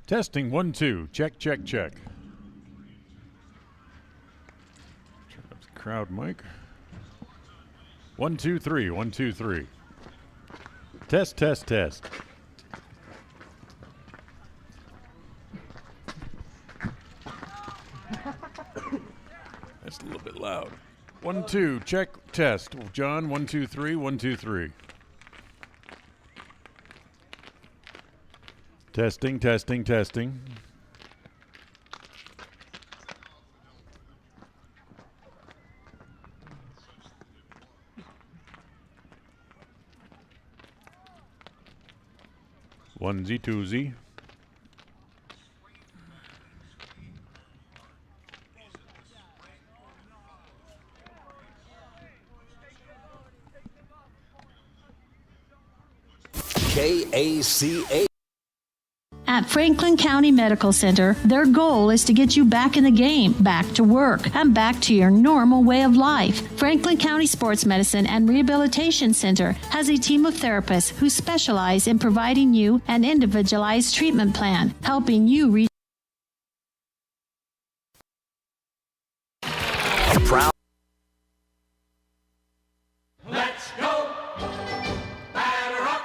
Testing 1, 2. Check, check, check. Turn up the crowd mic. 1, 2, 3. 1, 2, 3. Test, test, test. That's a little bit loud. 1, 2. Check, test. John, 1, 2, 3. 1, 2, 3. Testing, testing, testing. Onesie, twosie. KACA. At Franklin County Medical Center, their goal is to get you back in the game, back to work, and back to your normal way of life. Franklin County Sports Medicine and Rehabilitation Center has a team of therapists who specialize in providing you an individualized treatment plan, helping you reach Proud. Let's go! Batter up!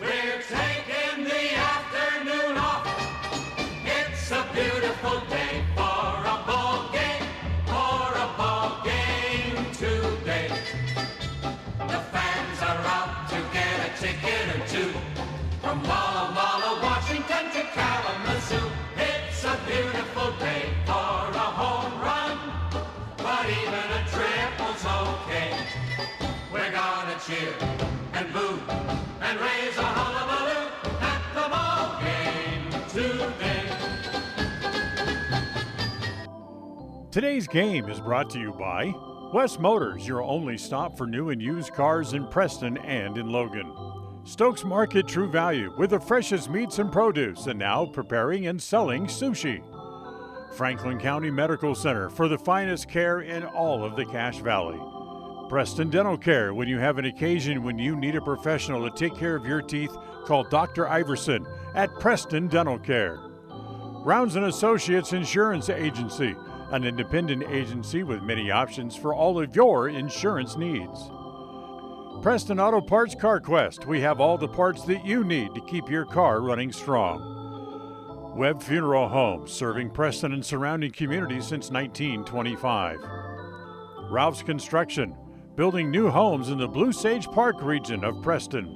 We're taking the afternoon off. It's a beautiful day for a ball game today. The fans are out to get a ticket or two. From Walla Walla, Washington to Kalamazoo. It's a beautiful day for a home run. But even a triple's okay. We're gonna cheer and boo and raise a hullabaloo at the ball game today. Today's game is brought to you by West Motors, your only stop for new and used cars in Preston and in Logan. Stokes Market True Value with the freshest meats and produce, and now preparing and selling sushi. Franklin County Medical Center for the finest care in all of the Cache Valley. Preston Dental Care, when you have an occasion when you need a professional to take care of your teeth, call Dr. Iverson at Preston Dental Care. Rounds & Associates Insurance Agency, an independent agency with many options for all of your insurance needs. Preston Auto Parts Car Quest, we have all the parts that you need to keep your car running strong. Webb Funeral Home, serving Preston and surrounding communities since 1925. Ralph's Construction, building new homes in the Blue Sage Park region of Preston.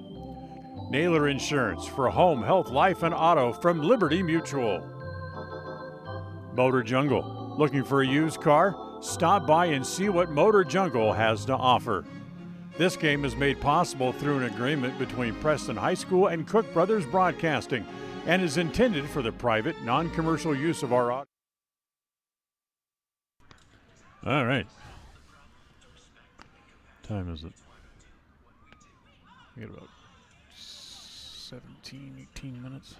Naylor Insurance for home, health, life, and auto from Liberty Mutual. Motor Jungle, looking for a used car? Stop by and see what Motor Jungle has to offer. This game is made possible through an agreement between Preston High School and Cook Brothers Broadcasting, and is intended for the private, non-commercial use of our audio. All right. What time is it? We got about 17, 18 minutes.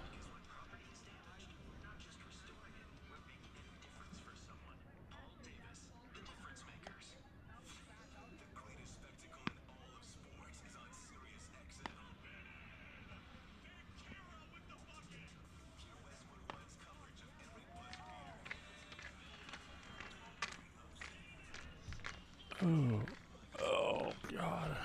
Oh, God.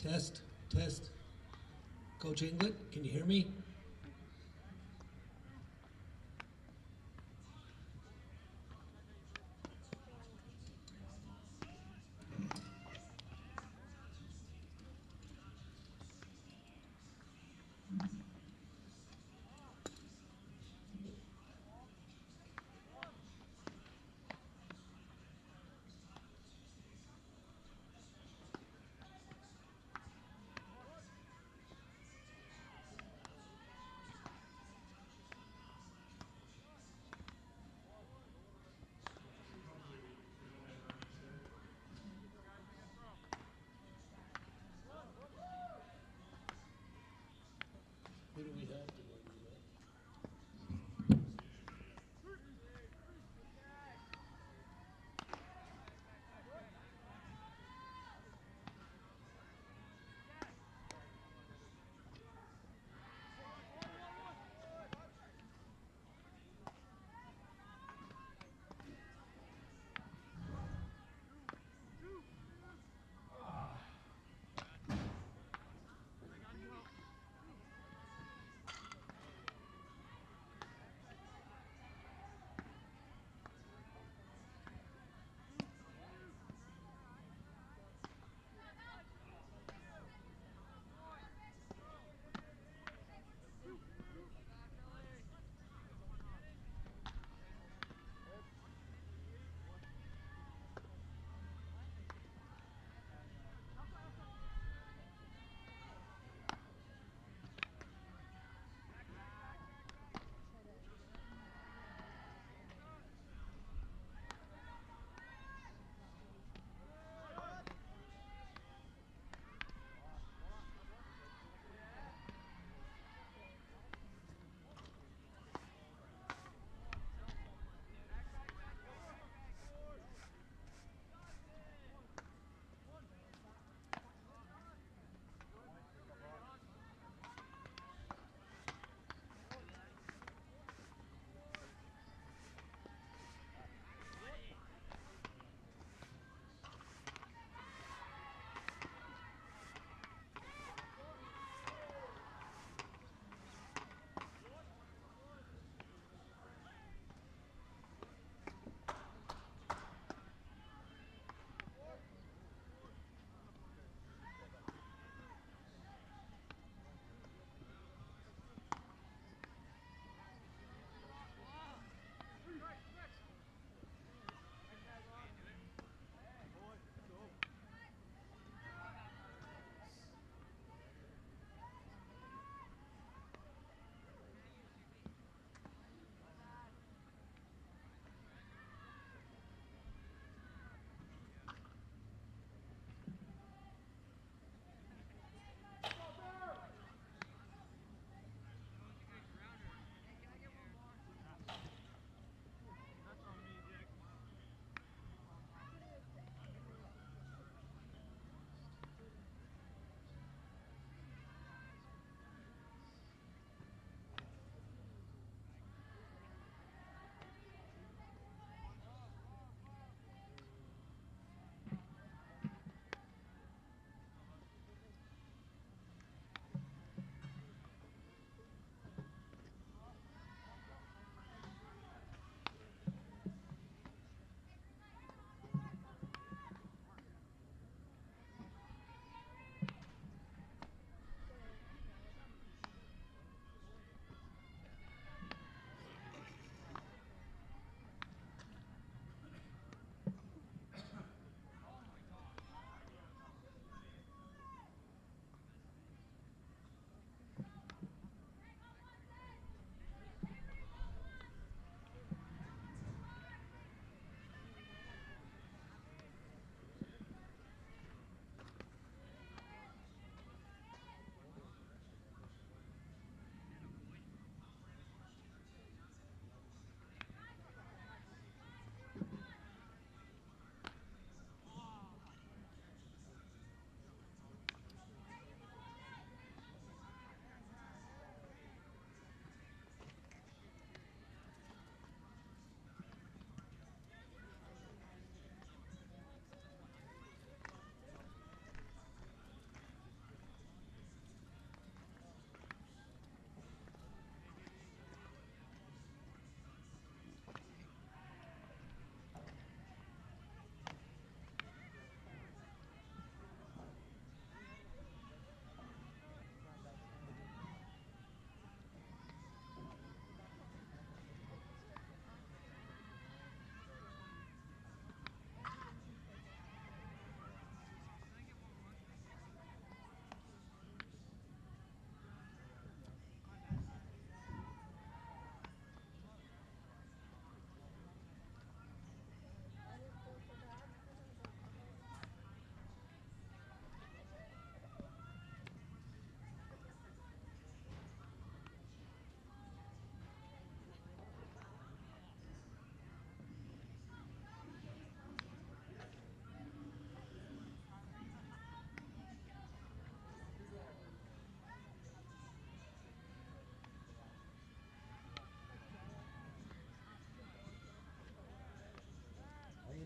Test, test. Coach England, can you hear me?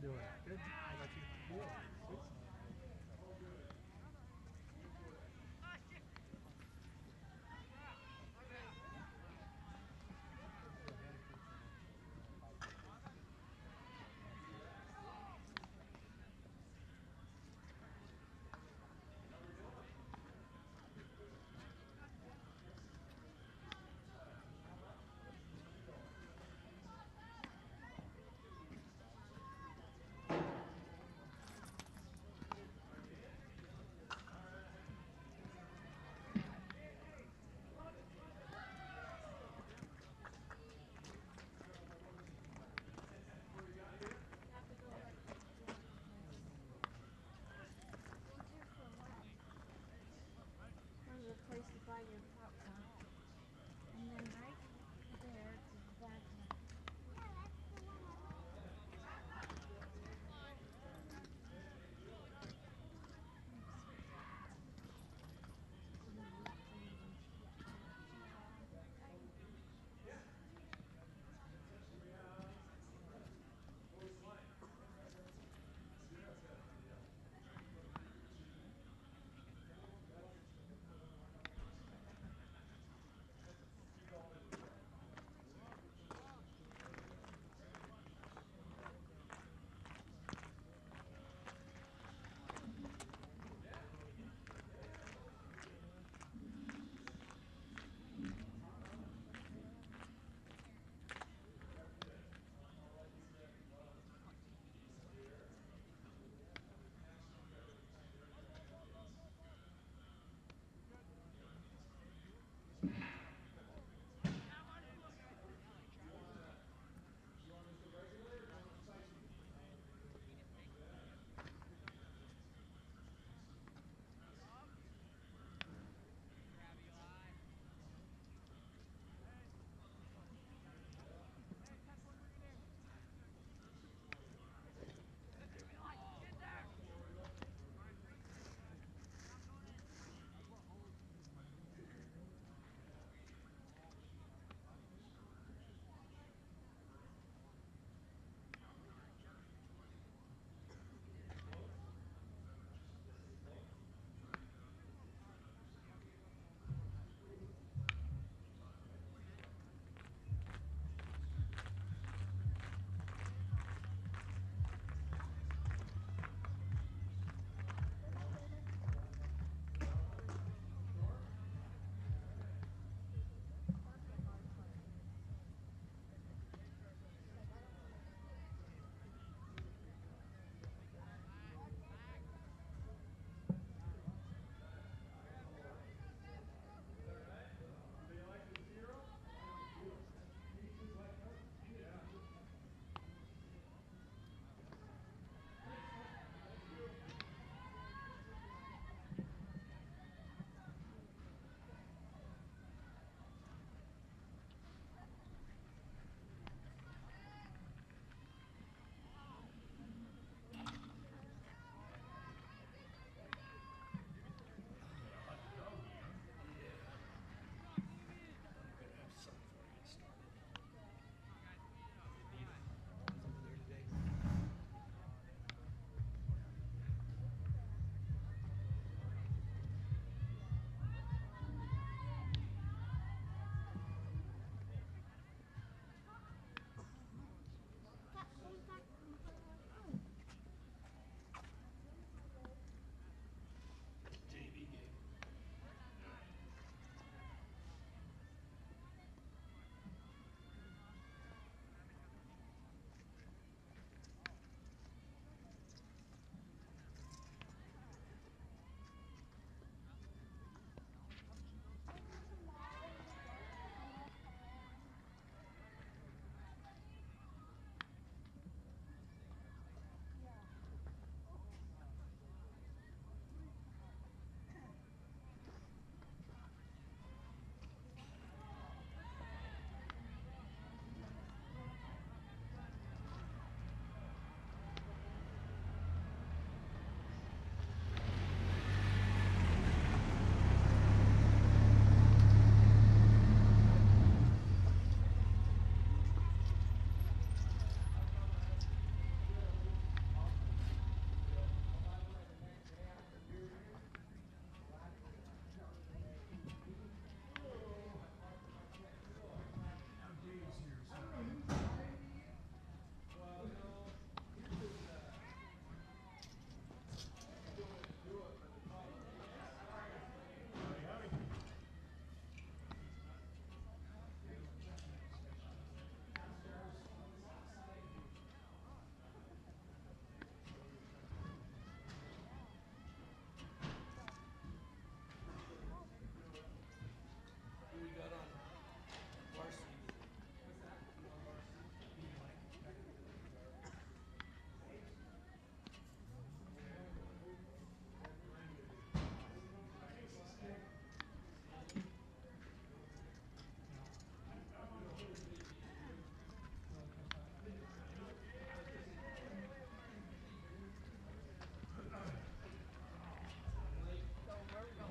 doing? Good. How about you? Good. Sweet. There's a place to buy your popcorn. And then right there to the bathroom.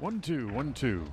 1-2, 1-2.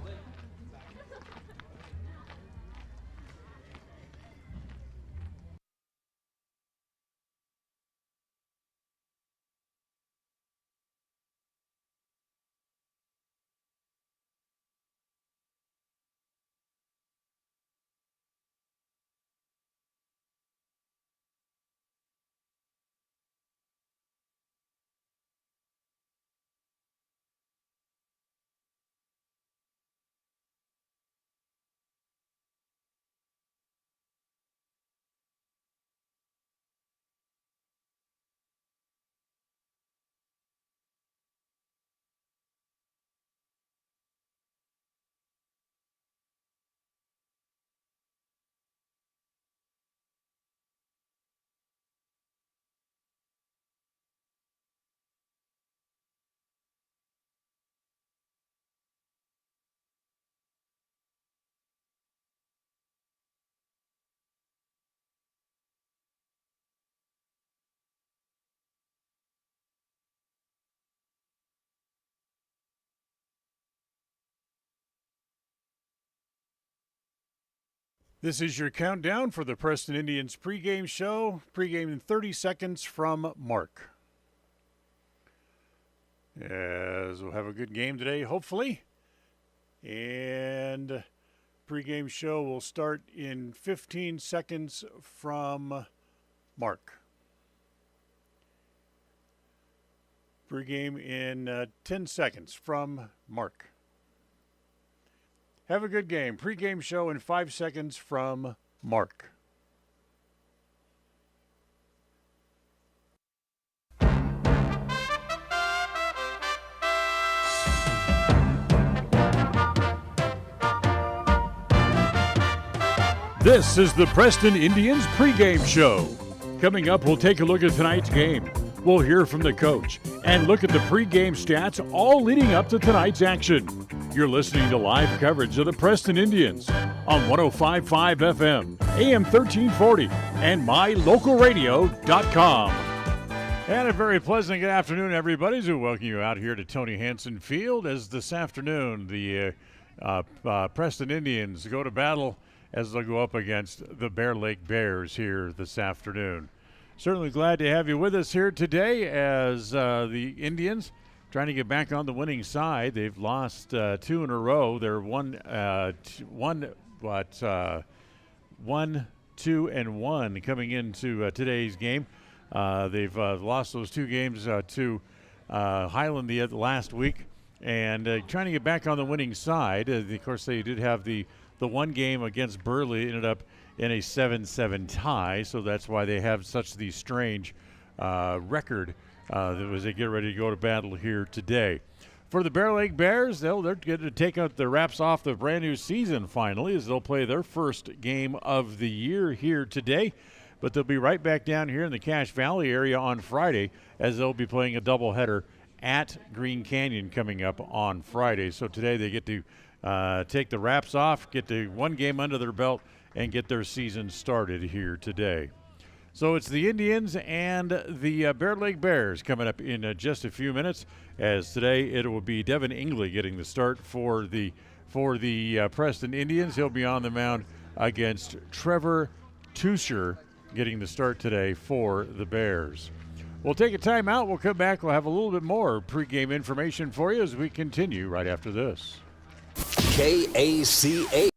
This is your countdown for the Preston Indians pregame show. Pregame in 30 seconds from Mark. As we'll have a good game today, hopefully. And pregame show will start in 15 seconds from Mark. Pregame in 10 seconds from Mark. Have a good game. Pre-game show in 5 seconds from Mark. This is the Preston Indians pregame show. Coming up, we'll take a look at tonight's game. We'll hear from the coach and look at the pregame stats all leading up to tonight's action. You're listening to live coverage of the Preston Indians on 105.5 FM, AM 1340, and mylocalradio.com. And a very pleasant good afternoon, everybody, as we welcome you out here to Tony Hansen Field as this afternoon the Preston Indians go to battle as they'll go up against the Bear Lake Bears here this afternoon. Certainly glad to have you with us here today as the Indians trying to get back on the winning side. They've lost 2 in a row. They're 1-2-1 coming into today's game. They've lost those 2 games to Highland the last week, and trying to get back on the winning side. Of course, they did have the one game against Burley, ended up in a 7-7 tie, so that's why they have such the strange record as they get ready to go to battle here today. For the Bear Lake Bears, they're going to take out the wraps off the brand new season finally as they'll play their first game of the year here today. But they'll be right back down here in the Cache Valley area on Friday as they'll be playing a doubleheader at Green Canyon coming up on Friday. So today they get to take the wraps off, get the one game under their belt, and get their season started here today. So it's the Indians and the Bear Lake Bears coming up in just a few minutes, as today it will be Devin England getting the start for the Preston Indians. He'll be on the mound against Trevor Tusher getting the start today for the Bears. We'll take a timeout. We'll come back. We'll have a little bit more pregame information for you as we continue right after this. KACA.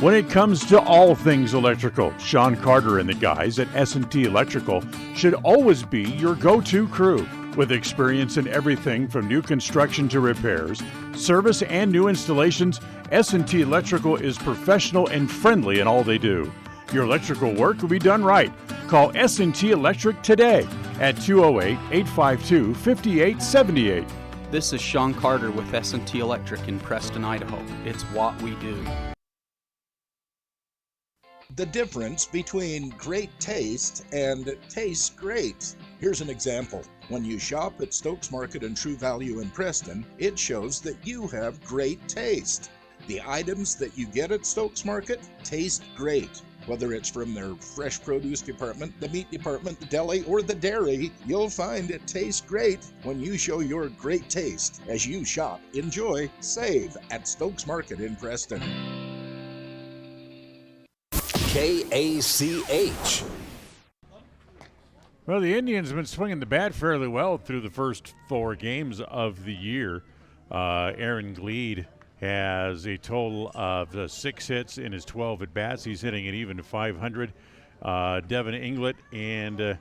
When it comes to all things electrical, Sean Carter and the guys at S&T Electrical should always be your go-to crew. With experience in everything from new construction to repairs, service, and new installations, S&T Electrical is professional and friendly in all they do. Your electrical work will be done right. Call S&T Electric today at 208-852-5878. This is Sean Carter with S&T Electric in Preston, Idaho. It's what we do. The difference between great taste and tastes great. Here's an example. When you shop at Stokes Market and True Value in Preston, it shows that you have great taste. The items that you get at Stokes Market taste great. Whether it's from their fresh produce department, the meat department, the deli, or the dairy, you'll find it tastes great when you show your great taste as you shop, enjoy, save at Stokes Market in Preston. KACH. Well, the Indians have been swinging the bat fairly well through the first 4 games of the year. Aaron Glead has a total of 6 hits in his 12 at-bats. He's hitting an even 500. Devin England and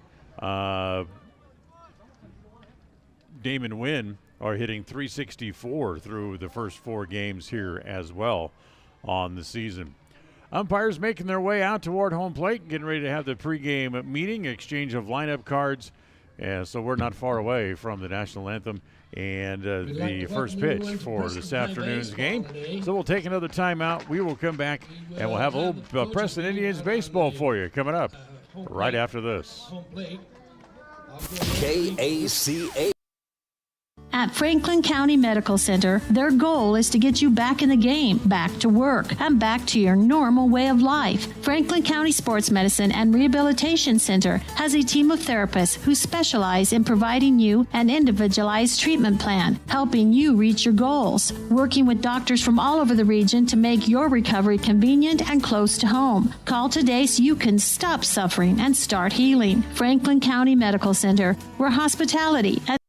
Damon Nguyen are hitting 364 through the first 4 games here as well on the season. Umpires making their way out toward home plate, getting ready to have the pregame meeting, exchange of lineup cards. So we're not far away from the national anthem and the first pitch for this afternoon's game. So we'll take another timeout. We will come back and we'll have a little Preston Indians baseball for you coming up right after this. KACH. At Franklin County Medical Center, their goal is to get you back in the game, back to work, and back to your normal way of life. Franklin County Sports Medicine and Rehabilitation Center has a team of therapists who specialize in providing you an individualized treatment plan, helping you reach your goals, working with doctors from all over the region to make your recovery convenient and close to home. Call today so you can stop suffering and start healing. Franklin County Medical Center, where hospitality and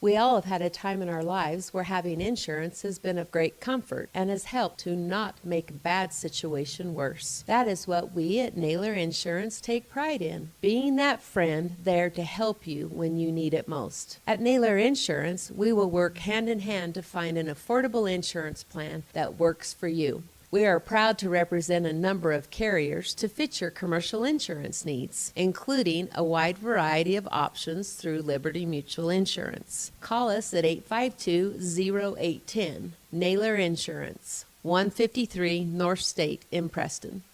We all have had a time in our lives where having insurance has been of great comfort and has helped to not make a bad situation worse. That is what we at Naylor Insurance take pride in, being that friend there to help you when you need it most. At Naylor Insurance, we will work hand in hand to find an affordable insurance plan that works for you. We are proud to represent a number of carriers to fit your commercial insurance needs, including a wide variety of options through Liberty Mutual Insurance. Call us at 852-0810. Naylor Insurance, 153 North State in Preston.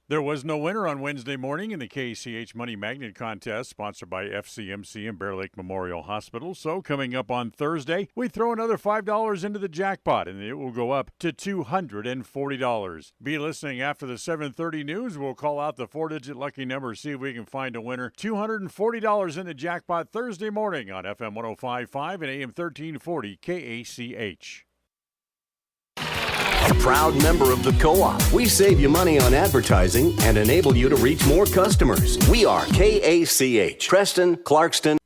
There was no winner on Wednesday morning in the KCH Money Magnet Contest, sponsored by FCMC and Bear Lake Memorial Hospital. So coming up on Thursday, we throw another $5 into the jackpot, and it will go up to $240. Be listening after the 7:30 news. We'll call out the 4-digit lucky number, see if we can find a winner. $240 in the jackpot Thursday morning on FM 105.5 and AM 1340 KACH. A proud member of the Co-op. We save you money on advertising and enable you to reach more customers. We are KACH, Preston, Clarkston.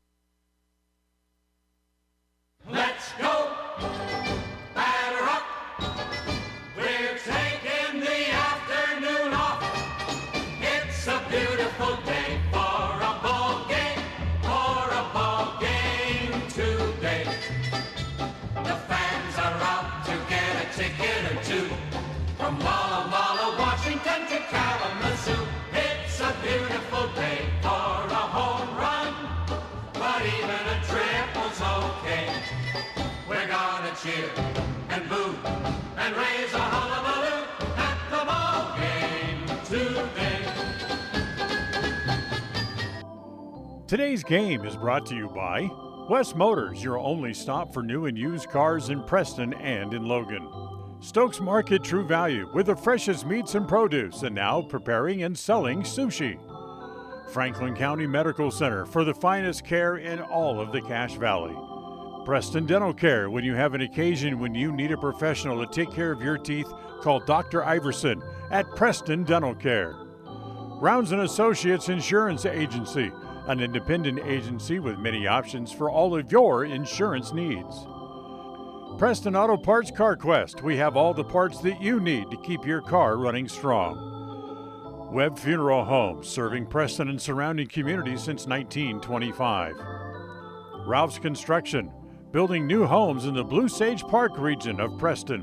Let's go, batter up. We're taking the afternoon off. It's a beautiful day for a ball game today. The fans are out to get a ticket or two. From Walla Walla, Washington to Kalamazoo. It's a beautiful day for a home run, but even a triple's okay. We're gonna cheer and boo and raise a hullabaloo at the ball game today. Today's game is brought to you by West Motors, your only stop for new and used cars in Preston and in Logan. Stokes Market True Value with the freshest meats and produce, and now preparing and selling sushi. Franklin County Medical Center for the finest care in all of the Cache Valley. Preston Dental Care, when you have an occasion when you need a professional to take care of your teeth, call Dr. Iverson at Preston Dental Care. Rounds & Associates Insurance Agency, an independent agency with many options for all of your insurance needs. Preston Auto Parts Car Quest. We have all the parts that you need to keep your car running strong. Webb Funeral Home, serving Preston and surrounding communities since 1925. Ralph's Construction, building new homes in the Blue Sage Park region of Preston.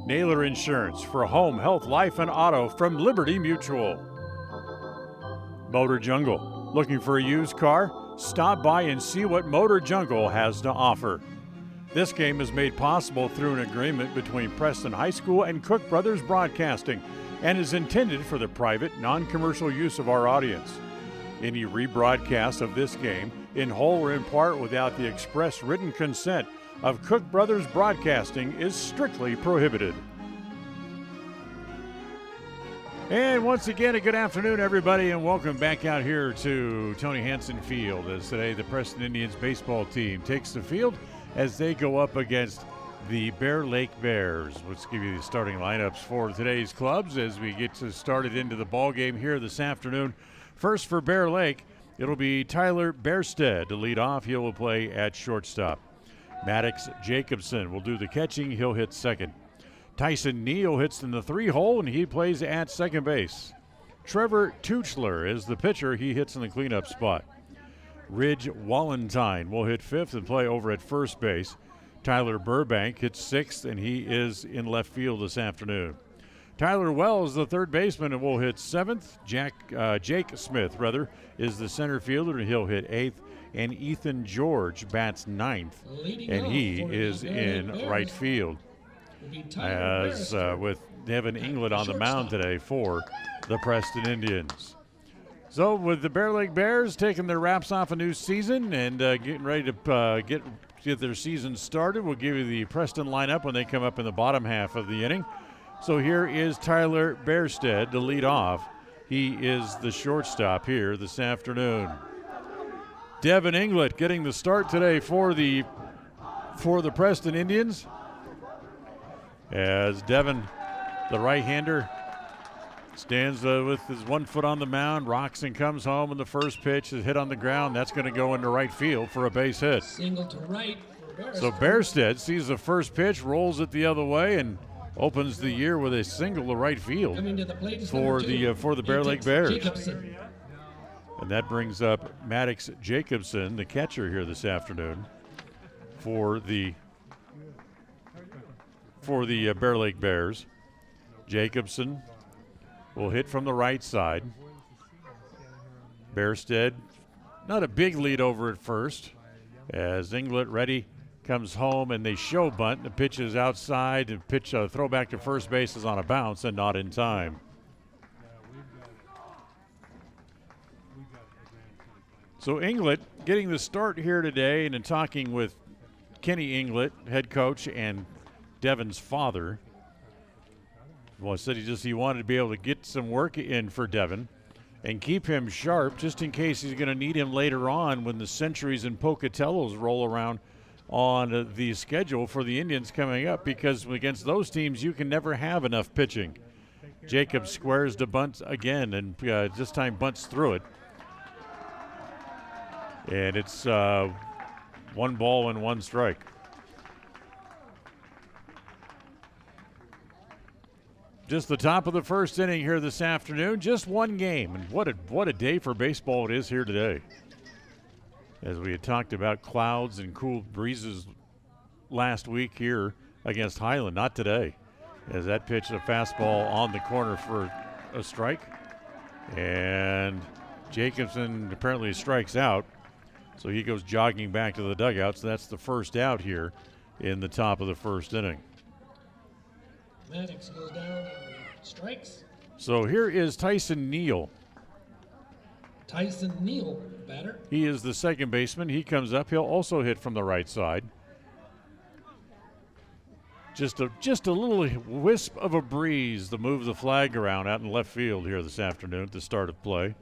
Naylor Insurance for home, health, life, and auto from Liberty Mutual. Motor Jungle, looking for a used car? Stop by and see what Motor Jungle has to offer. This game is made possible through an agreement between Preston High School and Cook Brothers Broadcasting and is intended for the private, non-commercial use of our audience. Any rebroadcast of this game, in whole or in part without the express written consent of Cook Brothers Broadcasting is strictly prohibited. And once again, a good afternoon, everybody, and welcome back out here to Tony Hansen Field as today the Preston Indians baseball team takes the field as they go up against the Bear Lake Bears. Let's give you the starting lineups for today's clubs as we get started into the ball game here this afternoon. First for Bear Lake, it'll be Tyler Bearstead to lead off. He will play at shortstop. Maddox Jacobson will do the catching. He'll hit second. Tyson Neal hits in the 3-hole, and he plays at second base. Trevor Tuchler is the pitcher. He hits in the cleanup spot. Ridge Wallentine will hit fifth and play over at first base. Tyler Burbank hits sixth, and he is in left field this afternoon. Tyler Wells, the third baseman, and will hit seventh. Jake Smith, is the center fielder, and he'll hit eighth. And Ethan George bats ninth, and he is in right field. As with Devin England on the mound today for the Preston Indians. So with the Bear Lake Bears taking their wraps off a new season and getting ready to get their season started, we'll give you the Preston lineup when they come up in the bottom half of the inning. So here is Tyler Bearstead to lead off. He is the shortstop here this afternoon. Devin England getting the start today for the Preston Indians. As Devin, the right-hander, stands with his 1 foot on the mound, rocks and comes home, and the first pitch is hit on the ground. That's going to go into right field for a base hit. Single to right for Bearstead. So Bearstead sees the first pitch, rolls it the other way, and opens the year with a single to right field for the Bear Lake Bears. Jacobson. And that brings up Maddox Jacobson, the catcher here this afternoon, for the Bear Lake Bears. Jacobson will hit from the right side. Bearstead, not a big lead over at first, as England ready comes home and they show bunt. The pitch is outside, and throw back to first base is on a bounce and not in time. So England getting the start here today, and in talking with Kenny England, head coach, and Devin's father, said he wanted to be able to get some work in for Devin and keep him sharp just in case he's going to need him later on when the Centuries and Pocatellos roll around on the schedule for the Indians coming up, because against those teams you can never have enough pitching. Jacob squares to bunt again, and this time bunts through it. And it's 1 ball and 1 strike. Just the top of the first inning here this afternoon. Just one game, and what a day for baseball it is here today. As we had talked about clouds and cool breezes last week here against Highland, not today. As that pitch, a fastball on the corner for a strike. And Jacobson apparently strikes out, so he goes jogging back to the dugout. So that's the first out here in the top of the first inning. Maddox goes down and strikes. So here is Tyson Neal. Tyson Neal, batter. He is the second baseman. He comes up. He'll also hit from the right side. Just a little wisp of a breeze to move the flag around out in left field here this afternoon at the start of play.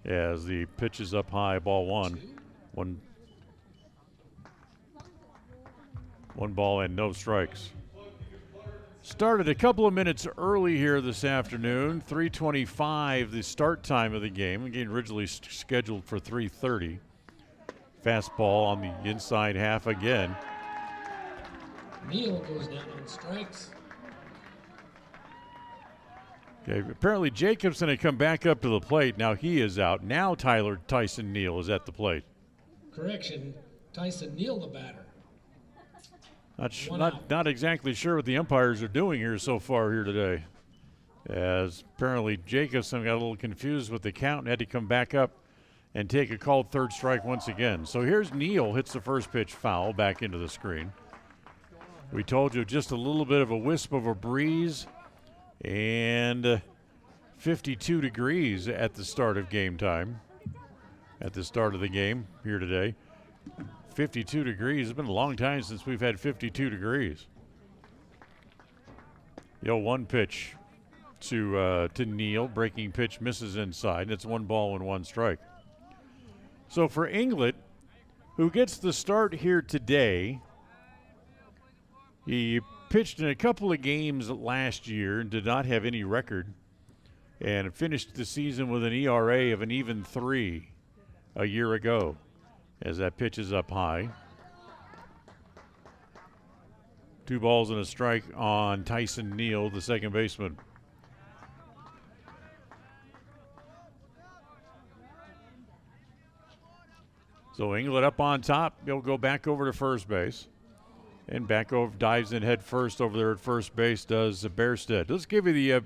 As the pitch is up high, ball one ball and no strikes. Started a couple of minutes early here this afternoon, 3:25 the start time of the game. Again, originally scheduled for 3:30. Fastball on the inside half again. Neal goes down and strikes. Okay, apparently Jacobson had come back up to the plate. Now he is out. Now Tyson Neal is at the plate. Correction, Tyson Neal, the batter. Not exactly sure what the umpires are doing here so far here today, as apparently Jacobson got a little confused with the count and had to come back up and take a called third strike once again. So here's Neal, hits the first pitch foul back into the screen. We told you just a little bit of a wisp of a breeze, and 52 degrees at the start of game time, at the start of the game here today. 52 degrees. It's been a long time since we've had 52 degrees. The 0-1 pitch to Neal. Breaking pitch misses inside, and it's 1 ball and 1 strike. So for England, who gets the start here today, he pitched in a couple of games last year and did not have any record, and finished the season with an ERA of an even 3 a year ago, as that pitch is up high. 2 balls and a strike on Tyson Neal, the second baseman. So England up on top. He'll go back over to first base. And back over, dives in head first over there at first base does Bearstead. Let's give you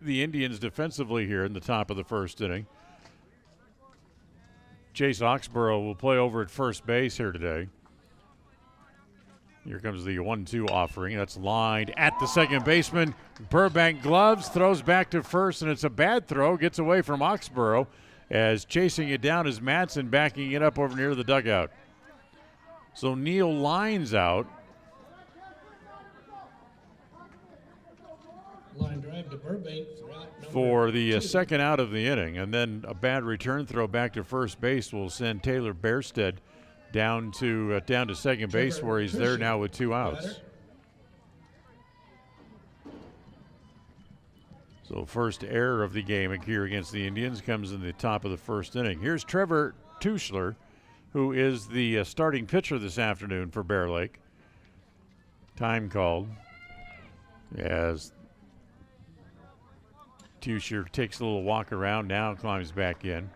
the Indians defensively here in the top of the first inning. Chase Oxborough will play over at first base here today. Here comes the 1-2 offering. That's lined at the second baseman. Burbank gloves, throws back to first, and it's a bad throw. Gets away from Oxborough, as chasing it down is Madsen, backing it up over near the dugout. So Neal lines out. Line drive to Burbank for the second out of the inning, and then a bad return throw back to first base will send Taylor Bearstead down to second base, where he's there now with 2 outs. So first error of the game here against the Indians comes in the top of the first inning. Here's Trevor Tuschler, who is the starting pitcher this afternoon for Bear Lake. Time called as Tuschler takes a little walk around, now climbs back in.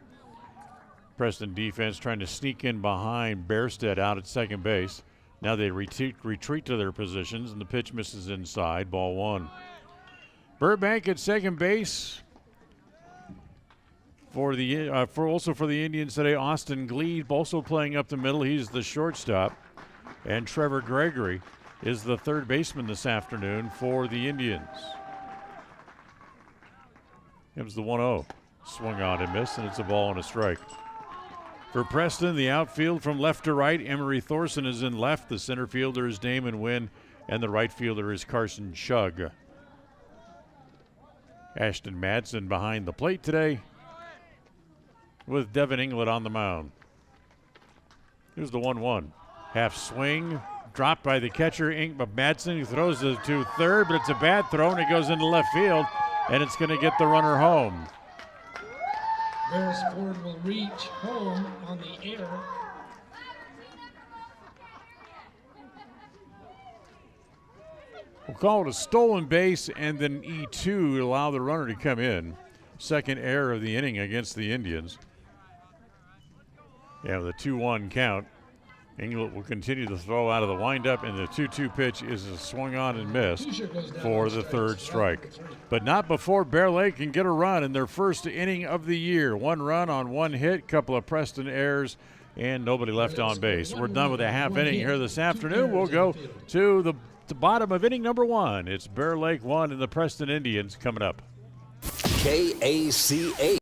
Preston defense trying to sneak in behind Bearstead out at second base. Now they retreat to their positions, and the pitch misses inside, ball 1. Burbank at second base for the Indians today. Austin Glead also playing up the middle. He's the shortstop, and Trevor Gregory is the third baseman this afternoon for the Indians. Comes the 1-0. Swung on and missed, and it's a ball and a strike. For Preston, the outfield from left to right, Emery Thorson is in left. The center fielder is Damon Nguyen, and the right fielder is Carson Chu. Ashton Madsen behind the plate today, with Devin England on the mound. Here's the 1-1. Half swing, dropped by the catcher, Madsen, who throws it to third, but it's a bad throw, and it goes into left field, and it's going to get the runner home. Beresford will reach home on the air. We'll call it a stolen base and then E2 to allow the runner to come in. Second error of the inning against the Indians. Yeah, with a 2-1 count, England will continue to throw out of the windup, and the 2-2 pitch is swung on and missed for the third strike. But not before Bear Lake can get a run in their first inning of the year. 1 run on 1 hit, couple of Preston errors, and nobody left on base. We're done with a half inning here this afternoon. We'll go to the bottom of inning number 1. It's Bear Lake 1 and the Preston Indians coming up. KACA.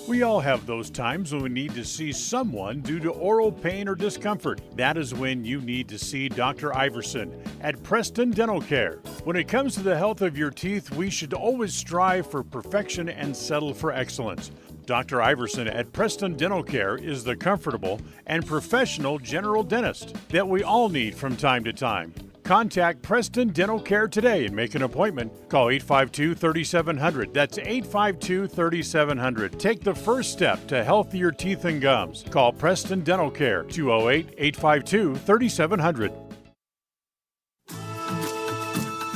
We all have those times when we need to see someone due to oral pain or discomfort. That is when you need to see Dr. Iverson at Preston Dental Care. When it comes to the health of your teeth, we should always strive for perfection and settle for excellence. Dr. Iverson at Preston Dental Care is the comfortable and professional general dentist that we all need from time to time. Contact Preston Dental Care today and make an appointment. Call 852-3700. That's 852-3700. Take the first step to healthier teeth and gums. Call Preston Dental Care, 208-852-3700.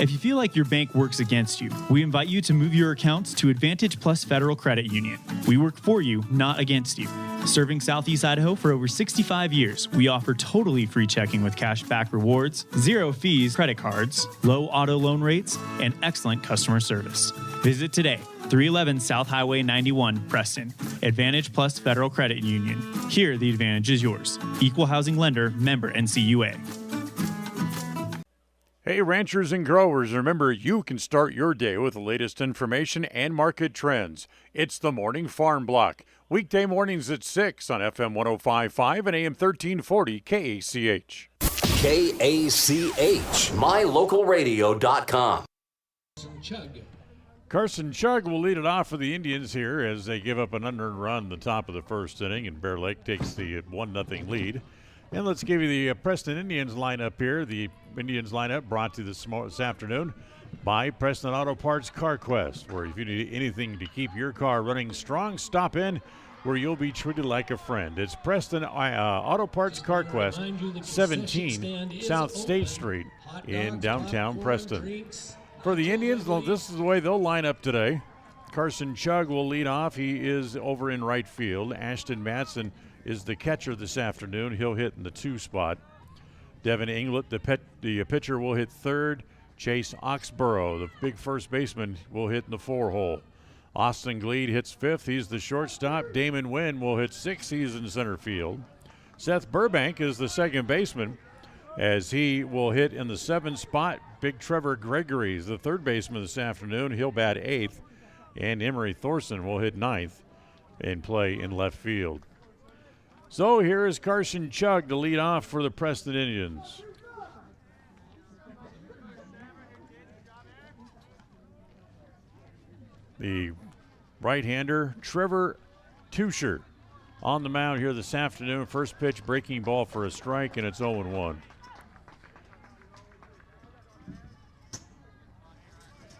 If you feel like your bank works against you, we invite you to move your accounts to Advantage Plus Federal Credit Union. We work for you, not against you. Serving Southeast Idaho for over 65 years, we offer totally free checking with cash back rewards, 0 fees credit cards, low auto loan rates, and excellent customer service. Visit today, 311 South Highway 91, Preston. Advantage Plus Federal Credit Union. Here, the advantage is yours. Equal housing lender, member NCUA. Hey, ranchers and growers, remember you can start your day with the latest information and market trends. It's the Morning Farm Block Weekday mornings at 6 on FM 105.5 and AM 1340 KACH. KACH, mylocalradio.com. Carson Chug will lead it off for the Indians here as they give up an unearned run in the top of the first inning, and Bear Lake takes the 1-0 lead. And let's give you the Preston Indians lineup here. The Indians lineup brought to you this afternoon by Preston Auto Parts CarQuest, where if you need anything to keep your car running strong, stop in where you'll be treated like a friend. It's Preston Auto Parts CarQuest, 17 South State Street in downtown Preston. For the Indians, this is the way they'll line up today. Carson Chug will lead off. He is over in right field. Ashton Matson is the catcher this afternoon. He'll hit in the 2 spot. Devin England, the pitcher, will hit third. Chase Oxborough, the big first baseman, will hit in the 4 hole. Austin Glead hits 5th. He's the shortstop. Damon Nguyen will hit 6th. He's in center field. Seth Burbank is the second baseman, as he will hit in the 7th spot. Big Trevor Gregory is the third baseman this afternoon. He'll bat 8th. And Emery Thorson will hit 9th and play in left field. So here is Carson Chug to lead off for the Preston Indians. The right-hander, Trevor Tusher, on the mound here this afternoon. First pitch, breaking ball for a strike, and it's 0-1.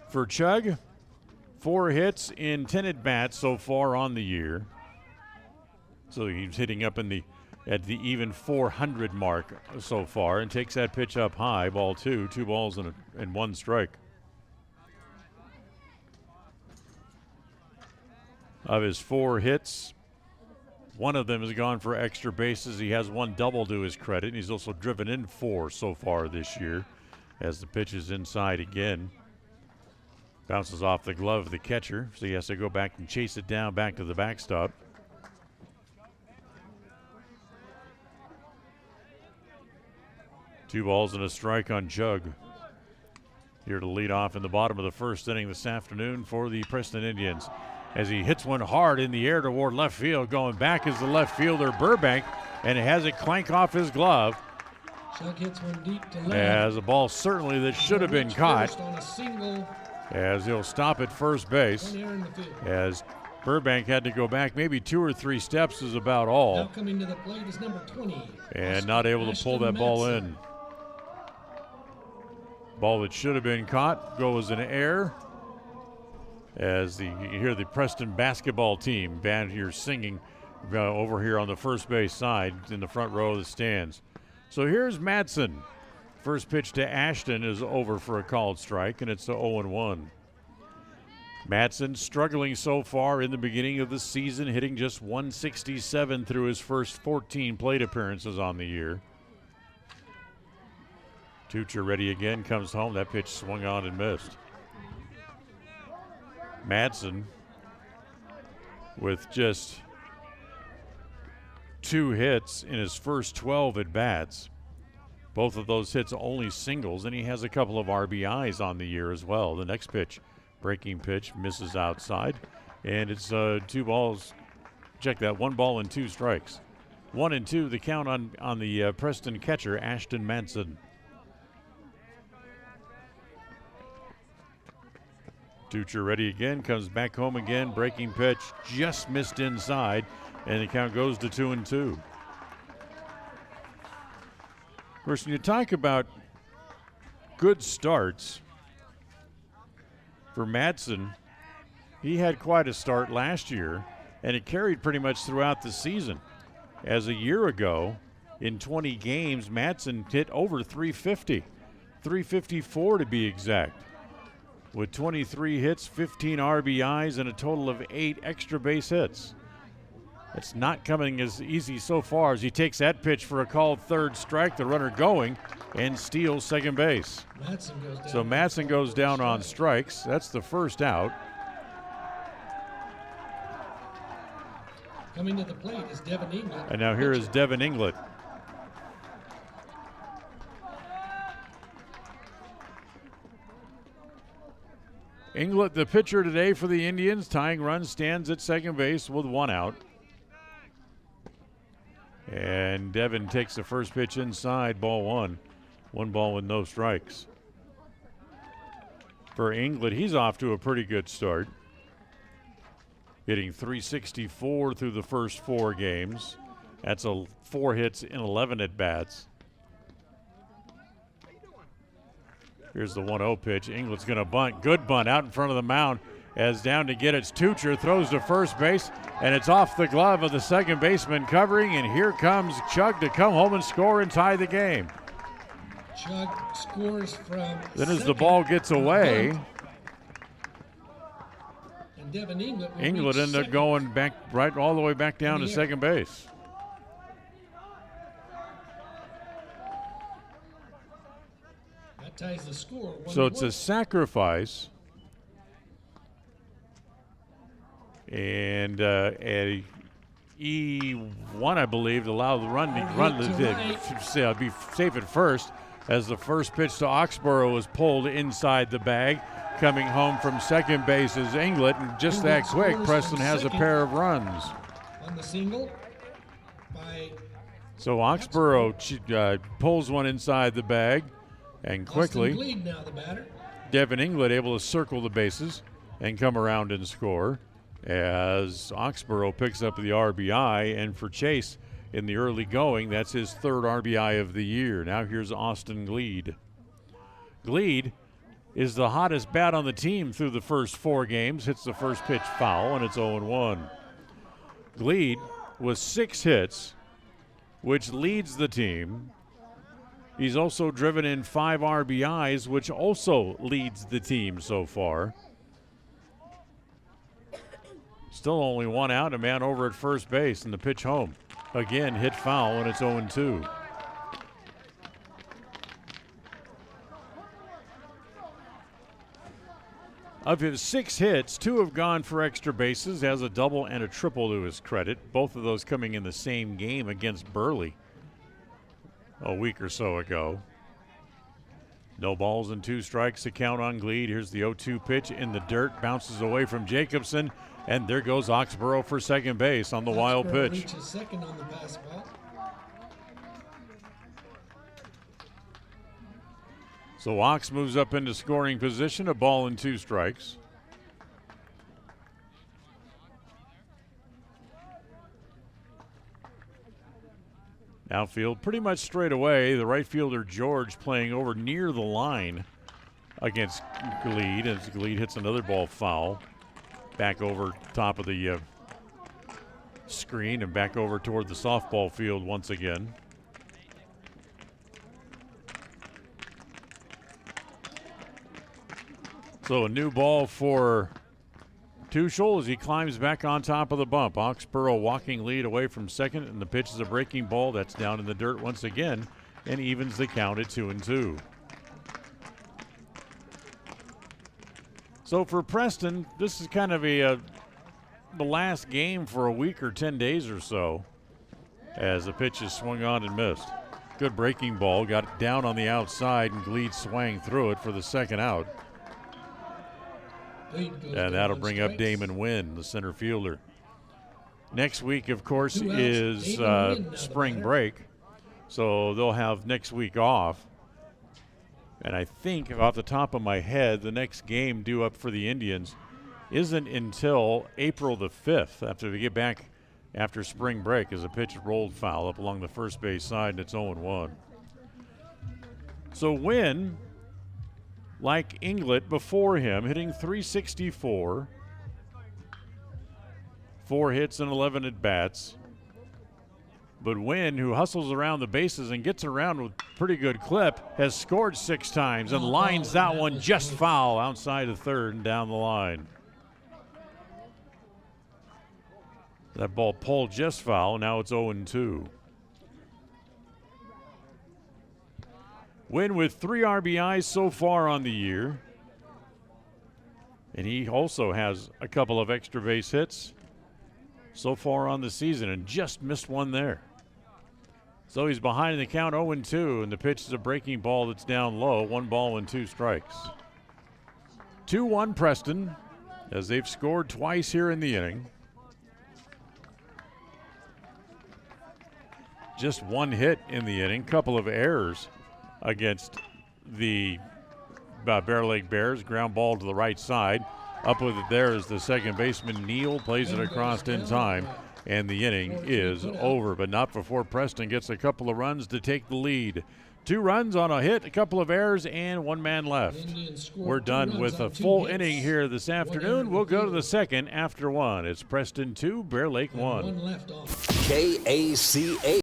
For Chug, 4 hits in 10 at-bats so far on the year. So he's hitting up at the even 400 mark so far, and takes that pitch up high, ball 2, 2 balls and 1 strike. Of his 4 hits, 1 of them has gone for extra bases. He has 1 double to his credit, and he's also driven in 4 so far this year as the pitch is inside again. Bounces off the glove of the catcher, so he has to go back and chase it down back to the backstop. Two balls and a strike on Chug. Here to lead off in the bottom of the first inning this afternoon for the Preston Indians, as he hits one hard in the air toward left field. Going back is the left fielder Burbank, and it has it clank off his glove. Chug hits one deep to left. As a ball certainly that should have been caught, as he'll stop at first base, as Burbank had to go back maybe 2 or 3 steps is about all. Now coming to the plate is number 20. And not able to pull that ball in. Ball that should have been caught goes in air. As you hear the Preston basketball team band here singing over here on the first base side in the front row of the stands. So here's Madsen. First pitch to Ashton is over for a called strike, and it's a 0-1. Madsen struggling so far in the beginning of the season, hitting just 167 through his first 14 plate appearances on the year. Tucher ready again, comes home. That pitch swung on and missed. Madsen with just 2 hits in his first 12 at-bats. Both of those hits only singles, and he has a couple of RBIs on the year as well. The next pitch, breaking pitch, misses outside, and it's 2 balls. Check that, 1 ball and 2 strikes. 1-2 the count on the Preston catcher, Ashton Manson. Tucher ready again, comes back home again, breaking pitch, just missed inside, and the count goes to 2-2. Of course, when you talk about good starts, for Madsen, he had quite a start last year, and it carried pretty much throughout the season. As a year ago, in 20 games, Madsen hit over 350, 354 to be exact, with 23 hits, 15 RBIs, and a total of 8 extra base hits. It's not coming as easy so far as he takes that pitch for a called third strike, the runner going, and steals second base. So Madsen goes down on strikes. That's the first out. Coming to the plate is Devon England. And now here is Devin England. England, the pitcher today for the Indians, tying run, stands at second base with 1 out. And Devin takes the first pitch inside, ball one. 1 ball with no strikes. For England, he's off to a pretty good start. Hitting .364 through the first 4 games. That's 4 hits in 11 at-bats. Here's the 1-0 pitch. England's going to bunt. Good bunt out in front of the mound. As down to get it's Tucher, throws to first base, and it's off the glove of the second baseman covering, and here comes Chug to come home and score and tie the game. Chug scores from Then as the ball gets away, and Devon England ended up going back right all the way back down to second base. That ties the score. So it's a sacrifice. And E1, I believe, to allow the run to be safe at first, as the first pitch to Oxborough was pulled inside the bag. Coming home from second base is England, and just that quick, Preston has a pair of runs. On the single by so Oxborough pulls one inside the bag, and quickly, Glead now the batter. Devin England able to circle the bases and come around and score, as Oxborough picks up the RBI, and for Chase in the early going, that's his 3rd RBI of the year. Now here's Austin Glead. Glead is the hottest bat on the team through the first 4 games, hits the first pitch foul, and it's 0-1. Glead with 6 hits, which leads the team. He's also driven in 5 RBIs, which also leads the team so far. Still only 1 out, a man over at first base, and the pitch home. Again, hit foul, and it's 0-2. Of his 6 hits, 2 have gone for extra bases, has a double and a triple to his credit. Both of those coming in the same game against Burley a week or so ago. No balls and 2 strikes to count on Glead. Here's the 0-2 pitch in the dirt, bounces away from Jacobson. And there goes Oxborough for second base on the wild pitch. Reaches second on the pass ball. So Ox moves up into scoring position, a ball and 2 strikes. Outfield pretty much straight away. The right fielder George playing over near the line against Glead, as Glead hits another ball foul. Back over top of the screen and back over toward the softball field once again. So a new ball for Tuchel as he climbs back on top of the bump. Oxborough walking lead away from second, and the pitch is a breaking ball that's down in the dirt once again and evens the count at 2-2. So for Preston, this is kind of the last game for a week or 10 days or so, as the pitch is swung on and missed. Good breaking ball, got it down on the outside, and Glead swang through it for the second out. And that'll bring up Damon Nguyen, the center fielder. Next week, of course, is spring break, so they'll have next week off. And I think, off the top of my head, the next game due up for the Indians isn't until April the 5th, after they get back after spring break, as a pitch rolled foul up along the first base side, and it's 0-1. So Nguyen, like England before him, hitting .364, 4 hits and 11 at-bats. But Nguyen, who hustles around the bases and gets around with pretty good clip, has scored 6 times and lines that one just foul outside of third and down the line. That ball pulled just foul. Now it's 0-2. Nguyen with 3 RBIs so far on the year. And he also has a couple of extra base hits so far on the season and just missed one there. So he's behind in the count, 0-2, and the pitch is a breaking ball that's down low, 1 ball and 2 strikes. 2-1 Preston, as they've scored twice here in the inning. just one hit in the inning, couple of errors against the Bear Lake Bears. Ground ball to the right side. Up with it there is the second baseman, Neal, plays it across in time, and the inning is over, but not before Preston gets a couple of runs to take the lead. 2 runs on a hit, a couple of errors, and 1 man left. We're done with a full inning here this afternoon. We'll go to the second after 1. It's Preston 2, Bear Lake 1. KACA.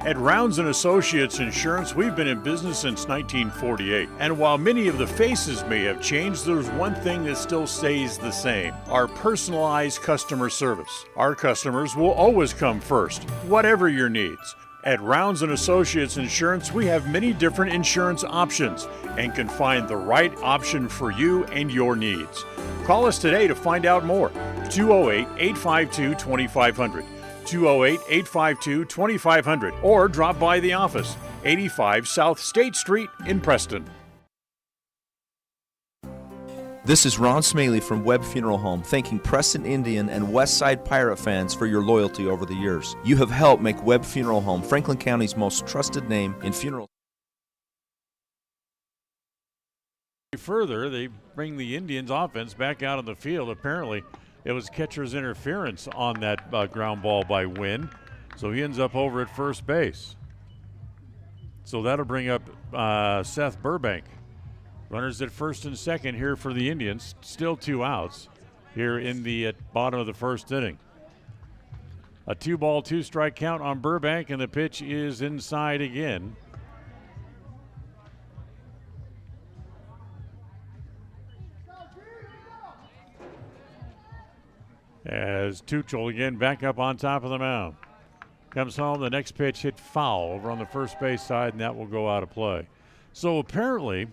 At Rounds & Associates Insurance, we've been in business since 1948. And while many of the faces may have changed, there's one thing that still stays the same: our personalized customer service. Our customers will always come first, whatever your needs. At Rounds & Associates Insurance, we have many different insurance options and can find the right option for you and your needs. Call us today to find out more. 208-852-2500. 208-852-2500, or drop by the office, 85 South State Street in Preston. This is Ron Smaley from Webb Funeral Home, thanking Preston Indian and Westside Pirate fans for your loyalty over the years. You have helped make Webb Funeral Home Franklin County's most trusted name in funeral. Further, they bring the Indians offense back out on the field. Apparently, it was catcher's interference on that ground ball by Nguyen, so he ends up over at first base. So that'll bring up Seth Burbank. Runners at first and second here for the Indians. Still 2 outs here in the bottom of the first inning. A 2-ball, 2-strike count on Burbank, and the pitch is inside again. As Tuchel again back up on top of the mound. Comes home, the next pitch hit foul over on the first base side, and that will go out of play. So apparently,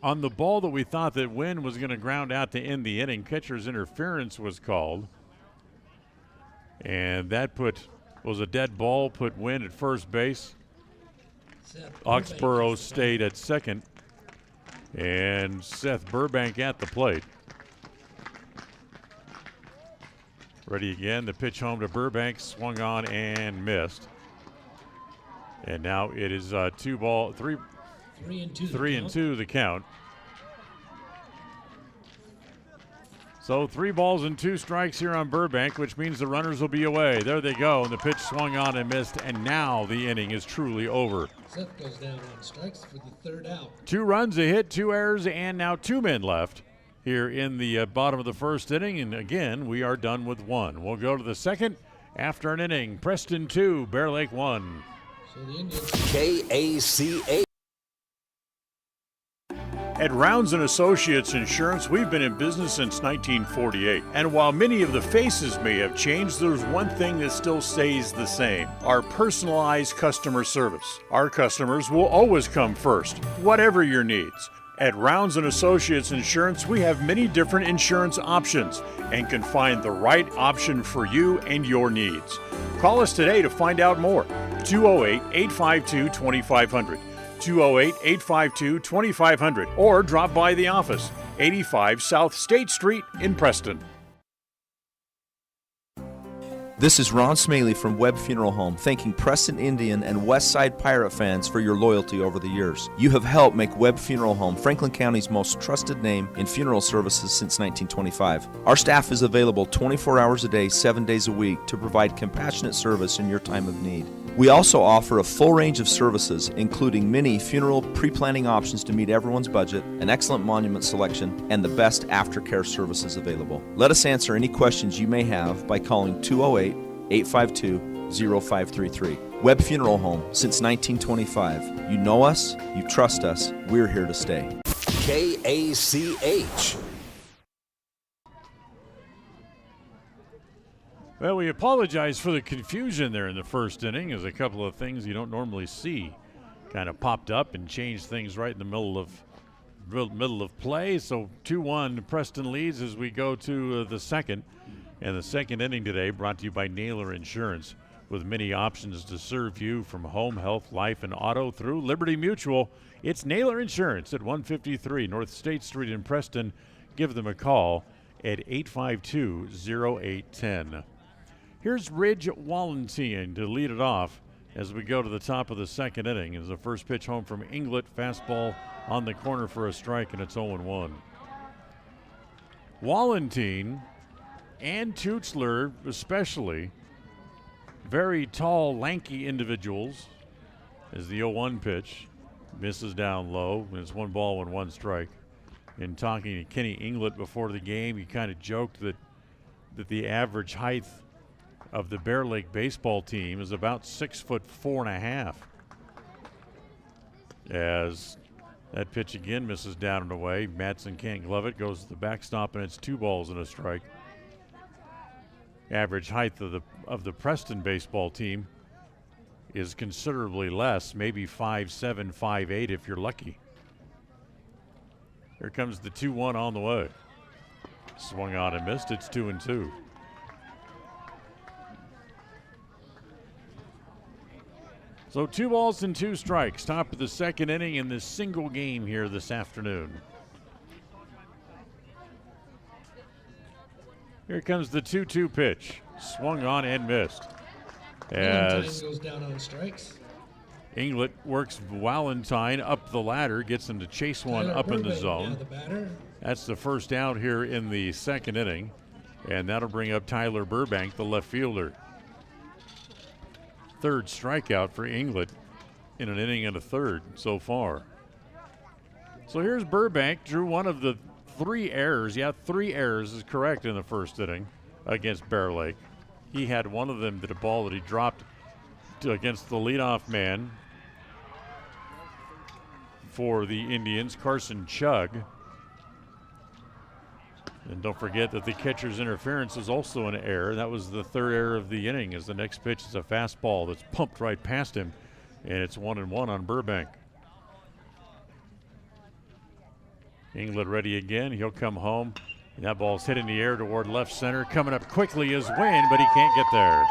on the ball that we thought that Nguyen was going to ground out to end the inning, catcher's interference was called. And that was a dead ball, put Nguyen at first base. Oxborough stayed at second. And Seth Burbank at the plate. Ready again, the pitch home to Burbank, swung on and missed. And now it is 3 and 2 the count. So 3 balls and 2 strikes here on Burbank, which means the runners will be away. There they go, and the pitch swung on and missed, and now the inning is truly over. Seth goes down on strikes for the 3rd out. 2 runs, a hit, 2 errors, and now 2 men left here in the bottom of the first inning, and again, we are done with 1. We'll go to the second after an inning. Preston 2, Bear Lake 1. So the Indians. KACA. At Rounds & Associates Insurance, we've been in business since 1948. And while many of the faces may have changed, there's one thing that still stays the same: our personalized customer service. Our customers will always come first, whatever your needs. At Rounds & Associates Insurance, we have many different insurance options and can find the right option for you and your needs. Call us today to find out more. 208-852-2500. 208-852-2500, or drop by the office, 85 South State Street in Preston. This is Ron Smaley from Webb Funeral Home, thanking Preston Indian and Westside Pirate fans for your loyalty over the years. You have helped make Webb Funeral Home Franklin County's most trusted name in funeral services since 1925. Our staff is available 24 hours a day, 7 days a week to provide compassionate service in your time of need. We also offer a full range of services, including many funeral pre-planning options to meet everyone's budget, an excellent monument selection, and the best aftercare services available. Let us answer any questions you may have by calling 208-852-0533. Webb Funeral Home, since 1925. You know us, you trust us, we're here to stay. KACH. Well, we apologize for the confusion there in the first inning, as a couple of things you don't normally see kind of popped up and changed things right in the middle of play. So 2-1, Preston leads as we go to the second. And the second inning today brought to you by Naylor Insurance, with many options to serve you from home, health, life, and auto through Liberty Mutual. It's Naylor Insurance at 153 North State Street in Preston. Give them a call at 852-0810. Here's Ridge Wallentine to lead it off as we go to the top of the second inning. As the first pitch home from England, fastball on the corner for a strike, and it's 0-1. Wallentine and Tuchler especially, very tall, lanky individuals, as the 0-1 pitch misses down low, and it's 1-1 strike. In talking to Kenny England before the game, he kind of joked that the average height of the Bear Lake baseball team is about 6'4.5". As that pitch again misses down and away, Madsen can't glove it, goes to the backstop, and it's 2-1. Average height of the Preston baseball team is considerably less, maybe 5'7", 5'8" if you're lucky. Here comes the 2-1 on the way. Swung on and missed. It's 2-2. So 2 balls and 2 strikes. Top of the second inning in this single game here this afternoon. Here comes the 2-2 pitch. Swung on and missed. As goes down on strikes. England works Wallentine up the ladder, gets him to chase one up in the zone. That's the first out here in the second inning, and that'll bring up Tyler Burbank, the left fielder. Third strikeout for England in an inning and a third so far. So here's Burbank, drew one of the 3 errors. Yeah, 3 errors is correct in the first inning against Bear Lake. He had one of them, a ball that he dropped against the leadoff man for the Indians, Carson Chu. And don't forget that the catcher's interference is also an error. That was the 3rd error of the inning, as the next pitch is a fastball that's pumped right past him, and it's 1-1 on Burbank. England ready again. He'll come home. And that ball's hit in the air toward left center. Coming up quickly is Nguyen, but he can't get there.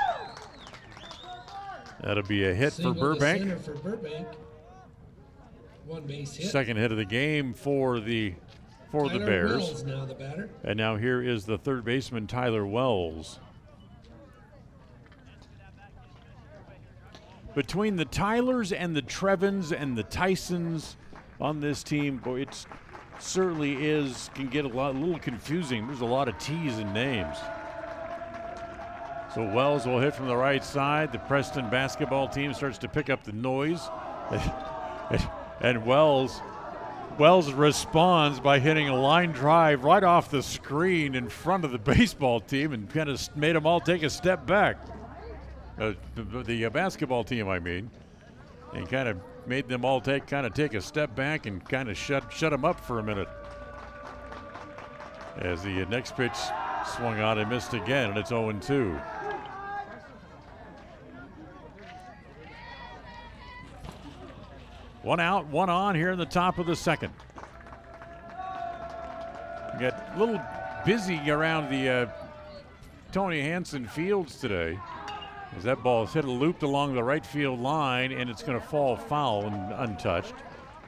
That'll be a hit for Burbank. Center for Burbank. 1 base hit. Second hit of the game for the Bears. Wells now the batter. And now here is the third baseman, Tyler Wells. Between the Tylers and the Trevins and the Tysons on this team, boy, it certainly can get a little confusing. There's a lot of T's in names. So Wells will hit from the right side. The Preston basketball team starts to pick up the noise. And Wells responds by hitting a line drive right off the screen in front of the baseball team and kind of made them all take a step back. The basketball team, I mean. And kind of made them all take a step back and kind of shut them up for a minute. As the next pitch swung on and missed again, and it's 0-2. One out, one on here in the top of the second. We got a little busy around the Tony Hansen Fields today, as that ball is hit looped along the right field line, and it's going to fall foul and untouched,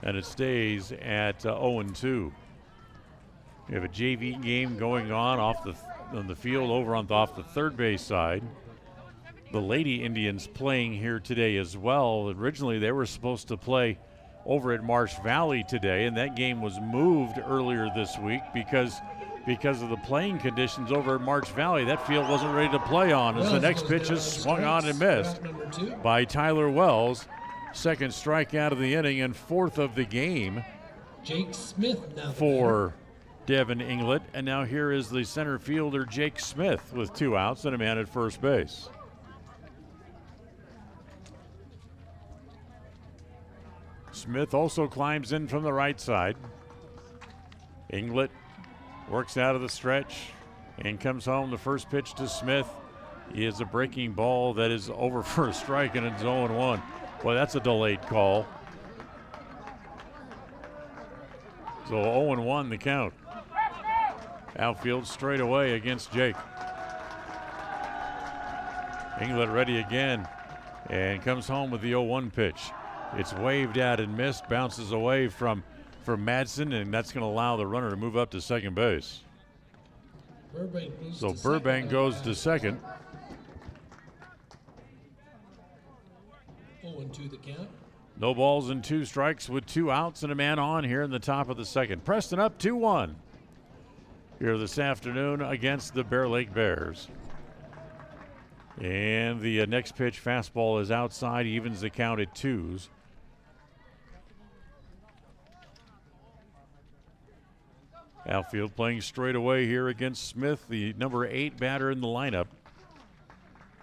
and it stays at 0-2. We have a JV game going on on the field over off the third base side. The Lady Indians playing here today as well. Originally, they were supposed to play over at Marsh Valley today, and that game was moved earlier this week because of the playing conditions over at Marsh Valley. That field wasn't ready to play on, as the next pitch is swung on and missed by Tyler Wells. Second strikeout of the inning and 4th of the game. Jake Smith now for Devin England. And now here is the center fielder, Jake Smith, with 2 outs and a man at first base. Smith also climbs in from the right side. England works out of the stretch and comes home. The first pitch to Smith is a breaking ball that is over for a strike, and it's 0-1. Boy, that's a delayed call. So 0-1 the count. Outfield straight away against Jake. England ready again and comes home with the 0-1 pitch. It's waved out and missed, bounces away from Madsen, and that's going to allow the runner to move up to second base. Burbank So Burbank goes to second. 0-2 the count. No balls and 2 strikes with 2 outs and a man on here in the top of the second. Preston up 2-1 here this afternoon against the Bear Lake Bears. And the next pitch, fastball, is outside, evens the count at 2s. Outfield playing straight away here against Smith, the number 8 batter in the lineup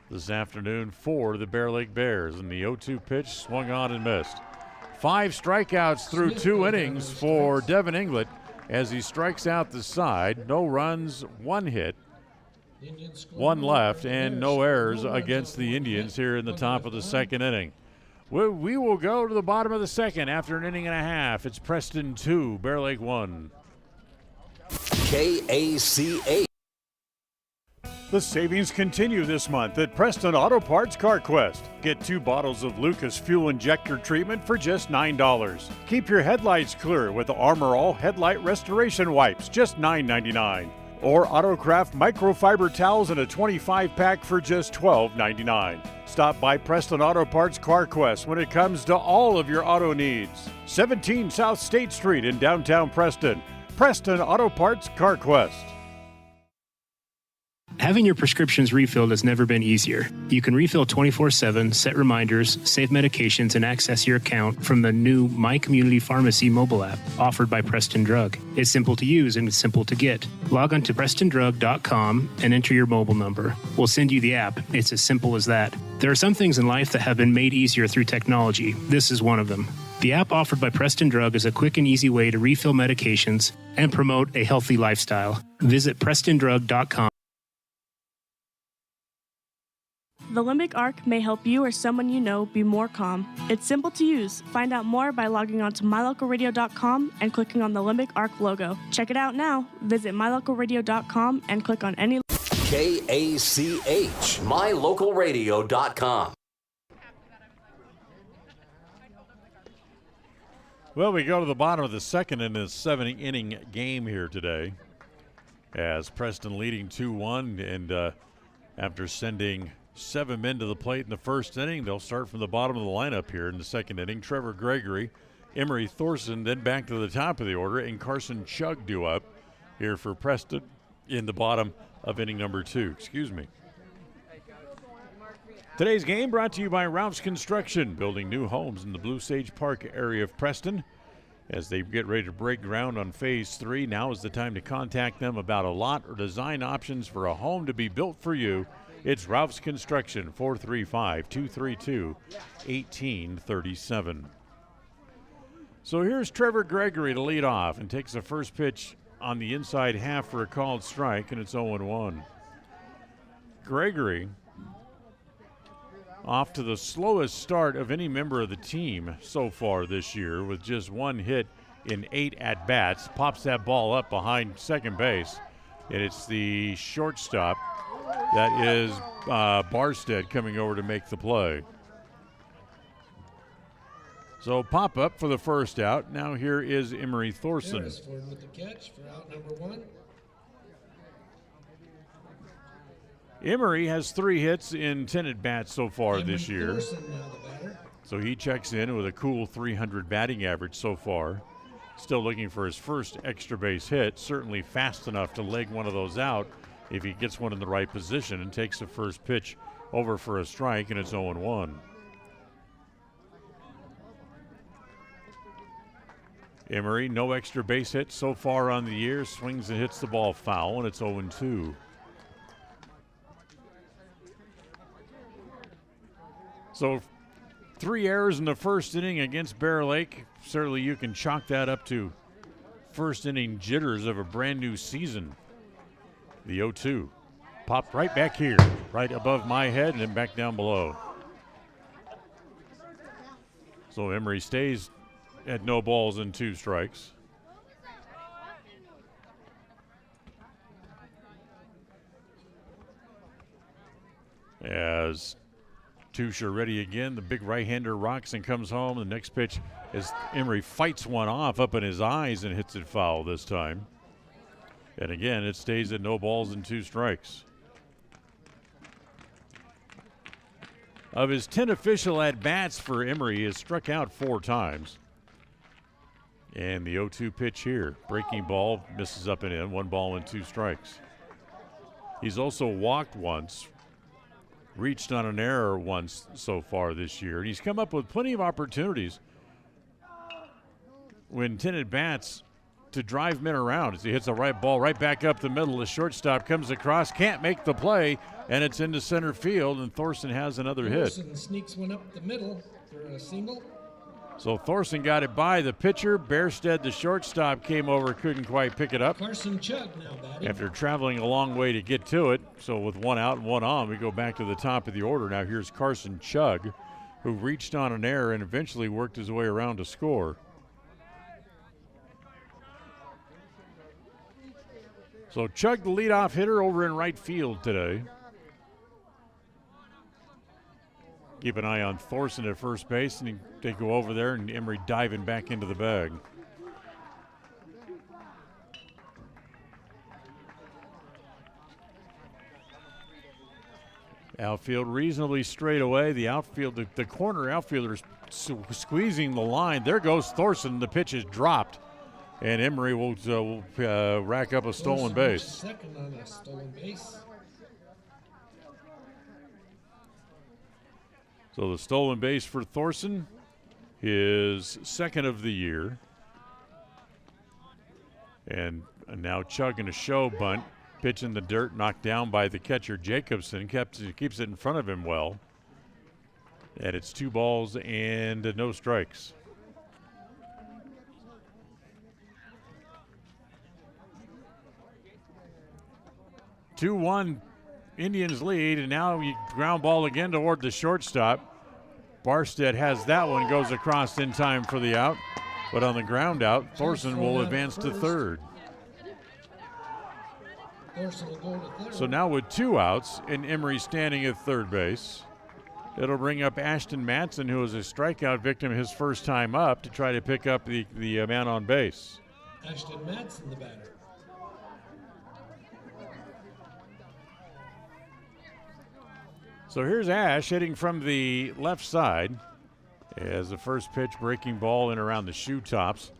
this afternoon for the Bear Lake Bears. And the 0-2 pitch swung on and missed. 5 strikeouts through 2 innings for Devin England as he strikes out the side. No runs, 1 hit, 1 left, and no errors against the Indians here in the top of the second inning. We will go to the bottom of the second after an inning and a half. It's Preston 2, Bear Lake 1. KACH. The savings continue this month at Preston Auto Parts CarQuest. Get 2 bottles of Lucas Fuel Injector Treatment for just $9. Keep your headlights clear with the Armor All Headlight Restoration Wipes, just $9.99. Or Autocraft Microfiber Towels in a 25-pack for just $12.99. Stop by Preston Auto Parts CarQuest when it comes to all of your auto needs. 17 South State Street in downtown Preston. Preston Auto Parts CarQuest. Having your prescriptions refilled has never been easier. You can refill 24/7, set reminders, save medications, and access your account from the new My Community Pharmacy mobile app offered by Preston Drug. It's simple to use and it's simple to get. Log on to PrestonDrug.com and enter your mobile number. We'll send you the app. It's as simple as that. There are some things in life that have been made easier through technology. This is one of them. The app offered by Preston Drug is a quick and easy way to refill medications and promote a healthy lifestyle. Visit PrestonDrug.com. The Limbic Arc may help you or someone you know be more calm. It's simple to use. Find out more by logging on to mylocalradio.com and clicking on the Limbic Arc logo. Check it out now. Visit mylocalradio.com and click on any KACH, mylocalradio.com. Well, we go to the bottom of the second in this 7-inning game here today as Preston leading 2-1, and after sending 7 men to the plate in the first inning, they'll start from the bottom of the lineup here in the second inning. Trevor Gregory, Emery Thorson, then back to the top of the order, and Carson Chu due up here for Preston in the bottom of inning number 2. Today's game brought to you by Ralph's Construction, building new homes in the Blue Sage Park area of Preston. As they get ready to break ground on Phase 3, now is the time to contact them about a lot or design options for a home to be built for you. It's Ralph's Construction, 435-232-1837. So here's Trevor Gregory to lead off and takes the first pitch on the inside half for a called strike, and it's 0-1. Gregory off to the slowest start of any member of the team so far this year with just 1 hit in 8 at-bats. Pops that ball up behind second base, and it's the shortstop. That is Barstead coming over to make the play. So pop up for the first out. Now here is Emery Thorson. Harris forward with the catch for out number 1. Emery has 3 hits in 10 at-bats so far this year. Thorson now the batter. So he checks in with a cool 300 batting average so far. Still looking for his first extra base hit. Certainly fast enough to leg one of those out if he gets one in the right position, and takes the first pitch over for a strike, and it's 0-1. Emery, no extra base hits so far on the year. Swings and hits the ball foul, and it's 0-2. So 3 errors in the first inning against Bear Lake. Certainly you can chalk that up to first inning jitters of a brand new season. The 0-2 popped right back here, right above my head and then back down below. So Emery stays at no balls and 2 strikes. As Tusha ready again, the big right-hander rocks and comes home. The next pitch is Emery fights one off up in his eyes and hits it foul this time. And again, it stays at no balls and 2 strikes. Of his 10 official at-bats for Emery, he has struck out 4 times. And the 0-2 pitch here. Breaking ball, misses up and in. 1 ball and 2 strikes. He's also walked once, reached on an error once so far this year. And he's come up with plenty of opportunities when 10 at-bats to drive men around as he hits a right ball right back up the middle. The shortstop comes across, can't make the play, and it's into center field, and Thorson has another hit. Thorson sneaks one up the middle for a single. So Thorson got it by the pitcher. Bearstead, the shortstop, came over, couldn't quite pick it up. Carson Chu now batting. After traveling a long way to get to it. So with 1 out and 1 on, we go back to the top of the order. Now here's Carson Chu, who reached on an error and eventually worked his way around to score. So Chug, the leadoff hitter, over in right field today. Keep an eye on Thorson at first base, and they go over there, and Emery diving back into the bag. Outfield reasonably straight away. The outfield, the corner outfielder squeezing the line. There goes Thorson. The pitch is dropped. And Emery will rack up a stolen base. Second on a stolen base. So the stolen base for Thorson, his second of the year. And now chugging a show bunt, pitch in the dirt, knocked down by the catcher Jacobson, keeps it in front of him well. And it's 2 balls and no strikes. Two-1 Indians lead, and now you ground ball again toward the shortstop. Barstead has that one, goes across in time for the out, but on the ground out, Thorson will advance to third. Thorson will go to third. So now with 2 outs and Emery standing at third base, it'll bring up Ashton Matson, who was a strikeout victim his first time up, to try to pick up the man on base. Ashton Matson, the batter. So here's Ash hitting from the left side as the first pitch, breaking ball in around the shoe tops,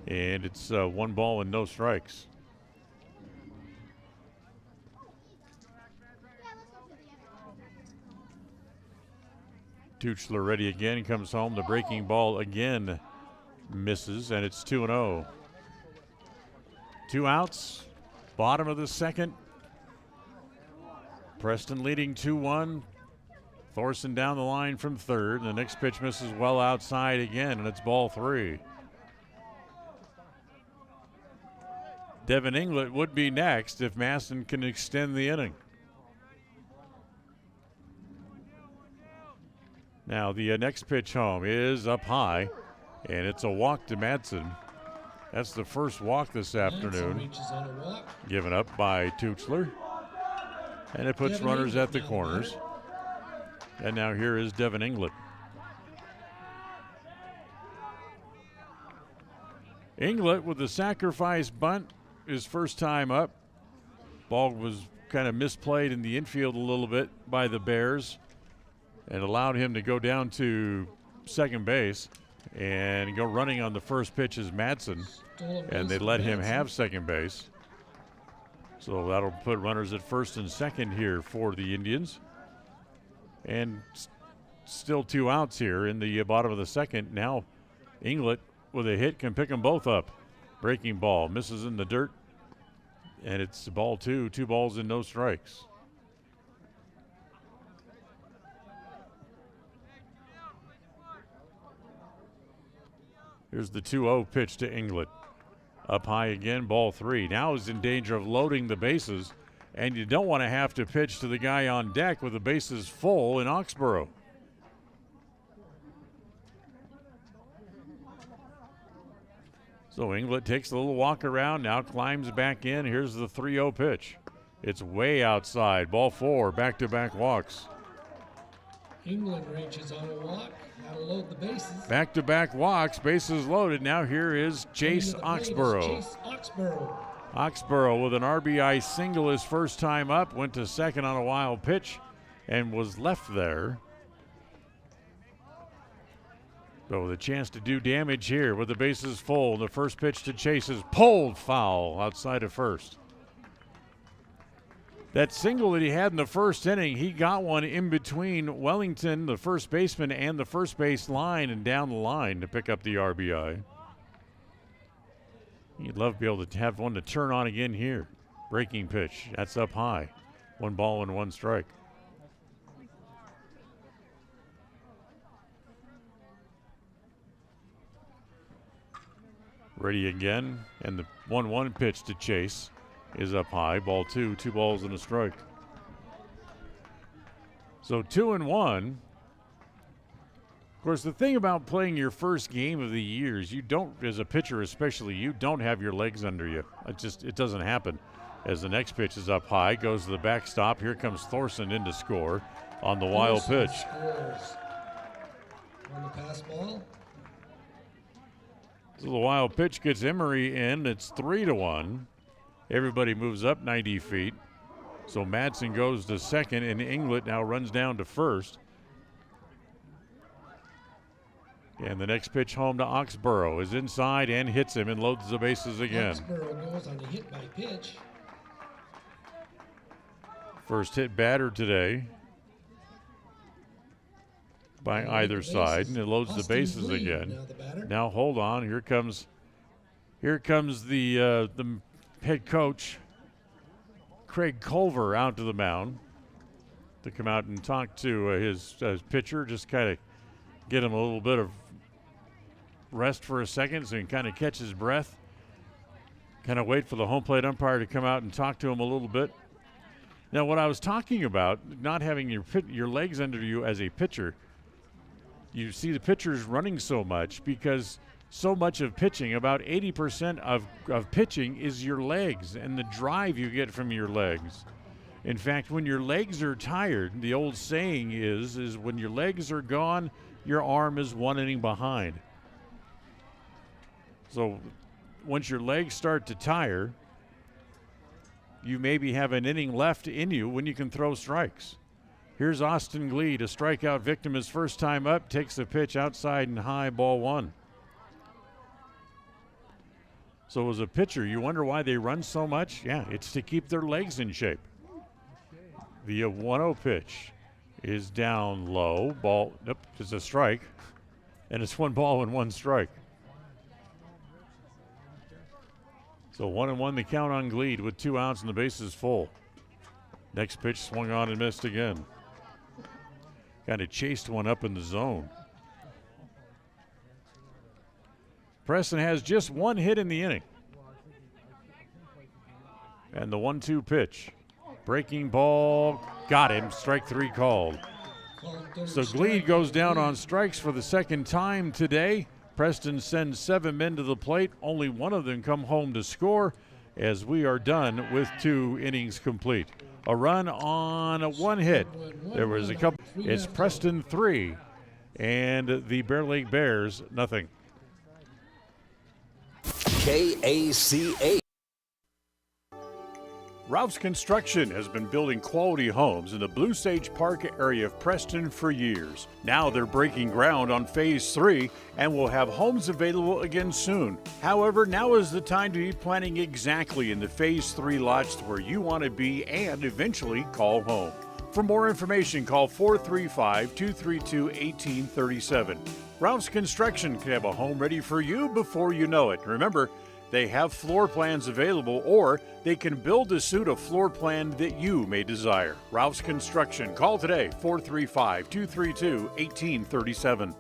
and it's 1 ball and no strikes. Tuchler ready again, comes home. The breaking ball again misses, and it's 2-0. 2 outs, bottom of the second. Preston leading 2-1. Thorson down the line from third. The next pitch misses well outside again, and it's ball 3. Devin England would be next if Maston can extend the inning. Now the next pitch home is up high, and it's a walk to Madsen. That's the first walk this afternoon, given up by Tuchler. And it puts runners at the corners. And now here is Devon England. England with the sacrifice bunt, his first time up. Ball was kind of misplayed in the infield a little bit by the Bears and allowed him to go down to second base and go running on the first pitch as Madsen. And they let him have second base. So that'll put runners at first and second here for the Indians. And still 2 outs here in the bottom of the second. Now England with a hit can pick them both up. Breaking ball misses in the dirt. And it's ball 2, 2 balls and no strikes. Here's the 2-0 pitch to England. Up high again, ball 3. Now is in danger of loading the bases, and you don't want to have to pitch to the guy on deck with the bases full in Oxborough. So England takes a little walk around, now climbs back in. Here's the 3-0 pitch. It's way outside. Ball 4, back-to-back walks. England reaches on a walk. That'll load the bases. Back-to-back walks, bases loaded. Now here is Chase Oxborough. Chase Oxborough. Oxborough with an RBI single his first time up, went to second on a wild pitch and was left there. So with a chance to do damage here with the bases full. The first pitch to Chase is pulled foul outside of first. That single that he had in the first inning, he got one in between Wellington, the first baseman, and the first base line and down the line to pick up the RBI. You'd love to be able to have one to turn on again here. Breaking pitch. That's up high. 1 ball and 1 strike. Ready again. And the 1-1 pitch to Chase is up high. Ball 2. 2 balls and a strike. So 2-1. Of course, the thing about playing your first game of the year is you don't, as a pitcher especially, you don't have your legs under you. It doesn't happen. As the next pitch is up high, goes to the backstop. Here comes Thorson in to score on the wild pitch. Scores on the pass ball. So the wild pitch gets Emery in. It's 3-1. Everybody moves up 90 feet. So Madsen goes to second, and England now runs down to first. And the next pitch home to Oxborough is inside and hits him and loads the bases again. Oxborough goes on a hit by pitch. First hit batter today by either side, and it loads the bases again. Now hold on, here comes the head coach Craig Culver out to the mound to come out and talk to his pitcher, just kind of get him a little bit of rest for a second so he can kind of catch his breath, kind of wait for the home plate umpire to come out and talk to him a little bit. Now, what I was talking about, not having your legs under you as a pitcher, you see the pitchers running so much because so much of pitching, about 80% of pitching is your legs and the drive you get from your legs. In fact, when your legs are tired, the old saying is when your legs are gone, your arm is 1 inning behind. So once your legs start to tire, you maybe have an inning left in you when you can throw strikes. Here's Austin Glead, a strikeout victim his first time up, takes the pitch outside and high, ball 1. So as a pitcher, you wonder why they run so much? Yeah, it's to keep their legs in shape. The 1-0 pitch is down low. Ball, nope, it's a strike. And it's 1 ball and 1 strike. So 1-1 the count on Glead with 2 outs and the bases full. Next pitch swung on and missed again. Kind of chased one up in the zone. Preston has just 1 hit in the inning. And the 1-2 pitch. Breaking ball, got him, strike 3 called. So Glead goes down on strikes for the second time today. Preston sends 7 men to the plate. Only 1 of them come home to score as we are done with 2 innings complete. A run on 1 hit. There was a couple. It's Preston 3 and the Bear Lake Bears nothing. KACA. Ralph's Construction has been building quality homes in the Blue Sage Park area of Preston for years. Now they're breaking ground on Phase 3 and will have homes available again soon. However, now is the time to be planning exactly in the Phase 3 lots where you want to be and eventually call home. For more information, call 435-232-1837. Ralph's Construction can have a home ready for you before you know it. Remember, they have floor plans available, or they can build to suit a floor plan that you may desire. Ralph's Construction. Call today, 435-232-1837.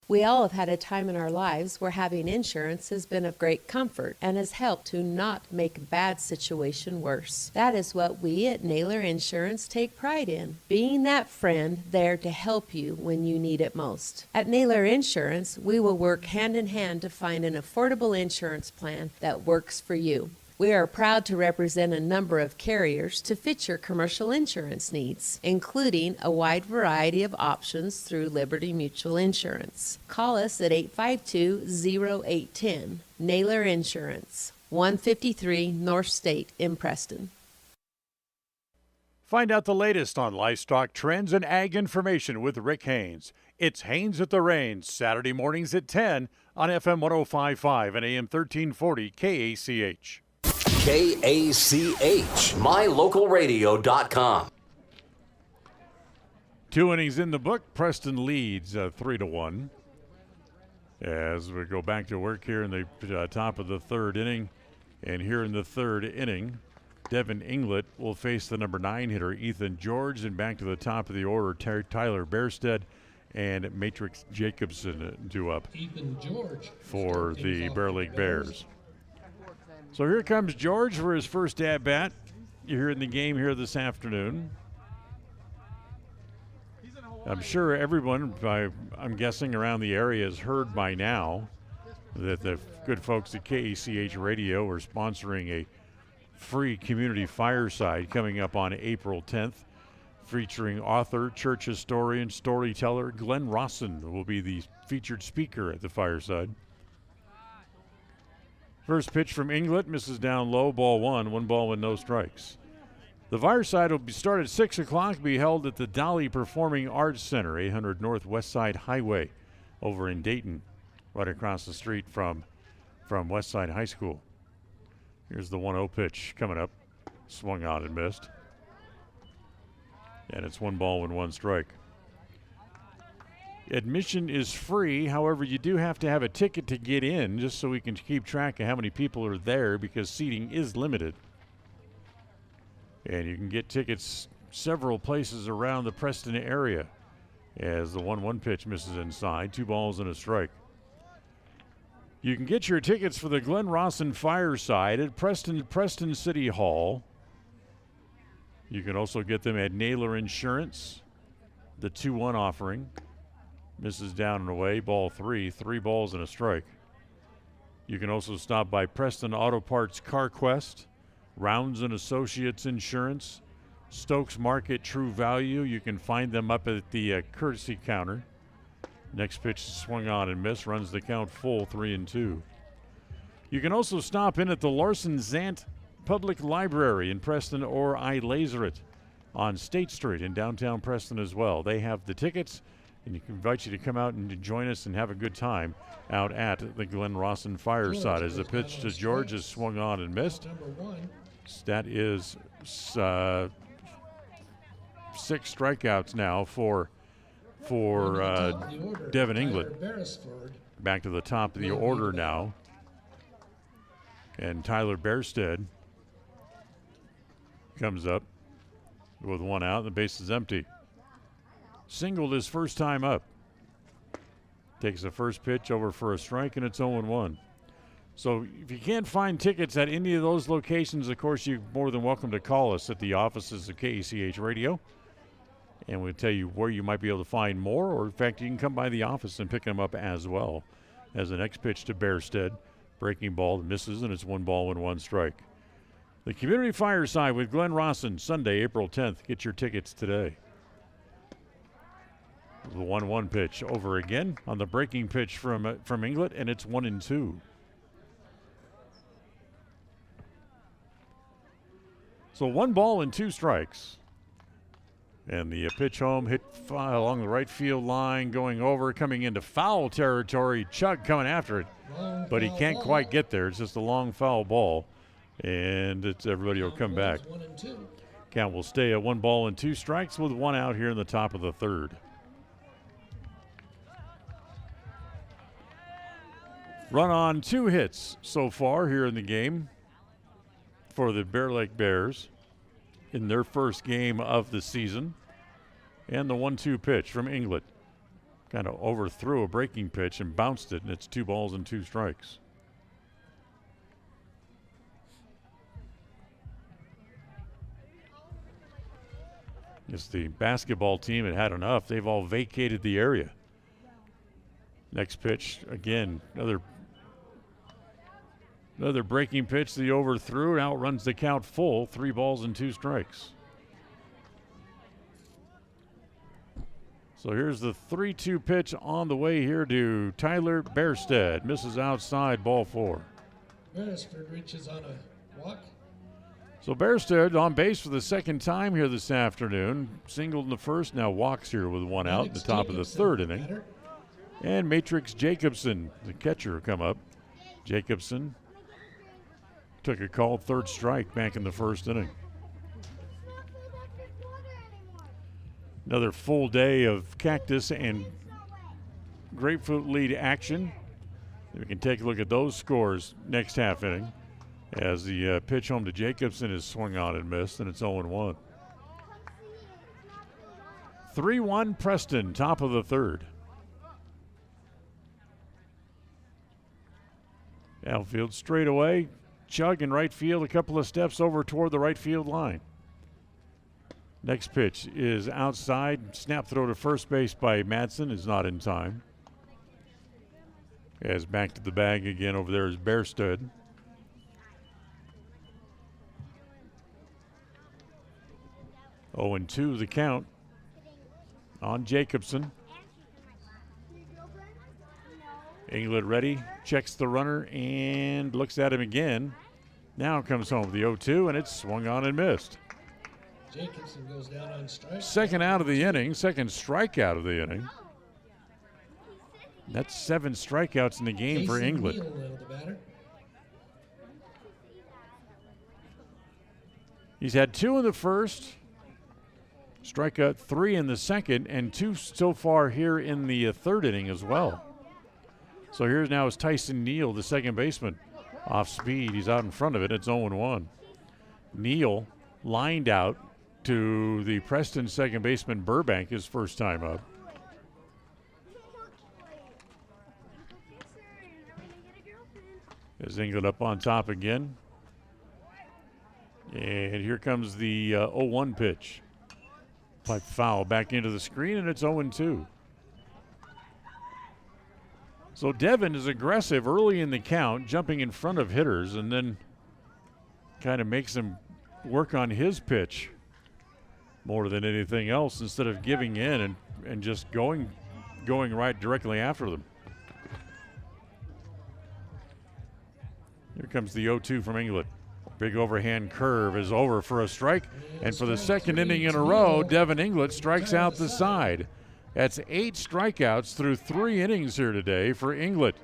We all have had a time in our lives where having insurance has been of great comfort and has helped to not make a bad situation worse. That is what we at Naylor Insurance take pride in, being that friend there to help you when you need it most. At Naylor Insurance, we will work hand in hand to find an affordable insurance plan that works for you. We are proud to represent a number of carriers to fit your commercial insurance needs, including a wide variety of options through Liberty Mutual Insurance. Call us at 852-0810. Naylor Insurance, 153 North State in Preston. Find out the latest on livestock trends and ag information with Rick Haynes. It's Haynes at the Range, Saturday mornings at 10 on FM 105.5 and AM 1340 KACH. KACH, mylocalradio.com. 2 innings in the book. Preston leads 3-1. As we go back to work here in the top of the third inning. And here in the third inning, Devin England will face the number 9 hitter, Ethan George, and back to the top of the order, Tyler Bearstead and Matrix Jacobson due up for the Bear Lake Bears. So here comes George for his first at-bat. You're here in the game here this afternoon. I'm sure everyone, I'm guessing around the area, has heard by now that the good folks at KACH Radio are sponsoring a free community fireside coming up on April 10th, featuring author, church historian, storyteller Glenn Rawson will be the featured speaker at the fireside. First pitch from England, misses down low, ball 1 ball with no strikes. The fireside will be started at 6 o'clock, be held at the Dolly Performing Arts Center, 800 North West Side Highway over in Dayton, right across the street from Westside High School. Here's the 1-0 pitch coming up. Swung out and missed. And it's 1 ball and 1 strike. Admission is free. However, you do have to have a ticket to get in, just so we can keep track of how many people are there, because seating is limited. And you can get tickets several places around the Preston area. As the 1-1 pitch misses inside, 2 balls and a strike. You can get your tickets for the Glenn Rawson Fireside at Preston City Hall. You can also get them at Naylor Insurance, the 2-1 offering. Misses down and away, ball 3 balls and a strike. You can also stop by Preston Auto Parts Car Quest, Rounds and Associates Insurance, Stokes Market True Value. You can find them up at the courtesy counter. Next pitch swung on and missed, runs the count full, 3-2. You can also stop in at the Larson Zant Public Library in Preston or iLaser on State Street in downtown Preston as well. They have the tickets, and you can invite you to come out and join us and have a good time out at the Glenn Rawson Fireside. As the pitch to George is swung on and missed. That is 6 strikeouts now for Devon England. Back to the top of the order now. And Tyler Bearstead comes up with 1 out, and the base is empty. Singled his first time up. Takes the first pitch over for a strike, and it's 0-1. So if you can't find tickets at any of those locations, of course, you're more than welcome to call us at the offices of KACH Radio. And we'll tell you where you might be able to find more, or in fact, you can come by the office and pick them up as well. As the next pitch to Bearstead, breaking ball misses, and it's 1 ball and 1 strike. The Community Fireside with Glenn Rawson, Sunday, April 10th. Get your tickets today. The 1-1 pitch over again on the breaking pitch from England, and it's 1-2. So 1 ball and 2 strikes. And the pitch home hit along the right field line, going over, coming into foul territory. Chug coming after it, but he can't quite get there. It's just a long foul ball, and everybody will come back. Count will stay at 1 ball and 2 strikes with 1 out here in the top of the third. Run on 2 hits so far here in the game for the Bear Lake Bears in their first game of the season. And the 1-2 pitch from England. Kind of overthrew a breaking pitch and bounced it, and it's 2 balls and 2 strikes. It's the basketball team that had enough. They've all vacated the area. Next pitch, again, another breaking pitch that he overthrew, and outruns the count full, 3 balls and 2 strikes. So here's the 3-2 pitch on the way here to Tyler Bearstead. Misses outside, ball 4. Beresford reaches on a walk. So Bairstead on base for the second time here this afternoon. Singled in the first, now walks here with one out in the top of the third inning. And Matrix Jacobson, the catcher, come up. Jacobson took a called third strike back in the first inning. Another full day of cactus and grapefruit lead action. We can take a look at those scores next half inning as the pitch home to Jacobson is swung on and missed, and it's 0-1. 3-1 Preston, top of the third. Outfield straight away. Chug in right field, a couple of steps over toward the right field line. Next pitch is outside. Snap throw to first base by Madsen is not in time. As back to the bag again over there is Bairstead. Oh, and 2 the count on Jacobson. England ready, checks the runner and looks at him again. Now comes home the 0-2, and it's swung on and missed. Jacobson goes down on strike. Second out of the inning, second strikeout of the inning. That's 7 strikeouts in the game for England. Tyson Neal, the batter. He's had 2 in the first, strikeout 3 in the second, and 2 so far here in the third inning as well. So here's now is Tyson Neal, the second baseman. Off speed, he's out in front of it. It's 0-1. Neal lined out to the Preston second baseman Burbank his first time up. As England up on top again. And here comes the 0-1 pitch. Pipe foul back into the screen, and it's 0-2. So Devin is aggressive early in the count, jumping in front of hitters, and then kind of makes him work on his pitch more than anything else instead of giving in and just going right directly after them. Here comes the 0-2 from England. Big overhand curve is over for a strike, and for the second inning in a row, Devon England strikes out the side. That's 8 strikeouts through 3 innings here today for England.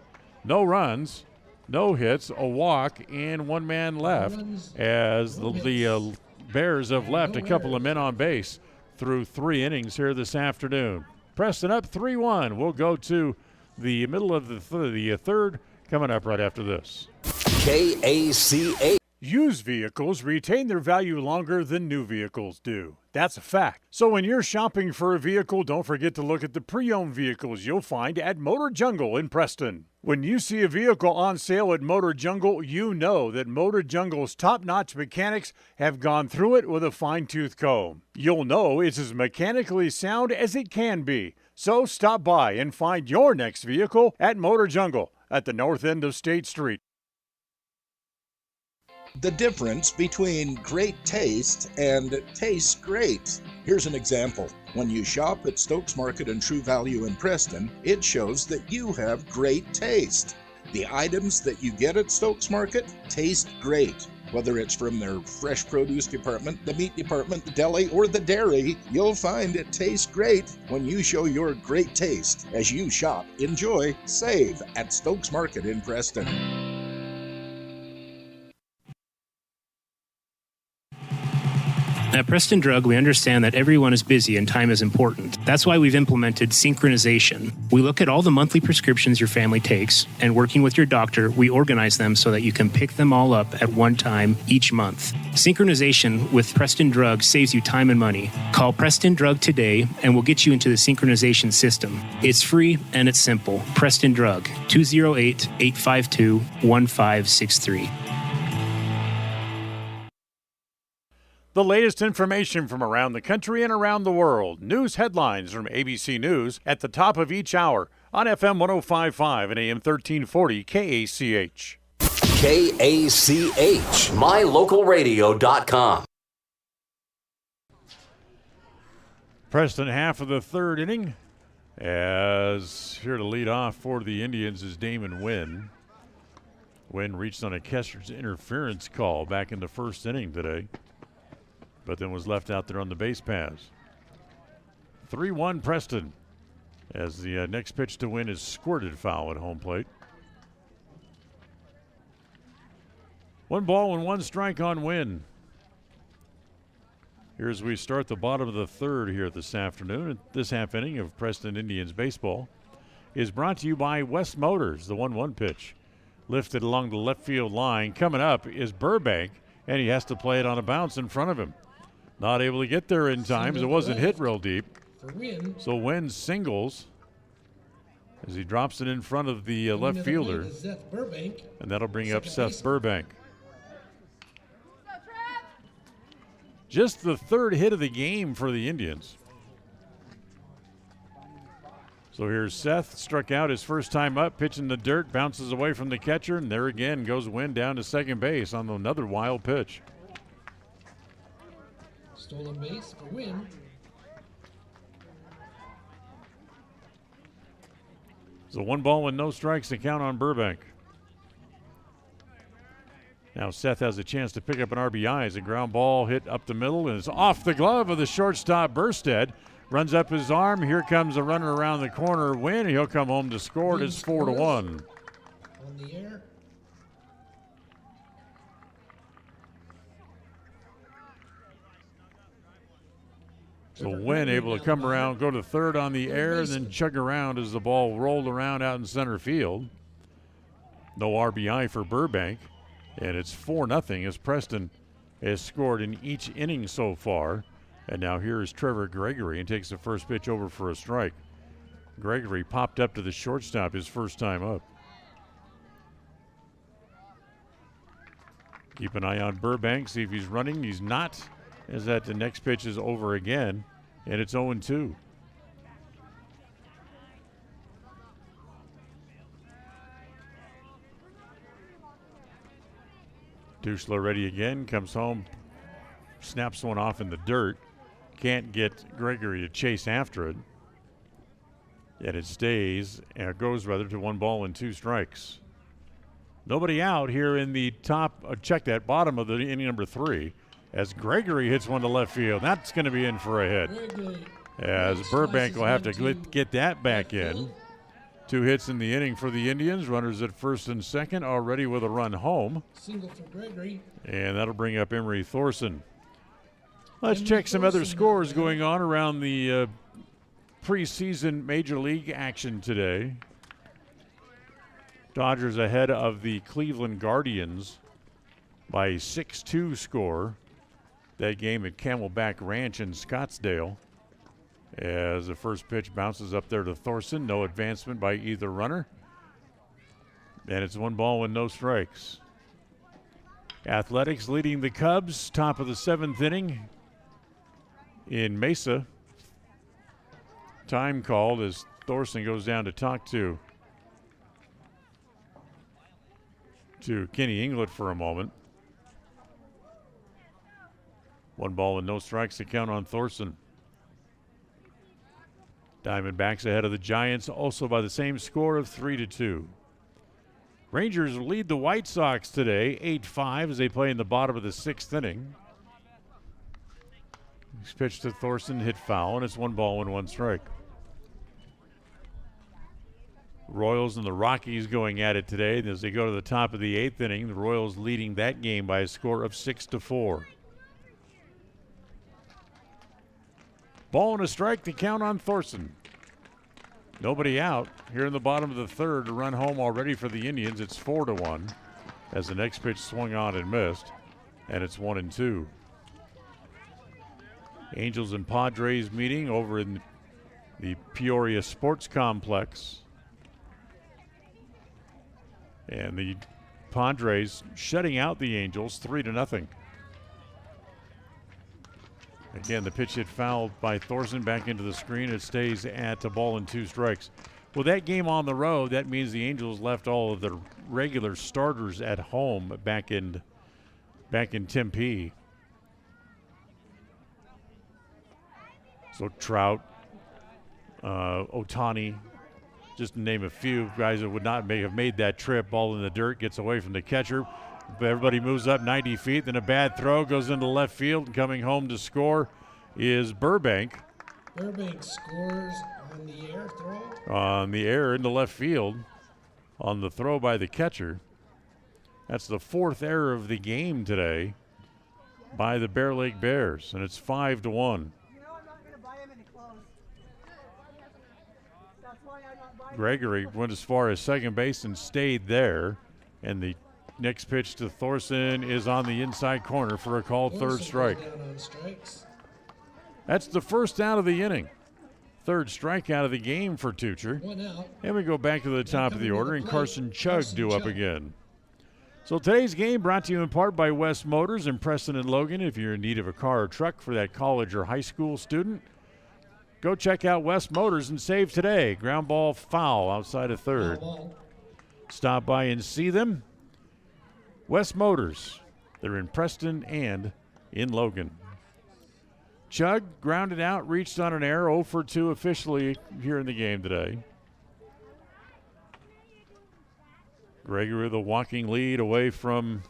No runs, no hits, a walk, and 1 man left as the Bears have left a couple of men on base through 3 innings here this afternoon. Preston up 3-1. We'll go to the middle of the third coming up right after this. KACA. Used vehicles retain their value longer than new vehicles do. That's a fact. So when you're shopping for a vehicle, don't forget to look at the pre-owned vehicles you'll find at Motor Jungle in Preston. When you see a vehicle on sale at Motor Jungle, you know that Motor Jungle's top-notch mechanics have gone through it with a fine-tooth comb. You'll know it's as mechanically sound as it can be. So stop by and find your next vehicle at Motor Jungle at the north end of State Street. The difference between great taste and tastes great. Here's an example. When you shop at Stokes Market and True Value in Preston, it shows that you have great taste. The items that you get at Stokes Market taste great. Whether it's from their fresh produce department, the meat department, the deli, or the dairy, you'll find it tastes great when you show your great taste. As you shop, enjoy, save at Stokes Market in Preston. At Preston Drug, we understand that everyone is busy and time is important. That's why we've implemented synchronization. We look at all the monthly prescriptions your family takes, and working with your doctor, we organize them so that you can pick them all up at one time each month. Synchronization with Preston Drug saves you time and money. Call Preston Drug today, and we'll get you into the synchronization system. It's free and it's simple. Preston Drug, 208-852-1563. The latest information from around the country and around the world. News headlines from ABC News at the top of each hour on FM 105.5 and AM 1340 KACH. KACH, mylocalradio.com. Preston half of the third inning. As here to lead off for the Indians is Damon Nguyen. Nguyen reached on a catcher's interference call back in the first inning today, but then was left out there on the base paths. 3-1 Preston, as the next pitch to Nguyen is squirted foul at home plate. 1 ball and 1 strike on Nguyen. Here as we start the bottom of the third here this afternoon. This half inning of Preston Indians baseball is brought to you by West Motors. The 1-1 pitch lifted along the left field line. Coming up is Burbank, and he has to play it on a bounce in front of him. Not able to get there in time as it wasn't hit real deep. So Nguyen singles as he drops it in front of the left fielder. And that'll bring up Seth Burbank. Just the third hit of the game for the Indians. So here's Seth, struck out his first time up, pitching the dirt, bounces away from the catcher, and there again goes Nguyen down to second base on another wild pitch. Stolen base for Nguyen. So 1 ball and no strikes to count on Burbank. Now Seth has a chance to pick up an RBI as a ground ball hit up the middle and it's off the glove of the shortstop Burstead. Runs up his arm. Here comes a runner around the corner. Nguyen. He'll come home to score. It's 4-1. On the air. So Nguyen able to come around, go to third on the air, and then chug around as the ball rolled around out in center field. No RBI for Burbank. And it's 4-0 as Preston has scored in each inning so far. And now here is Trevor Gregory and takes the first pitch over for a strike. Gregory popped up to the shortstop his first time up. Keep an eye on Burbank, see if he's running. He's not, as that the next pitch is over again, and it's 0-2. Dushla ready again, comes home, snaps one off in the dirt. Can't get Gregory to chase after it. And it stays, and it goes rather to 1 ball and 2 strikes. Nobody out here in the top, check that, bottom of the inning number 3, as Gregory hits one to left field. That's going to be in for a hit. As Burbank will have to get that back in. 2 hits in the inning for the Indians. Runners at first and second, already with a run home. Single for Gregory. And that'll bring up Emery Thorson. Let's check some other scores going on around the preseason Major League action today. Dodgers ahead of the Cleveland Guardians by a 6-2 score. That game at Camelback Ranch in Scottsdale. As the first pitch bounces up there to Thorson. No advancement by either runner. And it's 1 ball and no strikes. Athletics leading the Cubs, top of the 7th inning in Mesa. Time called as Thorson goes down to talk to Kenny England for a moment. 1 ball and no strikes to count on Thorson. Diamondbacks ahead of the Giants, also by the same score of 3-2. Rangers lead the White Sox today, 8-5, as they play in the bottom of the 6th inning. This pitch to Thorson, hit foul, and it's 1 ball and 1 strike. Royals and the Rockies going at it today. As they go to the top of the 8th inning, the Royals leading that game by a score of 6-4. Ball and a strike to count on Thorson. Nobody out here in the bottom of the 3rd. A run home already for the Indians. It's 4-1 as the next pitch swung on and missed, and it's 1-2. Angels and Padres meeting over in the Peoria Sports Complex. And the Padres shutting out the Angels 3-0. Again, the pitch hit fouled by Thorson back into the screen. It stays at a ball and 2 strikes. Well, that game on the road, that means the Angels left all of their regular starters at home back in Tempe. So Trout, Ohtani, just to name a few guys that would not have made that trip. Ball in the dirt, gets away from the catcher. But everybody moves up 90 feet. Then a bad throw goes into left field. And coming home to score is Burbank. Burbank scores on the air throw. On the air into left field on the throw by the catcher. That's the 4th error of the game today by the Bear Lake Bears, and it's 5-1. Gregory went as far as second base and stayed there, and the next pitch to Thorson is on the inside corner for a called third strike. That's the first out of the inning. Third strikeout of the game for Tucher. And we go back to the top of the order, and Carson Chu due up again. So today's game brought to you in part by West Motors in Preston and Logan. If you're in need of a car or truck for that college or high school student, go check out West Motors and save today. Ground ball foul outside of third. Stop by and see them. West Motors. They're in Preston and in Logan. Chug grounded out, reached on an error, 0 for 2 officially here in the game today. Gregory with a walking lead away from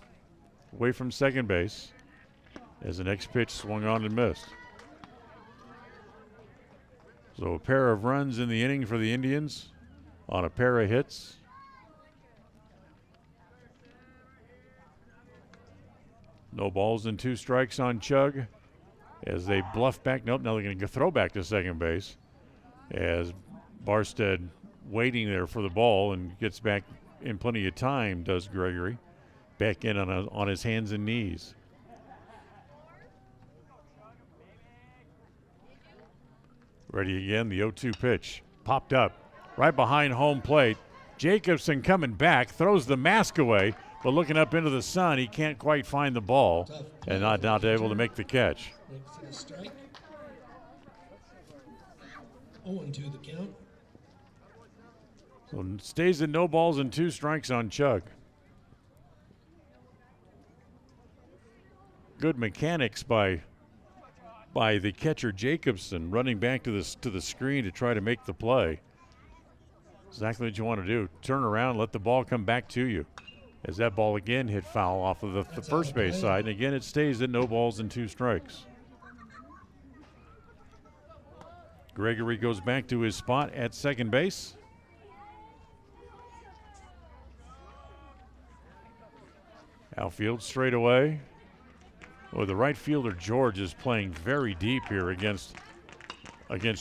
second base as the next pitch swung on and missed. So a pair of runs in the inning for the Indians on a pair of hits. No balls and 2 strikes on Chug as they bluff back. Nope, now they're going to throw back to second base as Barstead waiting there for the ball and gets back in plenty of time, does Gregory. Back in on his hands and knees. Ready again, the 0-2 pitch. Popped up right behind home plate. Jacobson coming back, throws the mask away, but looking up into the sun, he can't quite find the ball and not able to make the catch. Makes it a strike. 0-2 the count. So stays at no balls and 2 strikes on Chug. Good mechanics by the catcher Jacobson, running back to the screen to try to make the play. Exactly what you want to do. Turn around, let the ball come back to you. As that ball again hit foul off of the first base side, and again it stays at no balls and 2 strikes. Gregory goes back to his spot at second base. Outfield straight away. Well, the right fielder George is playing very deep here against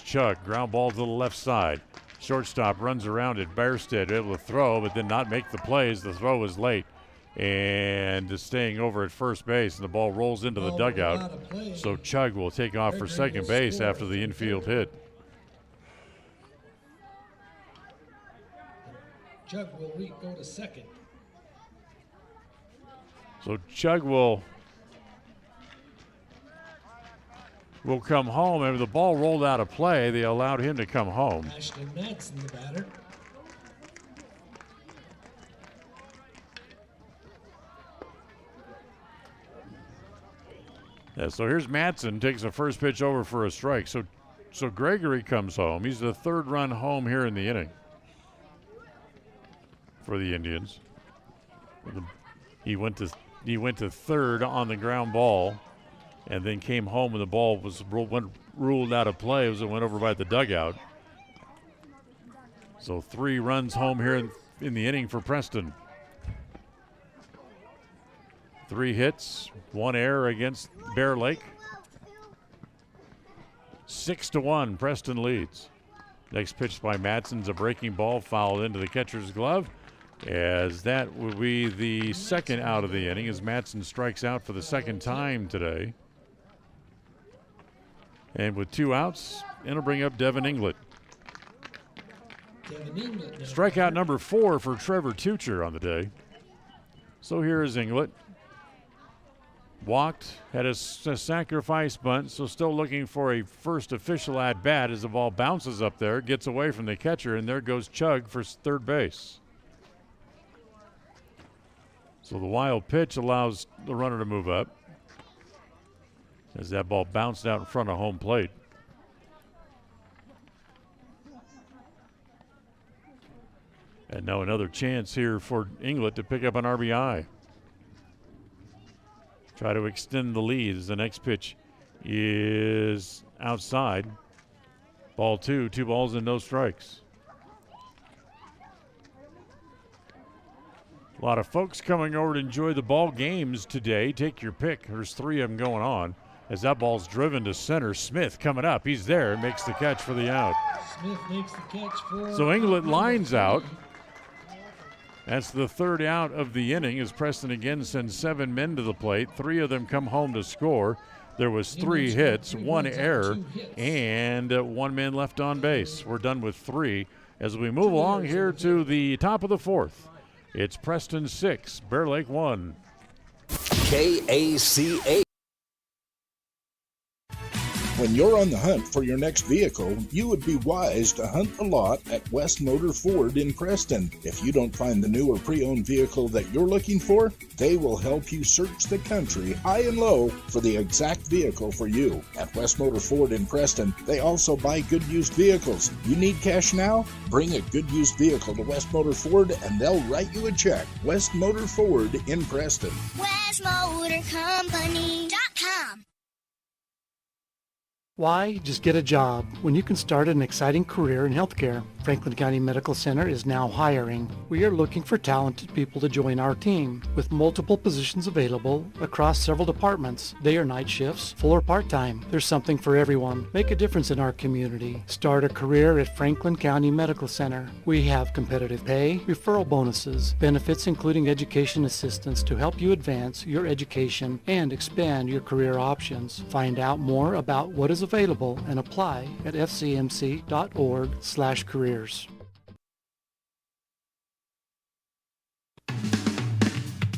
Chug. Ground ball to the left side. Shortstop runs around it. Barstead able to throw, but did not make the plays. The throw was late. And is staying over at first base, and the ball rolls into the dugout. So Chug will take off for second base after the infield hit. Chug will go to second. So Chug will come home. And the ball rolled out of play, they allowed him to come home. Ashton Madsen, the batter. Yeah, so here's Madsen, takes the first pitch over for a strike. So Gregory comes home. He's the 3rd run home here in the inning for the Indians. He went to third on the ground ball, and then came home when the ball was ruled out of play as it went over by the dugout. So 3 runs home here in the inning for Preston. 3 hits, 1 error against Bear Lake. 6-1, Preston leads. Next pitch by Madsen's a breaking ball, fouled into the catcher's glove, as that will be the 2nd out of the inning as Madsen strikes out for the 2nd time today. And with 2 outs, it'll bring up Devin England. Strikeout number 4 for Trevor Tucher on the day. So here is England. Walked, had a sacrifice bunt, so still looking for a first official at-bat as the ball bounces up there, gets away from the catcher, and there goes Chug for third base. So the wild pitch allows the runner to move up as that ball bounced out in front of home plate. And now another chance here for England to pick up an RBI. Try to extend the lead as the next pitch is outside. Ball 2, 2 balls and no strikes. A lot of folks coming over to enjoy the ball games today. Take your pick. There's 3 of them going on. As that ball's driven to center, Smith coming up. He's there, makes the catch for the out. Smith makes the catch for. So England lines out. That's the 3rd out of the inning as Preston again sends 7 men to the plate. 3 of them come home to score. There was 3 hits, 1 error, and 1 man left on base. We're done with 3 as we move along here to the top of the 4th. It's Preston 6, Bear Lake 1. KACH. When you're on the hunt for your next vehicle, you would be wise to hunt the lot at West Motor Ford in Preston. If you don't find the new or pre-owned vehicle that you're looking for, they will help you search the country high and low for the exact vehicle for you. At West Motor Ford in Preston, they also buy good used vehicles. You need cash now? Bring a good used vehicle to West Motor Ford and they'll write you a check. West Motor Ford in Preston. WestMotorCompany.com. Why just get a job when you can start an exciting career in healthcare? Franklin County Medical Center is now hiring. We are looking for talented people to join our team with multiple positions available across several departments. Day or night shifts, full or part-time. There's something for everyone. Make a difference in our community. Start a career at Franklin County Medical Center. We have competitive pay, referral bonuses, benefits including education assistance to help you advance your education and expand your career options. Find out more about what is available and apply at fcmc.org/careers.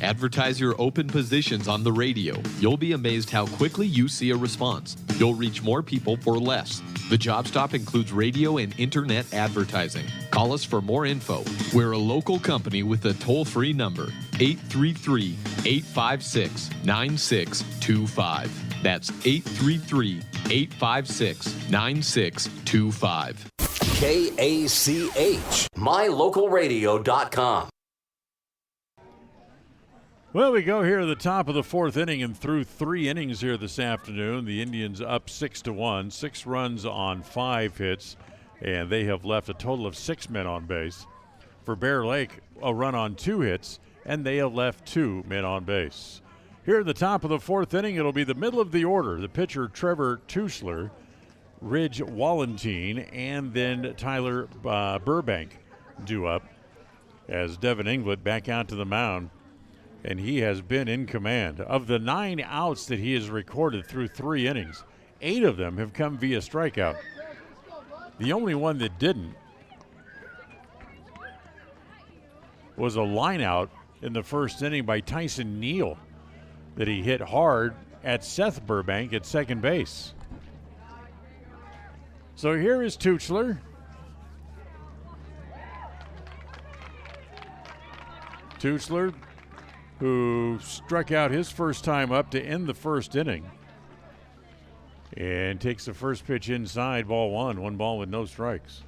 Advertise your open positions on the radio. You'll be amazed how quickly you see a response. You'll reach more people for less. The job stop includes radio and internet advertising. Call us for more info. We're a local company with a toll-free number, 833-856-9625. That's 833-856-9625. KACH, mylocalradio.com. Well, we go here at the top of the 4th inning and through 3 innings here this afternoon. The Indians up 6-1, 6 runs on 5 hits, and they have left a total of 6 men on base. For Bear Lake, a run on 2 hits, and they have left 2 men on base. Here at the top of the 4th inning, it'll be the middle of the order. The pitcher, Trevor Tuschler, Ridge Wallentine, and then Tyler Burbank due up as Devin England back out to the mound. And he has been in command. Of the 9 outs that he has recorded through 3 innings, 8 of them have come via strikeout. The only one that didn't was a line out in the 1st inning by Tyson Neal that he hit hard at Seth Burbank at second base. So here is Tuchler. Tuchler, who struck out his first time up to end the 1st inning. And takes the first pitch inside, ball 1, 1 ball with no strikes.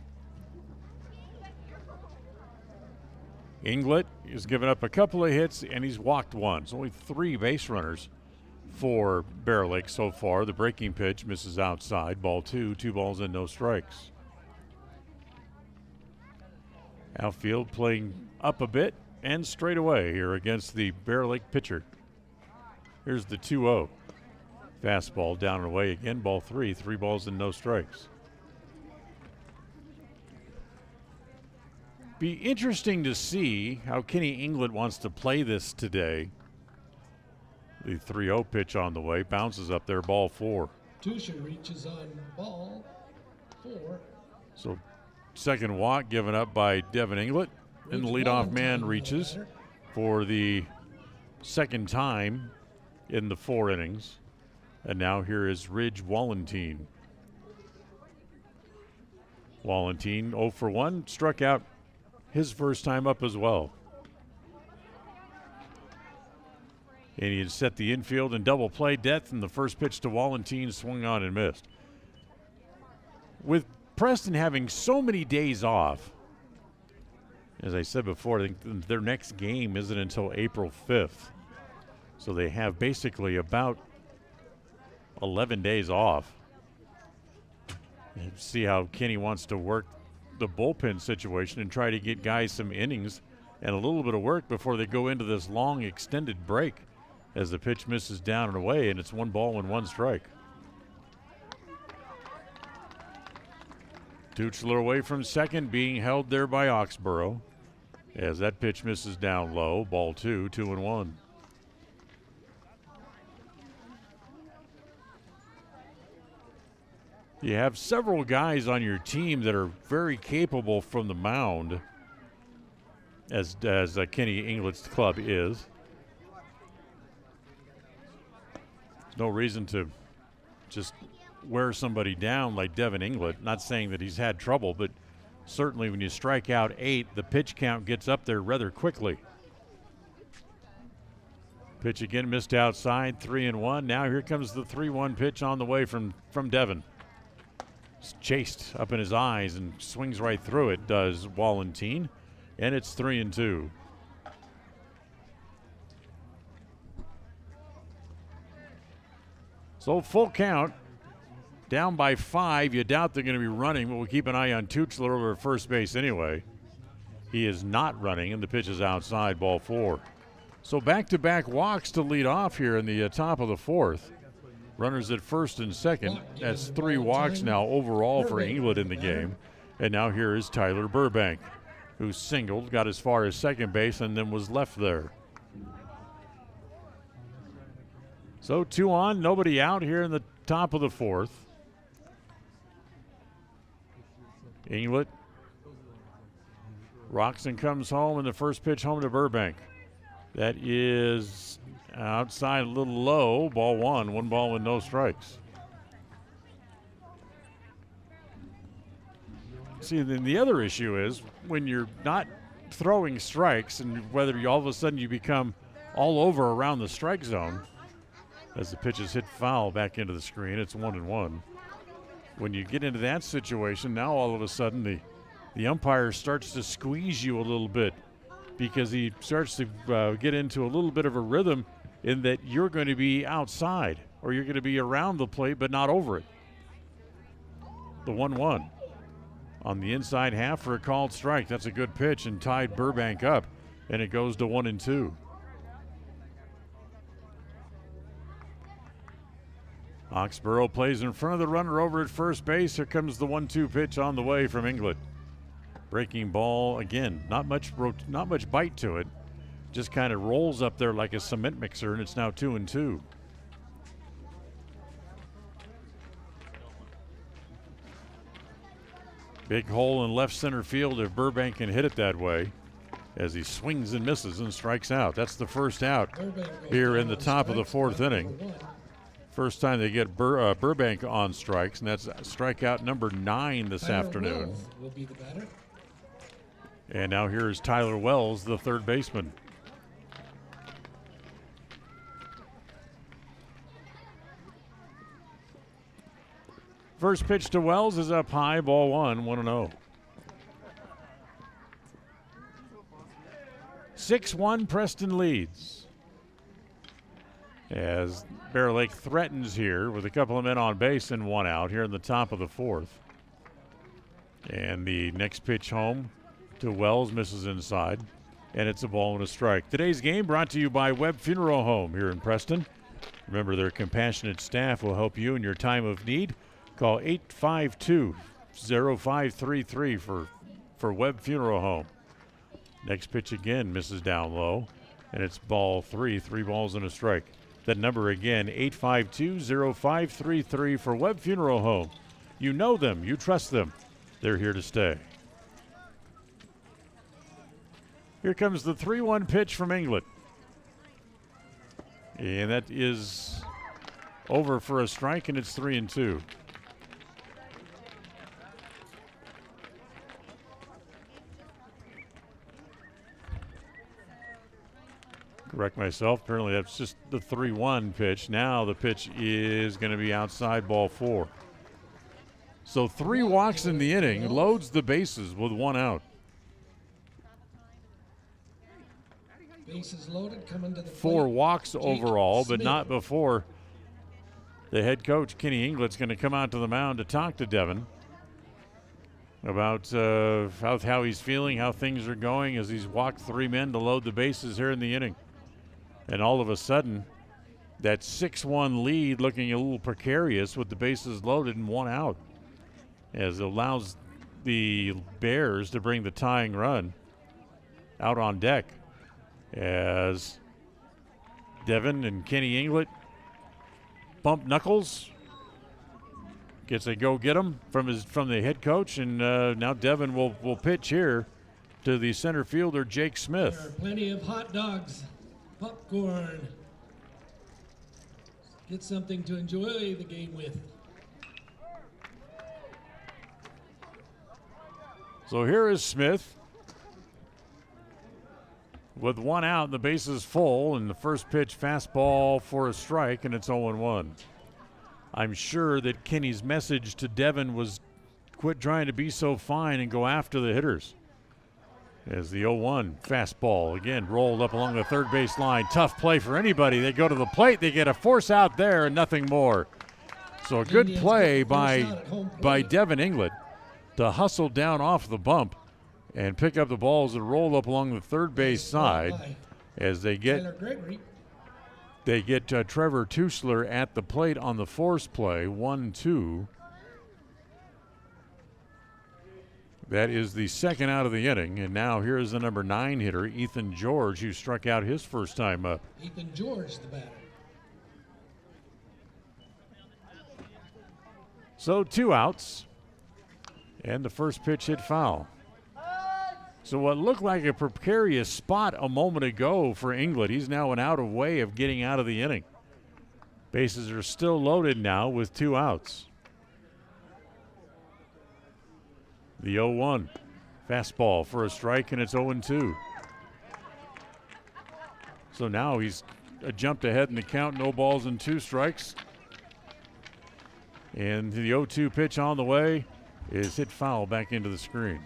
England has given up a couple of hits and he's walked 1. It's only 3 base runners for Bear Lake so far. The breaking pitch misses outside, ball 2, 2 balls and no strikes. Outfield playing up a bit and straight away here against the Bear Lake pitcher. Here's the 2-0. Fastball down and away again, ball 3, 3 balls and no strikes. Be interesting to see how Kenny England wants to play this today. The 3-0 pitch on the way, bounces up there, ball 4. Tusher reaches on ball 4. So second walk given up by Devon England. And the leadoff man reaches for the second time in the 4 innings. And now here is Ridge Wallentine. Wallentine 0 for 1, struck out his first time up as well. And he had set the infield in double play depth, and the first pitch to Wallentine swung on and missed. With Preston having so many days off, As I said before, I think their next game isn't until April 5th. So they have basically about 11 days off. And see how Kenny wants to work the bullpen situation and try to get guys some innings and a little bit of work before they go into this long extended break as the pitch misses down and away, and it's 1 ball and 1 strike. Tuchler away from second, being held there by Oxborough. As that pitch misses down low, ball 2, 2-1. You have several guys on your team that are very capable from the mound, as Kenny England's club is. There's no reason to just wear somebody down like Devin England. Not saying that he's had trouble, but certainly when you strike out 8, the pitch count gets up there rather quickly. Pitch again missed outside, 3-1. Now here comes the 3-1 pitch on the way from Devin. It's chased up in his eyes and swings right through it, does Wallentine, and it's 3-2. So full count, down by 5. You doubt they're going to be running, but we'll keep an eye on Tuchler over at first base anyway. He is not running, and the pitch is outside, ball 4. So back-to-back walks to lead off here in the top of the 4th. Runners at first and second. That's 3 walks now overall for England in the game. And now here is Tyler Burbank, who singled, got as far as second base, and then was left there. So 2 on, nobody out here in the top of the 4th. England rocks and comes home, and the first pitch home to Burbank. That is outside, a little low, ball 1, 1 ball with no strikes. See, then the other issue is when you're not throwing strikes and whether you all of a sudden you become all over around the strike zone as the pitch is hit foul back into the screen. It's 1-1. When you get into that situation, now all of a sudden the umpire starts to squeeze you a little bit because he starts to get into a little bit of a rhythm in that you're going to be outside or you're going to be around the plate but not over it. The 1-1 on the inside half for a called strike. That's a good pitch and tied Burbank up, and it goes to 1-2. Oxborough plays in front of the runner over at first base. Here comes the 1-2 pitch on the way from England. Breaking ball again. Not much bite to it. Just kind of rolls up there like a cement mixer, and it's now 2-2. Big hole in left center field if Burbank can hit it that way as he swings and misses and strikes out. That's the first out here in the top of the 4th inning. First time they get Burbank on strikes, and that's strikeout number 9 this afternoon. Will be the batter. And now here is Tyler Wells, the third baseman. First pitch to Wells is up high, ball 1, 1-0. 6-1, Preston leads. As Bear Lake threatens here with a couple of men on base and 1 out here in the top of the 4th. And the next pitch home to Wells misses inside, and it's a ball and a strike. Today's game brought to you by Webb Funeral Home here in Preston. Remember, their compassionate staff will help you in your time of need. Call 852-0533 for Webb Funeral Home. Next pitch again misses down low, and it's ball 3, 3 balls and a strike. That number again, 852-0533 for Webb Funeral Home. You know them, you trust them. They're here to stay. Here comes the 3-1 pitch from England. And that is over for a strike, and it's 3-2. Correct myself. Apparently that's just the 3-1 pitch. Now the pitch is going to be outside, ball 4. So 3 walks in the inning, loads the bases with 1 out. Bases loaded, coming to the 4 plate. walks Jake overall, but Smith. not before the head coach, Kenny England's going to come out to the mound to talk to Devin about how he's feeling, how things are going as he's walked 3 men to load the bases here in the inning. And all of a sudden, that 6-1 lead looking a little precarious with the bases loaded and 1 out, as it allows the Bears to bring the tying run out on deck as Devin and Kenny England bump knuckles. Gets a go get him from the head coach, and now Devin will pitch here to the center fielder, Jake Smith. There are plenty of hot dogs, popcorn. Get something to enjoy the game with. So here is Smith with 1 out, and the bases full, and the first pitch fastball for a strike, and it's 0-1. I'm sure that Kenny's message to Devin was quit trying to be so fine and go after the hitters. As the 0-1 fastball again rolled up along the third base line. Tough play for anybody. They go to the plate, they get a force out there and nothing more. So a good play by Devin England to hustle down off the bump and pick up the balls that roll up along the third base side as they get Trevor Tusler at the plate on the force play, 1-2. That is the second out of the inning, and now here's the number 9 hitter, Ethan George, who struck out his first time up. Ethan George, the batter. So 2 outs, and the first pitch hit foul. So what looked like a precarious spot a moment ago for England, he's now an out of way of getting out of the inning. Bases are still loaded now with 2 outs. The 0-1 fastball for a strike, and it's 0-2. So now he's jumped ahead in the count, no balls and 2 strikes. And the 0-2 pitch on the way is hit foul back into the screen.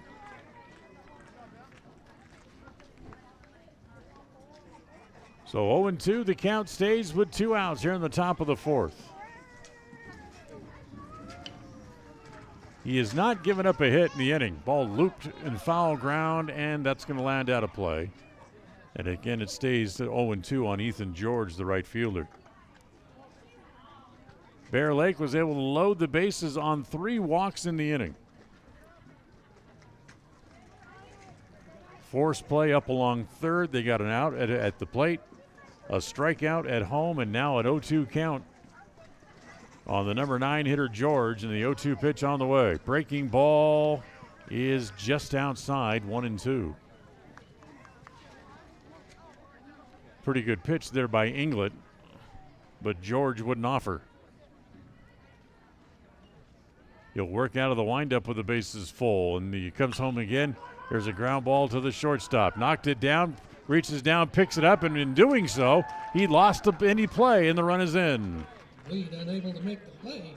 So 0-2, the count stays with 2 outs here in the top of the 4th. He has not given up a hit in the inning. Ball looped in foul ground, and that's going to land out of play. And again, it stays at 0-2 on Ethan George, the right fielder. Bear Lake was able to load the bases on 3 walks in the inning. Force play up along third. They got an out at the plate, a strikeout at home, and now an 0-2 count on the number 9 hitter George, and the 0-2 pitch on the way. Breaking ball is just outside, 1-2. Pretty good pitch there by England, but George wouldn't offer. He'll work out of the windup with the bases full, and he comes home again. There's a ground ball to the shortstop. Knocked it down, reaches down, picks it up, and in doing so, he lost any play, and the run is in. Glead unable to make the play.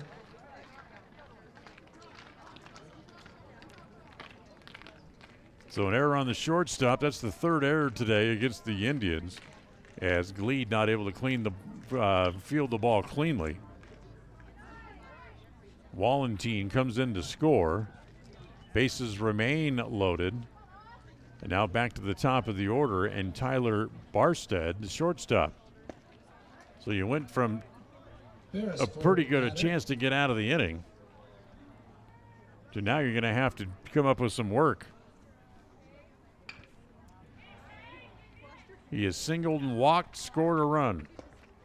So an error on the shortstop. That's the 3rd error today against the Indians, as Glead not able to field the ball cleanly. Wallentine comes in to score. Bases remain loaded. And now back to the top of the order, and Tyler Barstead, the shortstop. So you went from a pretty good chance to get out of the inning to now you're going to have to come up with some work. He has singled and walked, scored a run,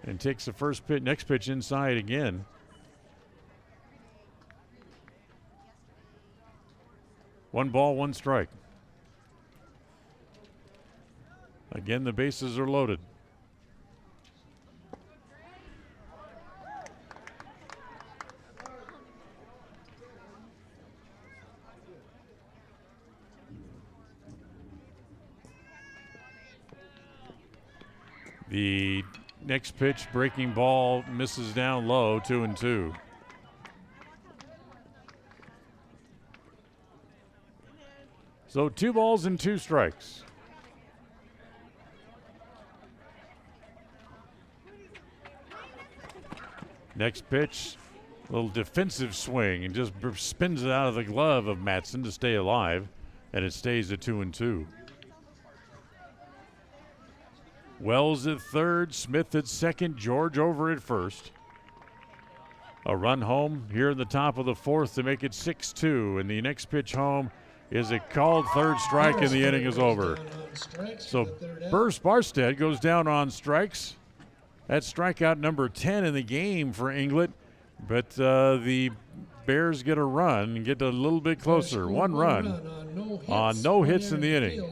and takes the next pitch inside again. One ball, 1 strike. Again, the bases are loaded. The next pitch, breaking ball, misses down low, 2-2. So 2 balls and 2 strikes. Next pitch, a little defensive swing, and just spins it out of the glove of Matson to stay alive, and it stays at 2-2. Wells at third, Smith at second, George over at first. A run home here in the top of the fourth to make it 6-2, and the next pitch home is a called third strike, and the inning is over. So Burst Barstead goes down on strikes. That's strikeout number 10 in the game for England, but the Bears get a run and get a little bit closer. One run on no hits in the inning.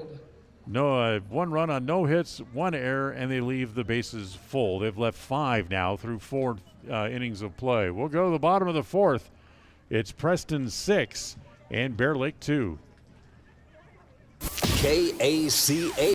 One run on no hits, one error, and they leave the bases full. They've left 5 now through 4 innings of play. We'll go to the bottom of the fourth. It's Preston 6 and Bear Lake 2. KACA.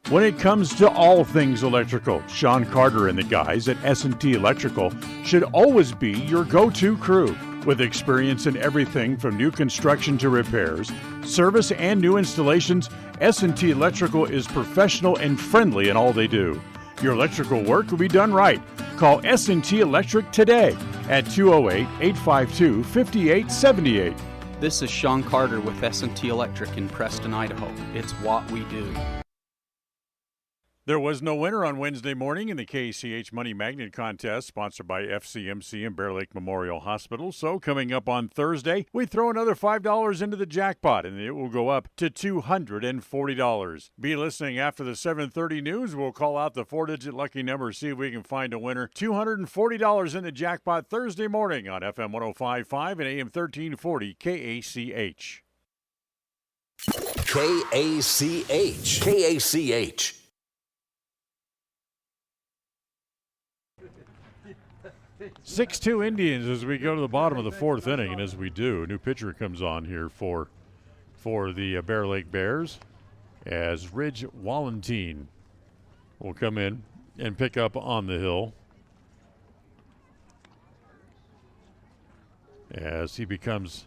When it comes to all things electrical, Sean Carter and the guys at S&T Electrical should always be your go-to crew. With experience in everything from new construction to repairs, service, and new installations, S&T Electrical is professional and friendly in all they do. Your electrical work will be done right. Call S&T Electric today at 208-852-5878. This is Sean Carter with S&T Electric in Preston, Idaho. It's what we do. There was no winner on Wednesday morning in the KCH Money Magnet Contest, sponsored by FCMC and Bear Lake Memorial Hospital. So coming up on Thursday, we throw another $5 into the jackpot, and it will go up to $240. Be listening after the 7:30 news. We'll call out the 4-digit lucky number, see if we can find a winner. $240 in the jackpot Thursday morning on FM 105.5 and AM 1340 KACH. KACH. KACH. 6-2 Indians as we go to the bottom of the fourth inning, and as we do, a new pitcher comes on here for the Bear Lake Bears, as Ridge Wallentine will come in and pick up on the hill as he becomes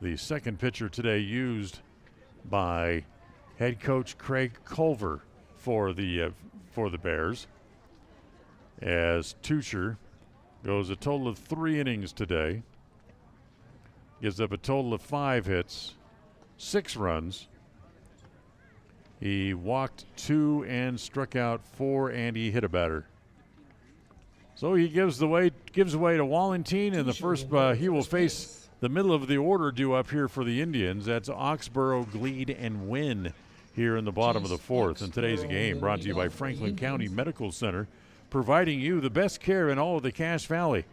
the second pitcher today used by head coach Craig Culver for the Bears, as Tucher goes a total of 3 innings today. Gives up a total of 5 hits, 6 runs. He walked 2 and struck out 4, and he hit a batter. So he gives away to Wallentine, and the first he will face the middle of the order due up here for the Indians. That's Oxborough, Glead, and Nguyen here in the bottom of the fourth. In today's game, brought to you by Franklin County Medical Center, providing you the best care in all of the Cache Valley.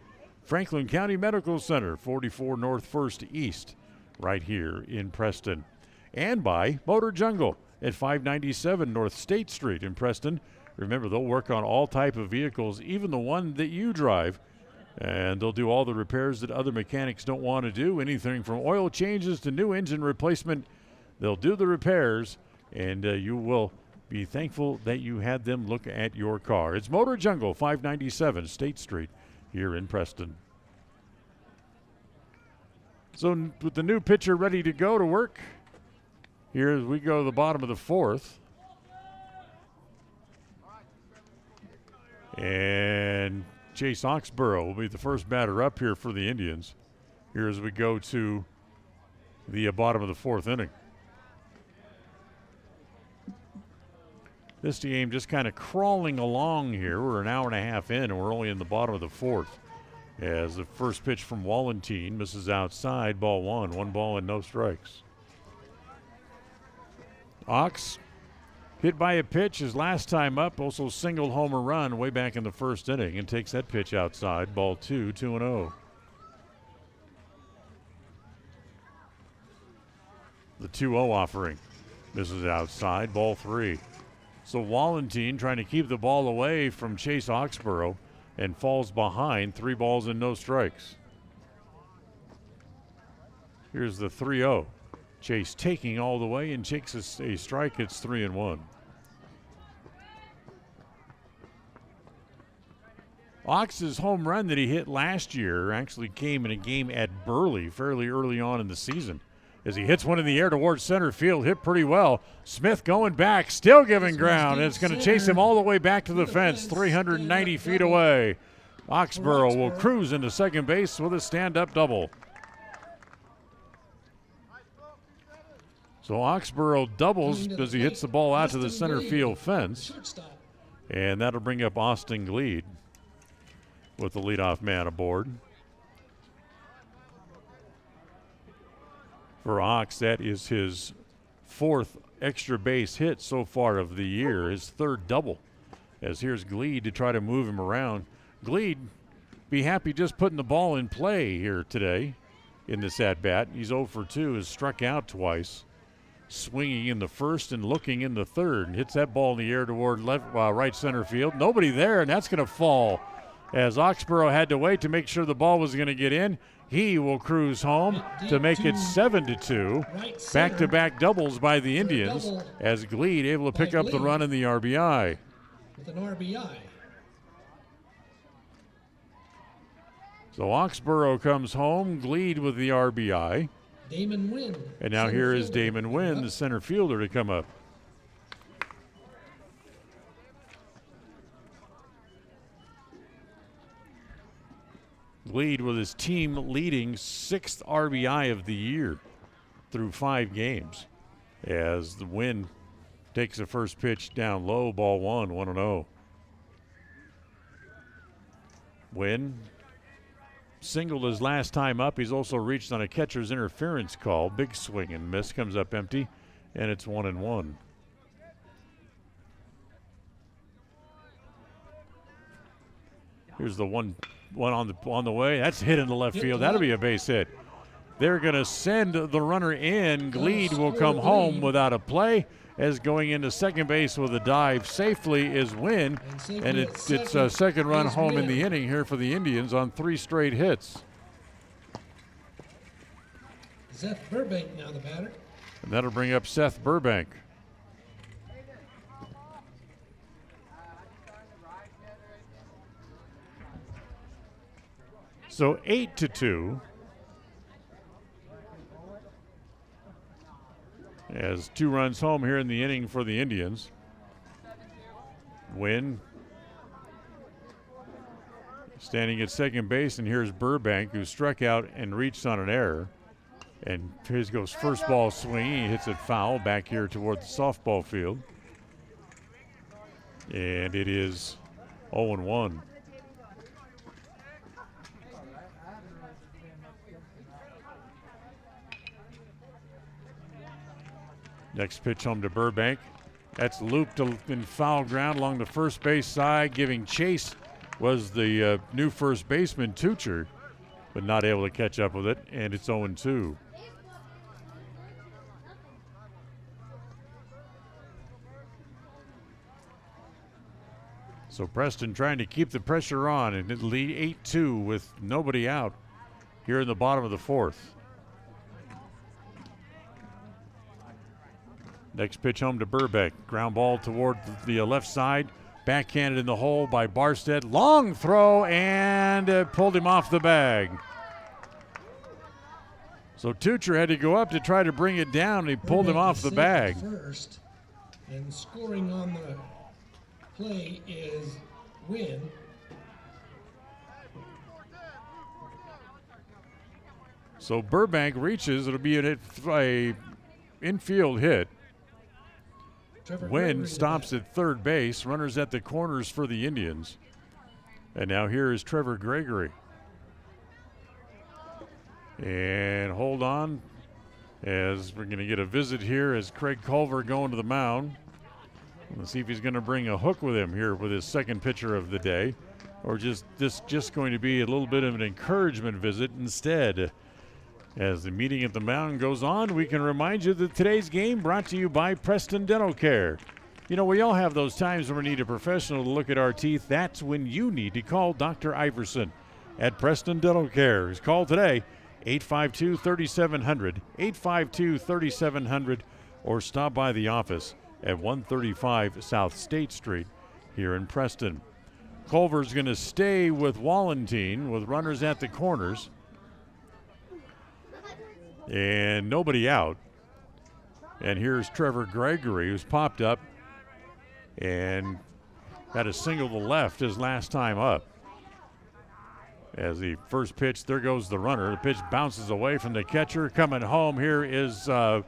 Franklin County Medical Center, 44 North 1st East, right here in Preston. And by Motor Jungle at 597 North State Street in Preston. Remember, they'll work on all type of vehicles, even the one that you drive. And they'll do all the repairs that other mechanics don't want to do. Anything from oil changes to new engine replacement. They'll do the repairs, and you will be thankful that you had them look at your car. It's Motor Jungle, 597 State Street here in Preston. So with the new pitcher ready to go to work, here as we go to the bottom of the fourth. And Chase Oxborough will be the first batter up here for the Indians. Here as we go to the bottom of the fourth inning. This game just kind of crawling along here. We're an hour and a half in, and we're only in the bottom of the fourth. As the first pitch from Wallentine misses outside, ball 1. 1 ball and no strikes. Ox hit by a pitch his last time up, also singled home a run way back in the first inning, and takes that pitch outside, ball 2, 2-0. The 2-0 offering misses outside, ball 3. So Wallentine trying to keep the ball away from Chase Oxborough and falls behind, 3 balls and no strikes. Here's the 3-0. Chase taking all the way and takes a strike. It's 3-1. Ox's home run that he hit last year actually came in a game at Burley fairly early on in the season. As he hits one in the air towards center field, hit pretty well. Smith going back, still giving ground, and it's going to chase him all the way back to the fence, 390 feet away. Oxborough will cruise into second base with a stand-up double. So Oxborough doubles as he hits the ball out to the center field fence. And that'll bring up Austin Glead with the leadoff man aboard. For Ox, that is his fourth extra base hit so far of the year, his third double. As here's Glead to try to move him around. Glead be happy just putting the ball in play here today in this at-bat. He's 0 for 2, has struck out twice. Swinging in the first and looking in the third. And hits that ball in the air toward right center field. Nobody there, and that's going to fall. As Oxborough had to wait to make sure the ball was going to get in. He will cruise home to make it 7-2. Back-to-back doubles by the Indians as Glead able to pick up the run in the RBI. With an RBI. So Oxborough comes home, Glead with the RBI. Damon Nguyen. And now here is Damon Nguyen, the center fielder, to come up. Glead with his team-leading 6th RBI of the year through 5 games. As the Nguyen takes the first pitch down low, ball 1-0. Nguyen singled his last time up. He's also reached on a catcher's interference call. Big swing and miss, comes up empty, and it's 1-1. Here's the one on the way. That's hit in the left field. That'll be a base hit. They're going to send the runner in. Glead will come home without a play, as going into second base with a dive safely is Nguyen, and it's a second run home in the inning here for the Indians on 3 straight hits. Seth Burbank now the batter. And that'll bring up Seth Burbank. So 8-2. As 2 runs home here in the inning for the Indians. Nguyen standing at second base, and here's Burbank, who struck out and reached on an error. And here goes first ball swinging. He hits it foul back here toward the softball field. And it is 0-1. Next pitch home to Burbank. That's looped in foul ground along the first base side. Giving chase was the new first baseman, Tucher, but not able to catch up with it, and it's 0-2. So Preston trying to keep the pressure on, and it lead 8-2 with nobody out here in the bottom of the 4th. Next pitch home to Burbank. Ground ball toward the left side. Backhanded in the hole by Barstead. Long throw, and pulled him off the bag. So Tucher had to go up to try to bring it down, and he pulled him off the bag. First, and scoring on the play is Nguyen. So Burbank reaches. It'll be a infield hit. Nguyen stops at third base. Runners at the corners for the Indians. And now here is Trevor Gregory. And hold on, as we're going to get a visit here as Craig Culver going to the mound. Let's see if he's going to bring a hook with him here with his second pitcher of the day, or just going to be a little bit of an encouragement visit instead. As the meeting at the mound goes on, we can remind you that today's game brought to you by Preston Dental Care. You know, we all have those times when we need a professional to look at our teeth. That's when you need to call Dr. Iverson at Preston Dental Care. He's called today, 852-3700, 852-3700, or stop by the office at 135 South State Street here in Preston. Culver's going to stay with Wallentine with runners at the corners. And nobody out. And here's Trevor Gregory, who's popped up and had a single to left his last time up. As the first pitch, there goes the runner. The pitch bounces away from the catcher. Coming home here is Nguyen.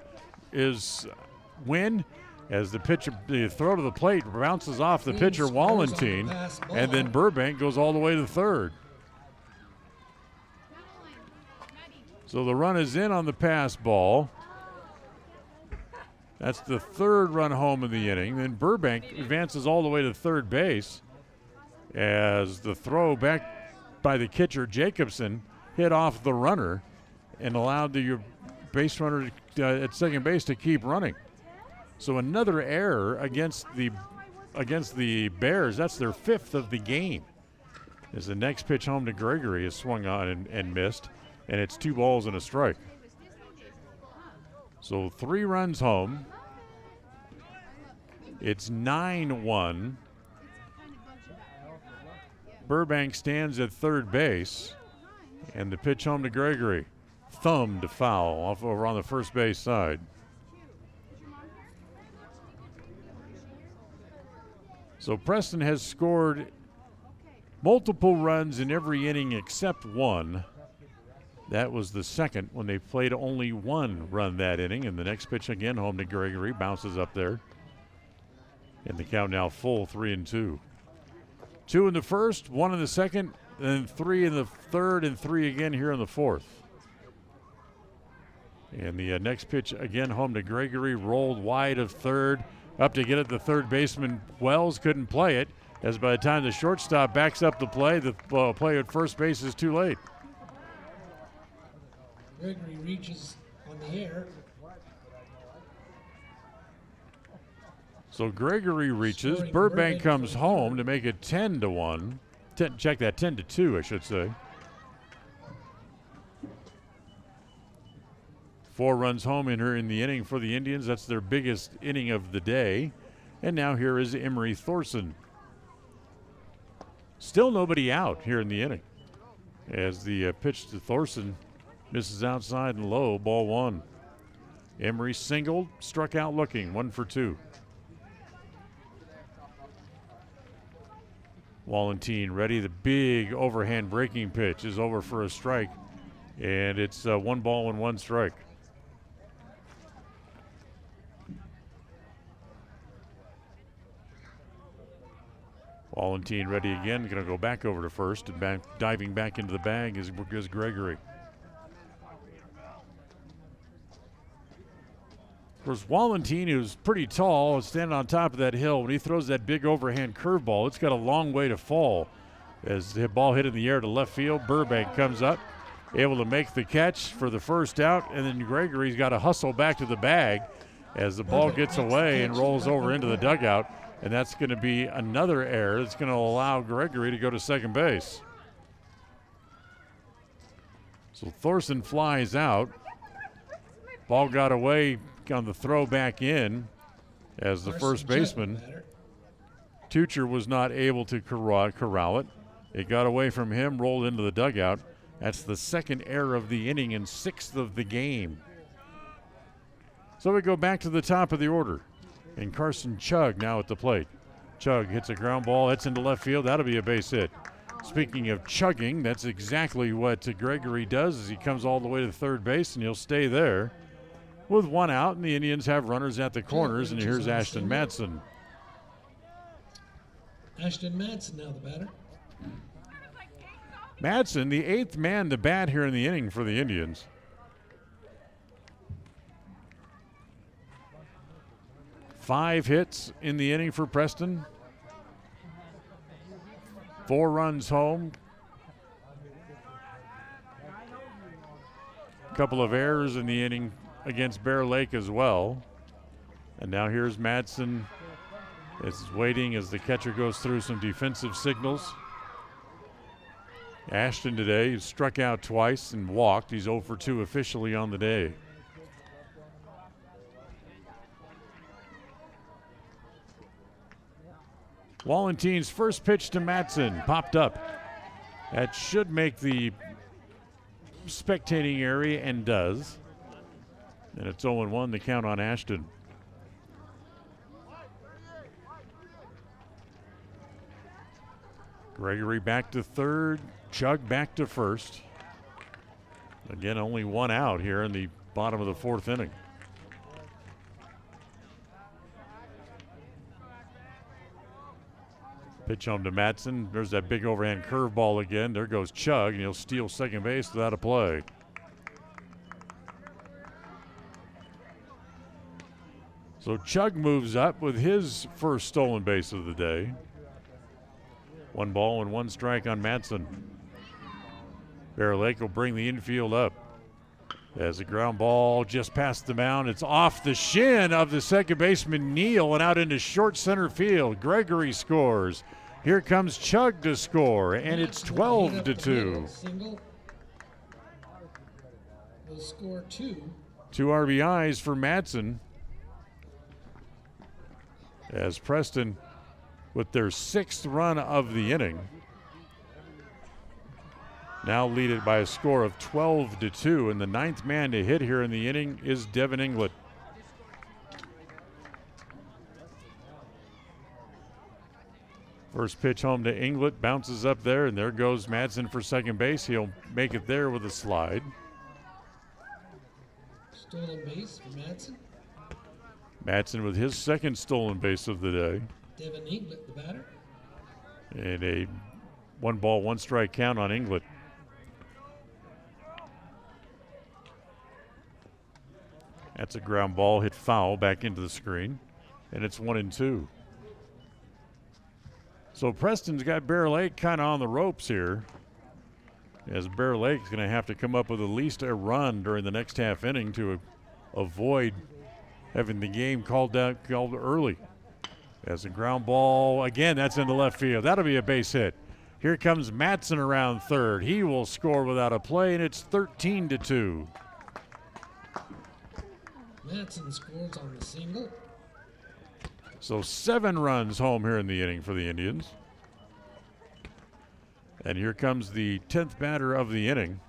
As the throw to the plate bounces off the pitcher, Wallentine, and then Burbank goes all the way to third. So the run is in on the pass ball. That's the third run home of the inning. Then Burbank advances all the way to third base as the throw back by the catcher Jacobson hit off the runner and allowed the base runner at second base to keep running. So another error against the Bears. That's their fifth of the game. As the next pitch home to Gregory is swung on and missed, and it's 2 balls and a strike. So 3 runs home. It's 9-1. Burbank stands at third base, and the pitch home to Gregory. Thumb to foul off over on the first base side. So Preston has scored multiple runs in every inning except one. That was the second when they played only 1 run that inning. And the next pitch again home to Gregory, bounces up there. And the count now full, 3-2. 2 in the first, 1 in the second, then 3 in the third, and 3 again here in the fourth. And the next pitch again home to Gregory, rolled wide of third. Up to get it, the third baseman Wells couldn't play it, as by the time the shortstop backs up the play at first base is too late. Gregory reaches on the air. So Gregory reaches. Burbank comes home to make it 10-1. 10-2, I should say. 4 runs home in the inning for the Indians. That's their biggest inning of the day. And now here is Emery Thorson. Still nobody out here in the inning. As the pitch to Thorson misses outside and low, ball 1. Emery singled, struck out looking, 1 for 2. Wallentine ready. The big overhand breaking pitch is over for a strike. And it's 1 ball and 1 strike. Wallentine ready again. Going to go back over to first, and diving back into the bag is Gregory. Of course, Wallentine, who's pretty tall, is standing on top of that hill. When he throws that big overhand curveball, it's got a long way to fall. As the ball hit in the air to left field, Burbank comes up, able to make the catch for the first out, and then Gregory's got to hustle back to the bag as the ball gets away and rolls over into the dugout. And that's going to be another error that's going to allow Gregory to go to second base. So Thorson flies out. Ball got away on the throw back in as the first baseman. Tucher was not able to corral it. It got away from him, rolled into the dugout. That's the second error of the inning and 6th of the game. So we go back to the top of the order. And Carson Chu now at the plate. Chu hits a ground ball. That's into left field. That'll be a base hit. Speaking of chugging, that's exactly what Gregory does as he comes all the way to third base, and he'll stay there with 1 out, and the Indians have runners at the corners, and here's Ashton Madsen. Ashton Madsen now the batter. Madsen, the 8th man to bat here in the inning for the Indians. Five hits in the inning for Preston. 4 runs home. A couple of errors in the inning against Bear Lake as well. And now here's Madsen. It's waiting as the catcher goes through some defensive signals. Ashton today struck out twice and walked. He's 0 for 2 officially on the day. Wallentine's first pitch to Madsen popped up. That should make the spectating area, and does. And it's 0-1, the count on Ashton. Gregory back to third. Chug back to first. Again, only one out here in the bottom of the fourth inning. Pitch home to Matson. There's that big overhand curveball again. There goes Chug, and he'll steal second base without a play. So Chug moves up with his first stolen base of the day. 1 ball and 1 strike on Matson. Bear Lake will bring the infield up. As a ground ball just past the mound, it's off the shin of the second baseman Neal and out into short center field. Gregory scores. Here comes Chug to score, and it's 12-2. Single. Will score 2. 2 RBIs for Matson. As Preston, with their 6th run of the inning, now lead it by a score of 12-2, and the 9th man to hit here in the inning is Devin England. First pitch home to England, bounces up there, and there goes Madsen for second base. He'll make it there with a slide. Stolen base for Madsen. Madsen with his 2nd stolen base of the day. Devon England, the batter. And a 1 ball, 1 strike count on England. That's a ground ball hit foul back into the screen, and it's 1-2. So Preston's got Bear Lake kind of on the ropes here, as Bear Lake's going to have to come up with at least a run during the next half inning to avoid having the game called early. As a ground ball, again, that's into left field. That'll be a base hit. Here comes Matson around third. He will score without a play, and it's 13-2. Matson scores on the single. So 7 runs home here in the inning for the Indians. And here comes the 10th batter of the inning,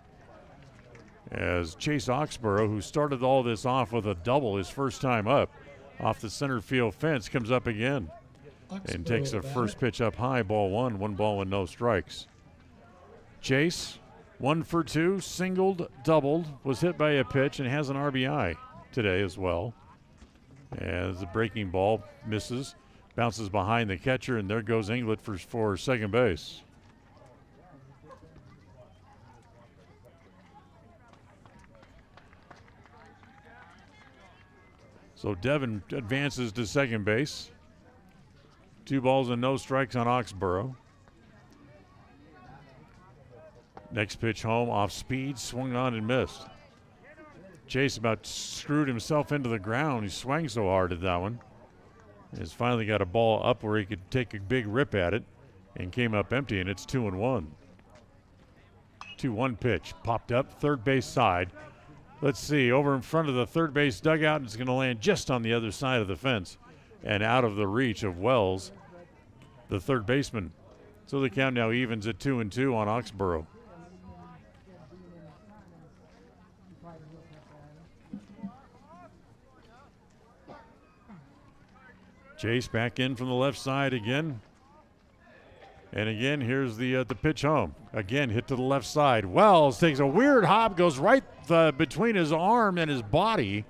as Chase Oxborough, who started all this off with a double his first time up, off the center field fence, comes up again and takes a first pitch up high, ball 1, 1 ball and no strikes. Chase, 1 for 2, singled, doubled, was hit by a pitch, and has an RBI today as well. As the breaking ball misses, bounces behind the catcher, and there goes England for second base. So Devin advances to second base. 2 balls and no strikes on Oxborough. Next pitch home, off speed, swung on and missed. Chase about screwed himself into the ground. He swung so hard at that one. He's finally got a ball up where he could take a big rip at it, and came up empty, and it's 2-1. 2-1 pitch, popped up, third base side. Let's see, over in front of the third base dugout, and it's going to land just on the other side of the fence and out of the reach of Wells, the third baseman. So the count now evens at 2-2 on Oxborough. Chase back in from the left side again. And again, here's the pitch home. Again, hit to the left side. Wells takes a weird hop, goes right between his arm and his body.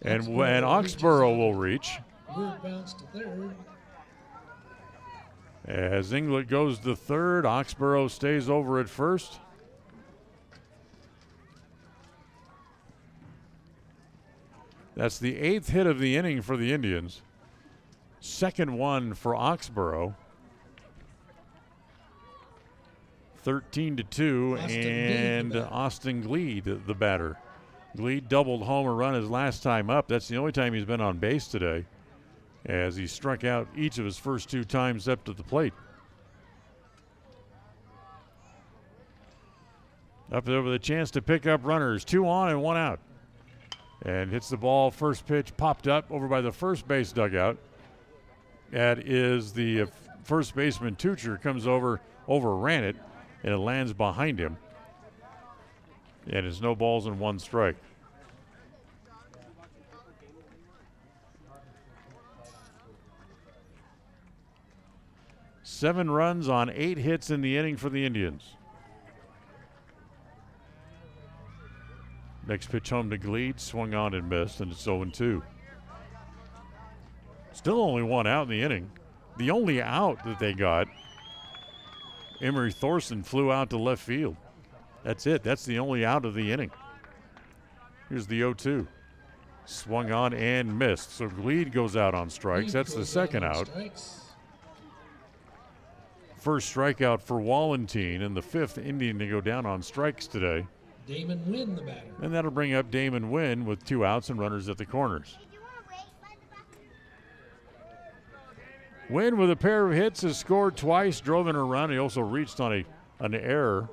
And Oxborough will reach. Weird bounce to third. As England goes to third, Oxborough stays over at first. That's the 8th hit of the inning for the Indians. Second one for Oxborough. 13-2, and Austin Glead, the batter. Glead doubled home a run his last time up. That's the only time he's been on base today, as he struck out each of his first 2 times up to the plate. Up there with a chance to pick up runners. 2 on and 1 out. And hits the ball. First pitch popped up over by the first base dugout. That is the first baseman, Tucher, comes overran it, and it lands behind him. And it's no balls and 1 strike. 7 runs on 8 hits in the inning for the Indians. Next pitch home to Glead, swung on and missed, and it's 0-2. Still only 1 out in the inning. The only out that they got, Emery Thorson flew out to left field. That's it. That's the only out of the inning. Here's the 0-2. Swung on and missed. So Glead goes out on strikes. That's the second out. First strikeout for Wallentine, and the 5th Indian to go down on strikes today. Damon Nguyen, the batter. And that'll bring up Damon Nguyen with 2 outs and runners at the corners. Nguyen with a pair of hits has scored twice, drove in a run. He also reached on an error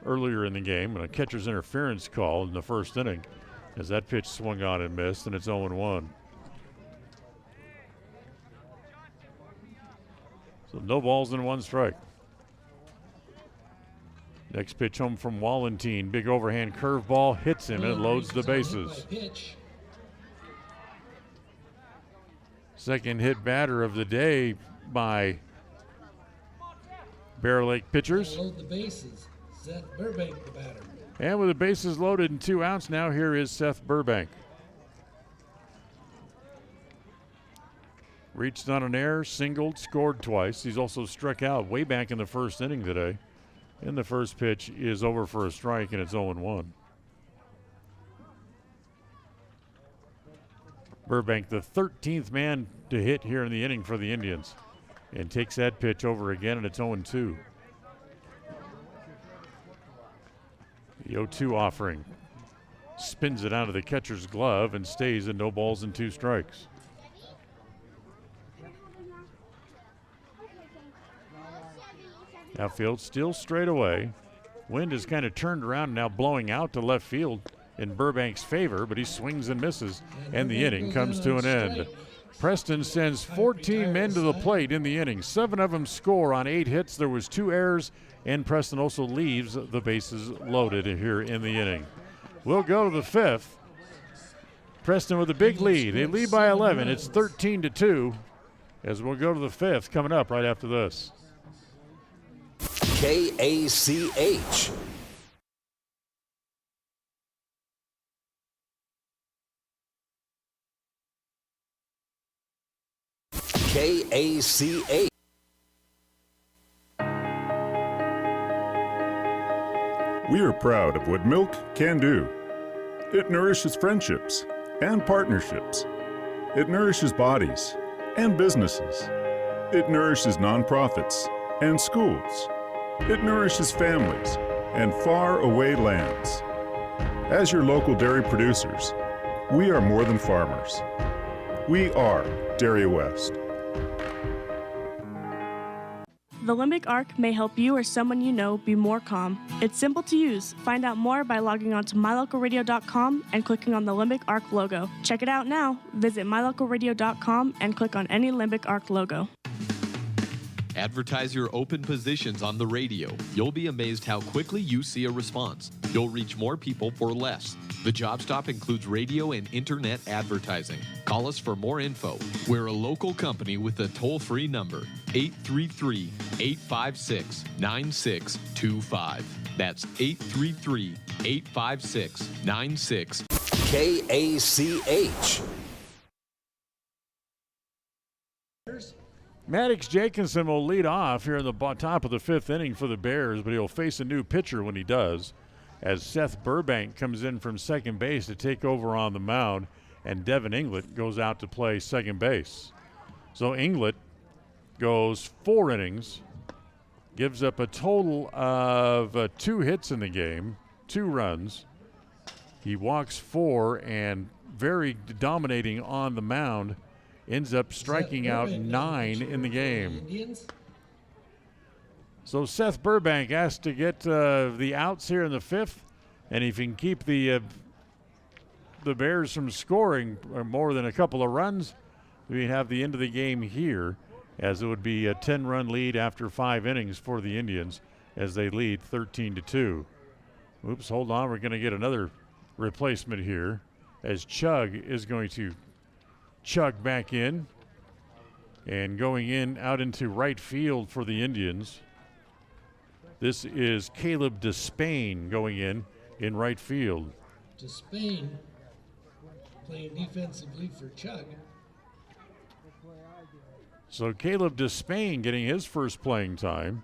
earlier in the game and a catcher's interference call in the first inning as that pitch swung on and missed, and it's 0-1. So no balls and 1 strike. Next pitch home from Wallentine. Big overhand curveball hits him and it loads the bases. Second hit batter of the day by Bear Lake pitchers. Load the bases. Seth Burbank, the batter. And with the bases loaded and 2 outs, now here is Seth Burbank. Reached on an error, singled, scored twice. He's also struck out way back in the first inning today. And the first pitch is over for a strike, and it's 0-1. Burbank, the 13th man to hit here in the inning for the Indians, and takes that pitch over again, and it's 0-2. The 0-2 offering spins it out of the catcher's glove and stays in no balls and 2 strikes. Outfield still straight away. Wind is kind of turned around and now blowing out to left field in Burbank's favor, but he swings and misses, and the inning comes to an end. Preston sends 14 men to the plate in the inning. 7 of them score on 8 hits. There was 2 errors, and Preston also leaves the bases loaded here in the inning. We'll go to the 5th. Preston with a big lead. They lead by 11. It's 13-2 as we'll go to the 5th coming up right after this. KACH. KACH. We are proud of what milk can do. It nourishes friendships and partnerships. It nourishes bodies and businesses. It nourishes nonprofits and schools. It nourishes families and faraway lands. As your local dairy producers, we are more than farmers. We are Dairy West. The Limbic Arc may help you or someone you know be more calm. It's simple to use. Find out more by logging on to mylocalradio.com and clicking on the Limbic Arc logo. Check it out now. Visit mylocalradio.com and click on any Limbic Arc logo. Advertise your open positions on the radio. You'll be amazed how quickly you see a response. You'll reach more people for less. The job stop includes radio and internet advertising. Call us for more info. We're a local company with a toll-free number, 833-856-9625. That's 833-856-9625. KACH. Maddox Jacobson will lead off here in the top of the 5th inning for the Bears, but he'll face a new pitcher when he does, as Seth Burbank comes in from second base to take over on the mound, and Devin England goes out to play second base. So England goes 4 innings, gives up a total of 2 hits in the game, 2 runs. He walks 4 and very dominating on the mound. Ends up striking out 9 in the game. So Seth Burbank asked to get the outs here in the 5th, and if he can keep the Bears from scoring more than a couple of runs, we have the end of the game here, as it would be a 10-run lead after 5 innings for the Indians as they lead 13-2. Oops, hold on, we're going to get another replacement here as Chug is going to chug back in. And going in out into right field for the Indians, this is Caleb Despain going in right field. Despain playing defensively for Chug. So Caleb Despain getting his first playing time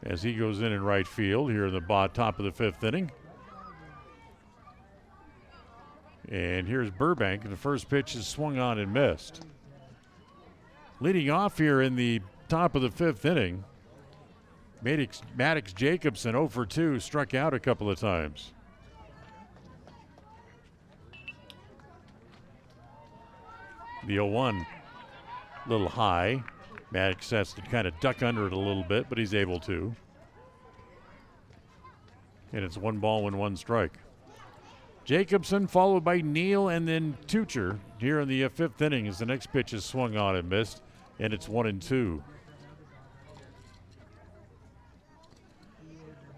as he goes in right field here in the top of the 5th inning. And here's Burbank, and the first pitch is swung on and missed. Leading off here in the top of the 5th inning, Maddox Jacobson 0 for 2, struck out a couple of times. The 0-1, a little high. Maddox has to kind of duck under it a little bit, but he's able to. And it's 1 ball and 1 strike. Jacobson followed by Neal and then Tucher here in the 5th inning as the next pitch is swung on and missed, and it's 1-2.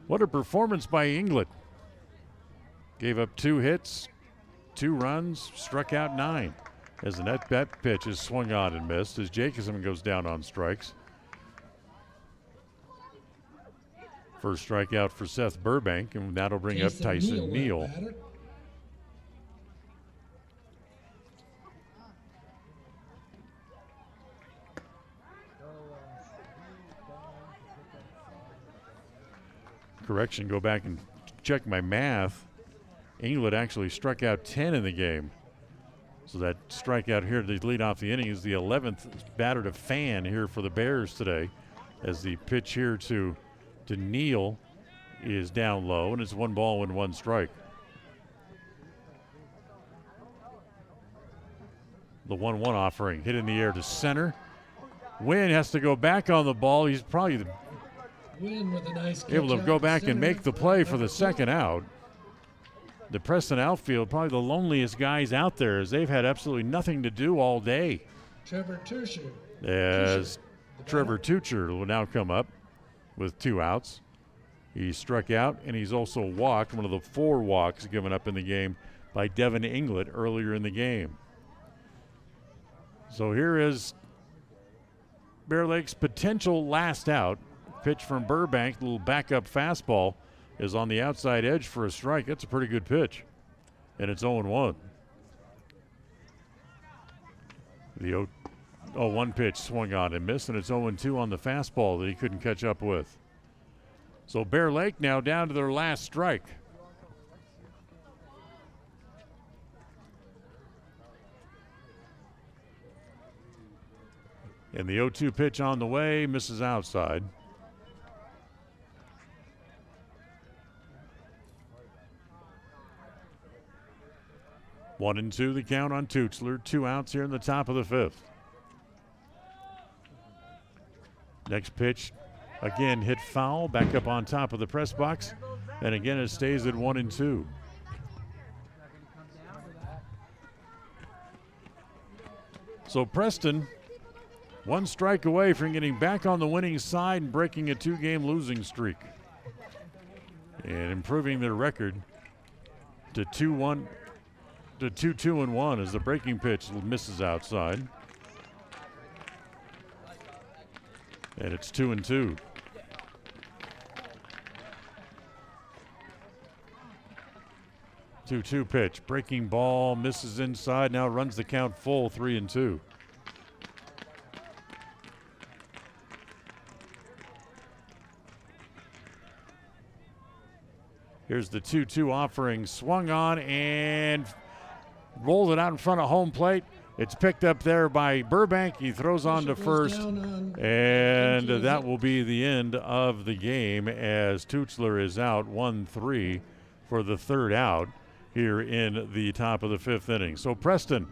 What a performance by England. Gave up 2 hits, 2 runs, struck out 9 as the that pitch is swung on and missed as Jacobson goes down on strikes. First strikeout for Seth Burbank, and that'll bring up Tyson Neal. Correction, go back and check my math. England actually struck out 10 in the game. So that strikeout here to lead off the inning is the 11th batter to Fan here for the Bears today, as the pitch here to Neal is down low, and it's 1 ball and 1 strike. The 1-1 offering hit in the air to center. Nguyen has to go back on the ball. He's probably With a nice able to catch go out back center and make the play for the number 2. 2nd out. The Preston outfield, probably the loneliest guys out there, as they've had absolutely nothing to do all day. Trevor Tucher. As Trevor Tucher will now come up with 2 outs. He struck out, and he's also walked, one of the 4 walks given up in the game by Devin England earlier in the game. So here is Bear Lake's potential last out. Pitch from Burbank, little backup fastball, is on the outside edge for a strike. That's a pretty good pitch. And it's 0-1. The 0-1 pitch swung on and missed, and it's 0-2 on the fastball that he couldn't catch up with. So Bear Lake now down to their last strike. And the 0-2 pitch on the way, misses outside. One and 2 the count on Tuchler. 2 outs here in the top of the 5th. Next pitch, again hit foul, back up on top of the press box. And again it stays at 1 and 2. So Preston, 1 strike away from getting back on the winning side and breaking a 2-game losing streak. And improving their record to 2-1. To 2-2-1 as the breaking pitch misses outside. And it's 2-2. Two pitch, breaking ball, misses inside, now runs the count full, 3-2. Here's the 2-2 offering, swung on and rolled it out in front of home plate. It's picked up there by Burbank. He throws on to first, and that will be the end of the game as Tuchler is out 1-3 for the 3rd out here in the top of the 5th inning. So Preston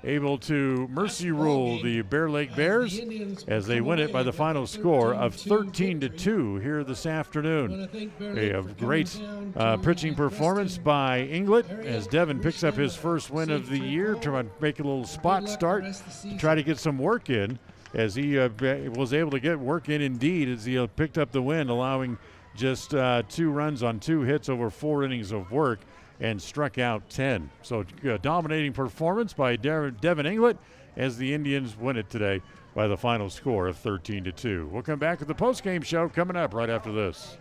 able to mercy rule the Bear Lake Bears as they win it by the final score of 13-2 here this afternoon. A great pitching performance by England as Devin picks up his first win of the year, trying to make a little spot start to try to get some work in, as he was able to get work in indeed as he picked up the win, allowing just 2 runs on 2 hits over 4 innings of work. and struck out 10. So dominating performance by Devin England as the Indians win it today by the final score of 13-2. We'll come back with the postgame show coming up right after this.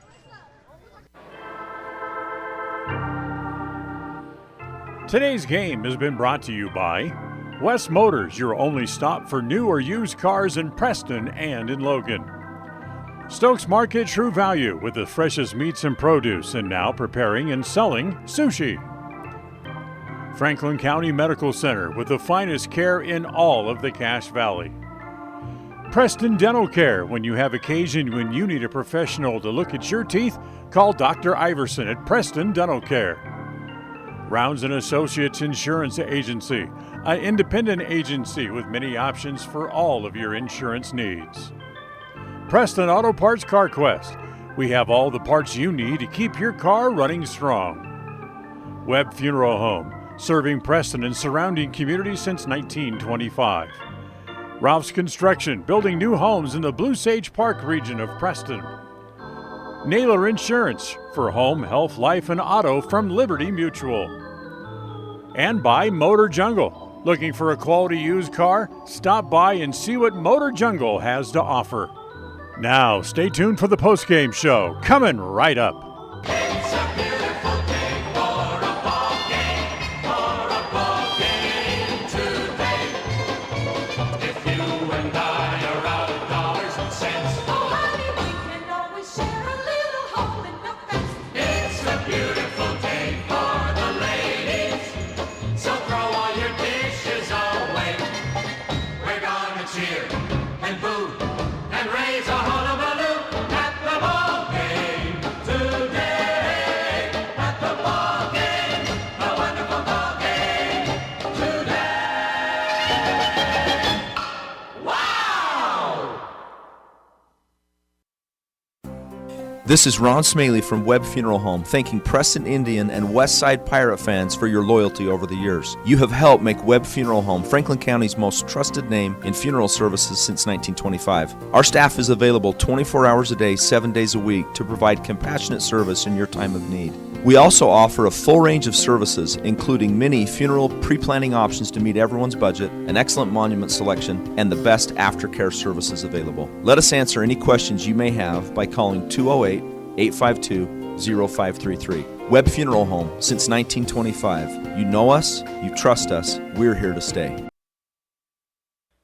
Today's game has been brought to you by West Motors, your only stop for new or used cars in Preston and in Logan. Stokes Market True Value with the freshest meats and produce, and now preparing and selling sushi. Franklin County Medical Center with the finest care in all of the Cache Valley. Preston Dental Care. When you have occasion when you need a professional to look at your teeth, call Dr. Iverson at Preston Dental Care. Rounds & Associates Insurance Agency, an independent agency with many options for all of your insurance needs. Preston Auto Parts Car Quest. We have all the parts you need to keep your car running strong. Webb Funeral Home, serving Preston and surrounding communities since 1925. Ralph's Construction, building new homes in the Blue Sage Park region of Preston. Naylor Insurance, for home, health, life, and auto from Liberty Mutual. And by Motor Jungle. Looking for a quality used car? Stop by and see what Motor Jungle has to offer. Now, stay tuned for the postgame show, coming right up. It's a beautiful day for a ball game today. If you and I are out of dollars and cents, oh honey, we can always share a little hole in the fence. It's a beautiful day for the ladies, so throw all your dishes away. We're gonna cheer and boo and raise a hullabaloo at the ball game today. At the ball game, a wonderful ball game today. Wow! This is Ron Smaley from Webb Funeral Home, thanking Preston Indian and Westside Pirate fans for your loyalty over the years. You have helped make Webb Funeral Home Franklin County's most trusted name in funeral services since 1925. Our staff is available 24 hours a day, 7 days a week to provide compassionate service in your time of need. We also offer a full range of services, including many funeral pre-planning options to meet everyone's budget, an excellent monument selection, and the best aftercare services available. Let us answer any questions you may have by calling 208-852-0533. Webb Funeral Home, since 1925. You know us, you trust us, we're here to stay.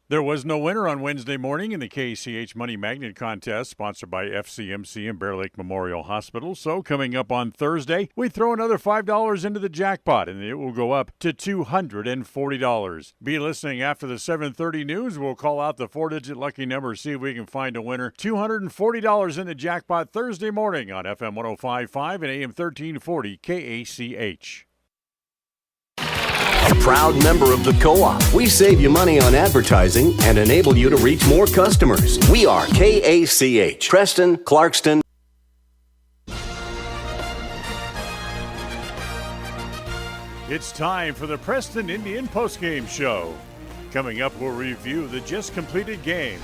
There was no winner on Wednesday morning in the KCH Money Magnet Contest, sponsored by FCMC and Bear Lake Memorial Hospital. So coming up on Thursday, we throw another $5 into the jackpot, and it will go up to $240. Be listening after the 7:30 news. We'll call out the 4-digit lucky number, see if we can find a winner. $240 in the jackpot Thursday morning on FM 105.5 and AM 1340 KACH. A proud member of the Co-op. We save you money on advertising and enable you to reach more customers. We are KACH, Preston, Clarkston. It's time for the Preston Indian postgame show. Coming up, we'll review the just completed game,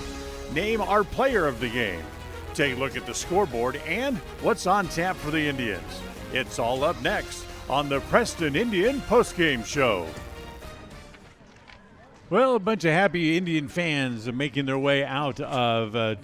name our player of the game, take a look at the scoreboard, and what's on tap for the Indians. It's all up next on the Preston Indian postgame show. Well, a bunch of happy Indian fans are making their way out of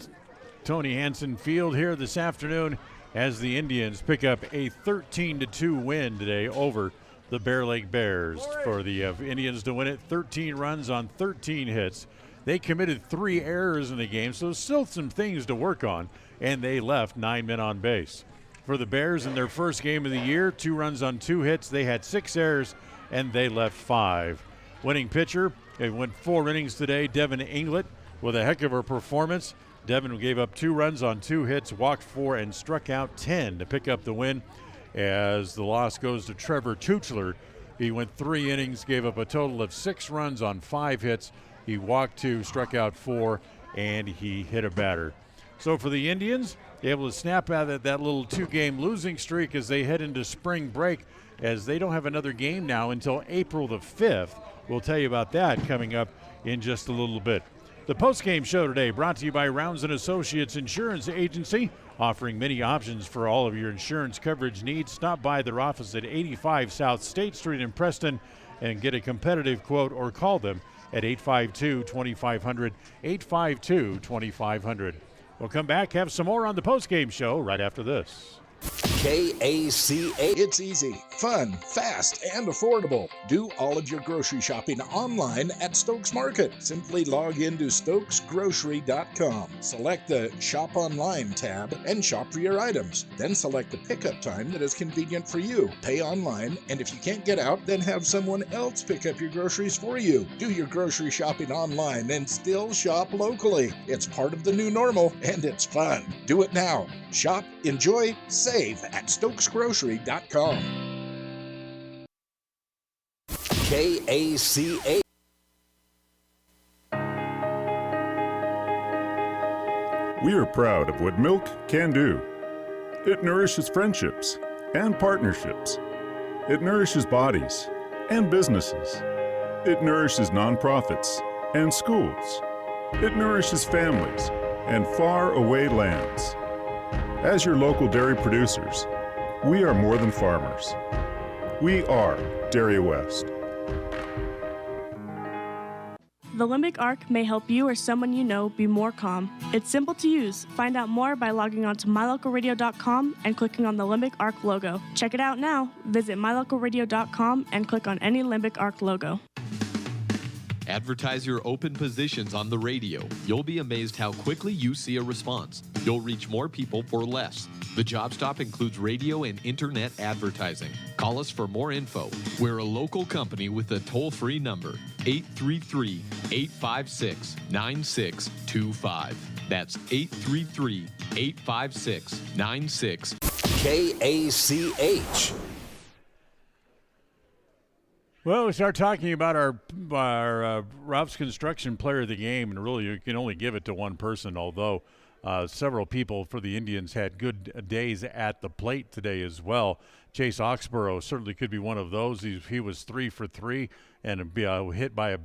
Tony Hansen Field here this afternoon as the Indians pick up a 13-2 win today over the Bear Lake Bears. For the Indians to win it, 13 runs on 13 hits. They committed 3 errors in the game, so still some things to work on, and they left 9 men on base. For the Bears in their first game of the year, 2 runs on 2 hits. They had 6 errors, and they left 5. Winning pitcher, it went 4 innings today, Devin England, with a heck of a performance. Devin gave up 2 runs on 2 hits, walked 4, and struck out 10 to pick up the win. As the loss goes to Trevor Tuchler, he went 3 innings, gave up a total of 6 runs on 5 hits. He walked 2, struck out 4, and he hit a batter. So for the Indians, able to snap out of that little 2-game losing streak as they head into spring break, as they don't have another game now until April the 5th. We'll tell you about that coming up in just a little bit. The postgame show today brought to you by Rounds & Associates Insurance Agency, offering many options for all of your insurance coverage needs. Stop by their office at 85 South State Street in Preston and get a competitive quote or call them at 852-2500, 852-2500. We'll come back, have some more on the postgame show right after this. KACA. It's easy, fun, fast, and affordable. Do all of your grocery shopping online at Stokes Market. Simply log into stokesgrocery.com. Select the Shop Online tab and shop for your items. Then select the pickup time that is convenient for you. Pay online, and if you can't get out, then have someone else pick up your groceries for you. Do your grocery shopping online and still shop locally. It's part of the new normal, and it's fun. Do it now. Shop, enjoy, save at stokesgrocery.com. KACA. We are proud of what milk can do. It nourishes friendships and partnerships. It nourishes bodies and businesses. It nourishes nonprofits and schools. It nourishes families and faraway lands. As your local dairy producers, we are more than farmers. We are Dairy West. The Limbic Arc may help you or someone you know be more calm. It's simple to use. Find out more by logging on to mylocalradio.com and clicking on the Limbic Arc logo. Check it out now. Visit mylocalradio.com and click on any Limbic Arc logo. Advertise your open positions on the radio. You'll be amazed how quickly you see a response. You'll reach more people for less. The job stop includes radio and internet advertising. Call us for more info. We're a local company with a toll-free number, 833-856-9625. That's 833-856-9625. KACH. Well, we start talking about our Ralph's Construction Player of the Game, and really you can only give it to one person, although several people for the Indians had good days at the plate today as well. Chase Oxborough certainly could be one of those. He was 3 for 3 and hit by a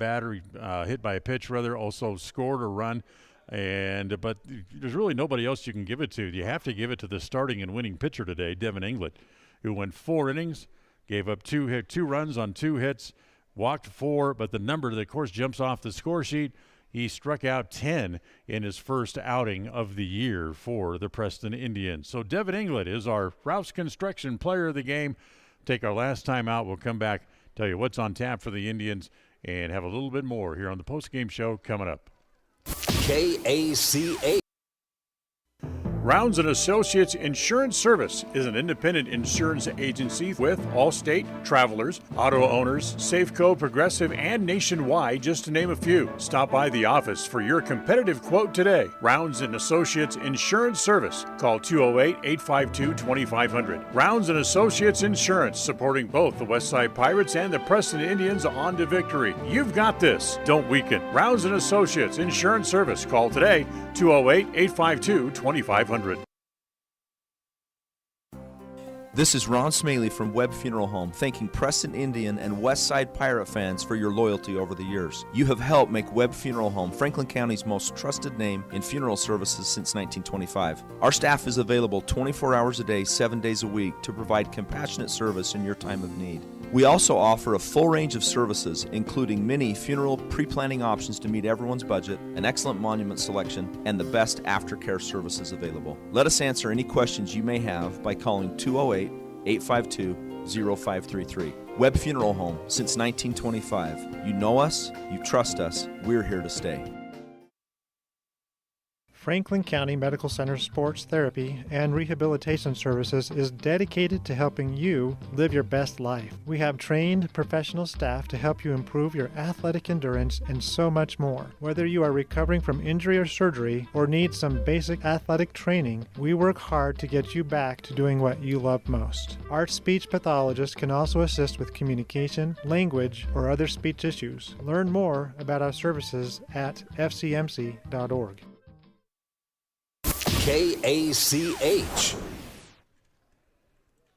pitch, also scored a run. But there's really nobody else you can give it to. You have to give it to the starting and winning pitcher today, Devon England, who went 4 innings, gave up 2 runs on 2 hits, walked 4, but the number that, of course, jumps off the score sheet, he struck out 10 in his first outing of the year for the Preston Indians. So Devin England is our Ralph's Construction Player of the Game. Take our last time out. We'll come back, tell you what's on tap for the Indians, and have a little bit more here on the postgame show coming up. KACA. Rounds & Associates Insurance Service is an independent insurance agency with Allstate, Travelers, Auto Owners, Safeco, Progressive, and Nationwide, just to name a few. Stop by the office for your competitive quote today. Rounds & Associates Insurance Service. Call 208-852-2500. Rounds & Associates Insurance, supporting both the Westside Pirates and the Preston Indians on to victory. You've got this. Don't weaken. Rounds & Associates Insurance Service. Call today, 208-852-2500. This is Ron Smaley from Webb Funeral Home, thanking Preston Indian and Westside Pirate fans for your loyalty over the years. You have helped make Webb Funeral Home Franklin County's most trusted name in funeral services since 1925. Our staff is available 24 hours a day, 7 days a week to provide compassionate service in your time of need. We also offer a full range of services, including many funeral pre-planning options to meet everyone's budget, an excellent monument selection, and the best aftercare services available. Let us answer any questions you may have by calling 208-852-0533. Webb Funeral Home, since 1925. You know us, you trust us, we're here to stay. Franklin County Medical Center Sports Therapy and Rehabilitation Services is dedicated to helping you live your best life. We have trained professional staff to help you improve your athletic endurance and so much more. Whether you are recovering from injury or surgery or need some basic athletic training, we work hard to get you back to doing what you love most. Our speech pathologist can also assist with communication, language, or other speech issues. Learn more about our services at fcmc.org. KACH.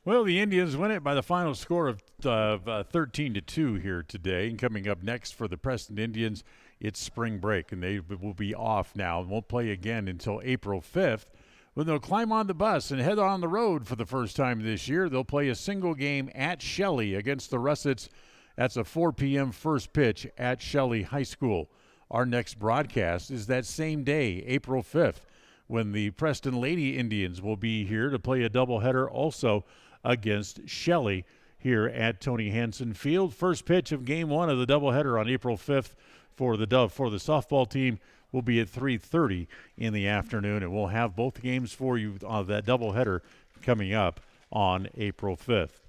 Well, the Indians win it by the final score of 13-2 here today. And coming up next for the Preston Indians it's spring break, and they will be off now and won't play again until April 5th, when they'll climb on the bus and head on the road for the first time this year. They'll play a single game at Shelley against the Russets. That's a 4 p.m. first pitch at Shelley High School. Our next broadcast is that same day, April 5th, when the Preston Lady Indians will be here to play a doubleheader also against Shelley here at Tony Hansen Field. First pitch of Game 1 of the doubleheader on April 5th for the softball team will be at 3:30 in the afternoon, and we'll have both games for you on that doubleheader coming up on April 5th.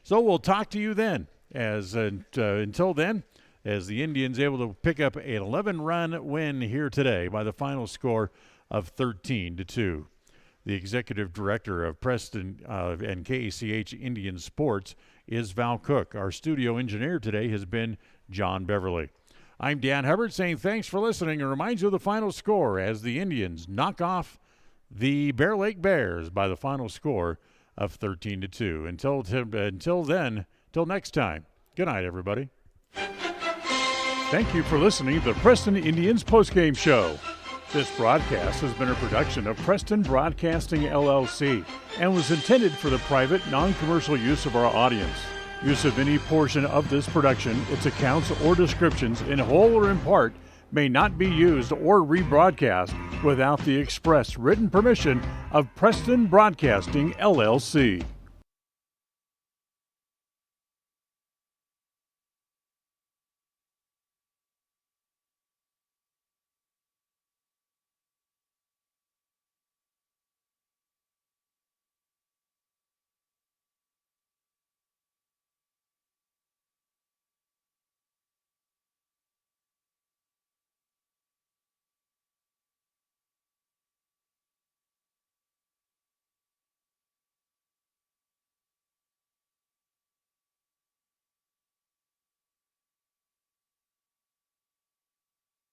So we'll talk to you then. Until then, as the Indians able to pick up an 11-run win here today by the final score of 13-2. The executive director of Preston and KACH Indian Sports is Val Cook. Our studio engineer today has been John Beverly. I'm Dan Hubbard saying thanks for listening and reminds you of the final score as the Indians knock off the Bear Lake Bears by the final score of 13-2. Until next time, good night, everybody. Thank you for listening to the Preston Indians postgame show. This broadcast has been a production of Preston Broadcasting, LLC, and was intended for the private, non-commercial use of our audience. Use of any portion of this production, its accounts or descriptions, in whole or in part, may not be used or rebroadcast without the express written permission of Preston Broadcasting, LLC.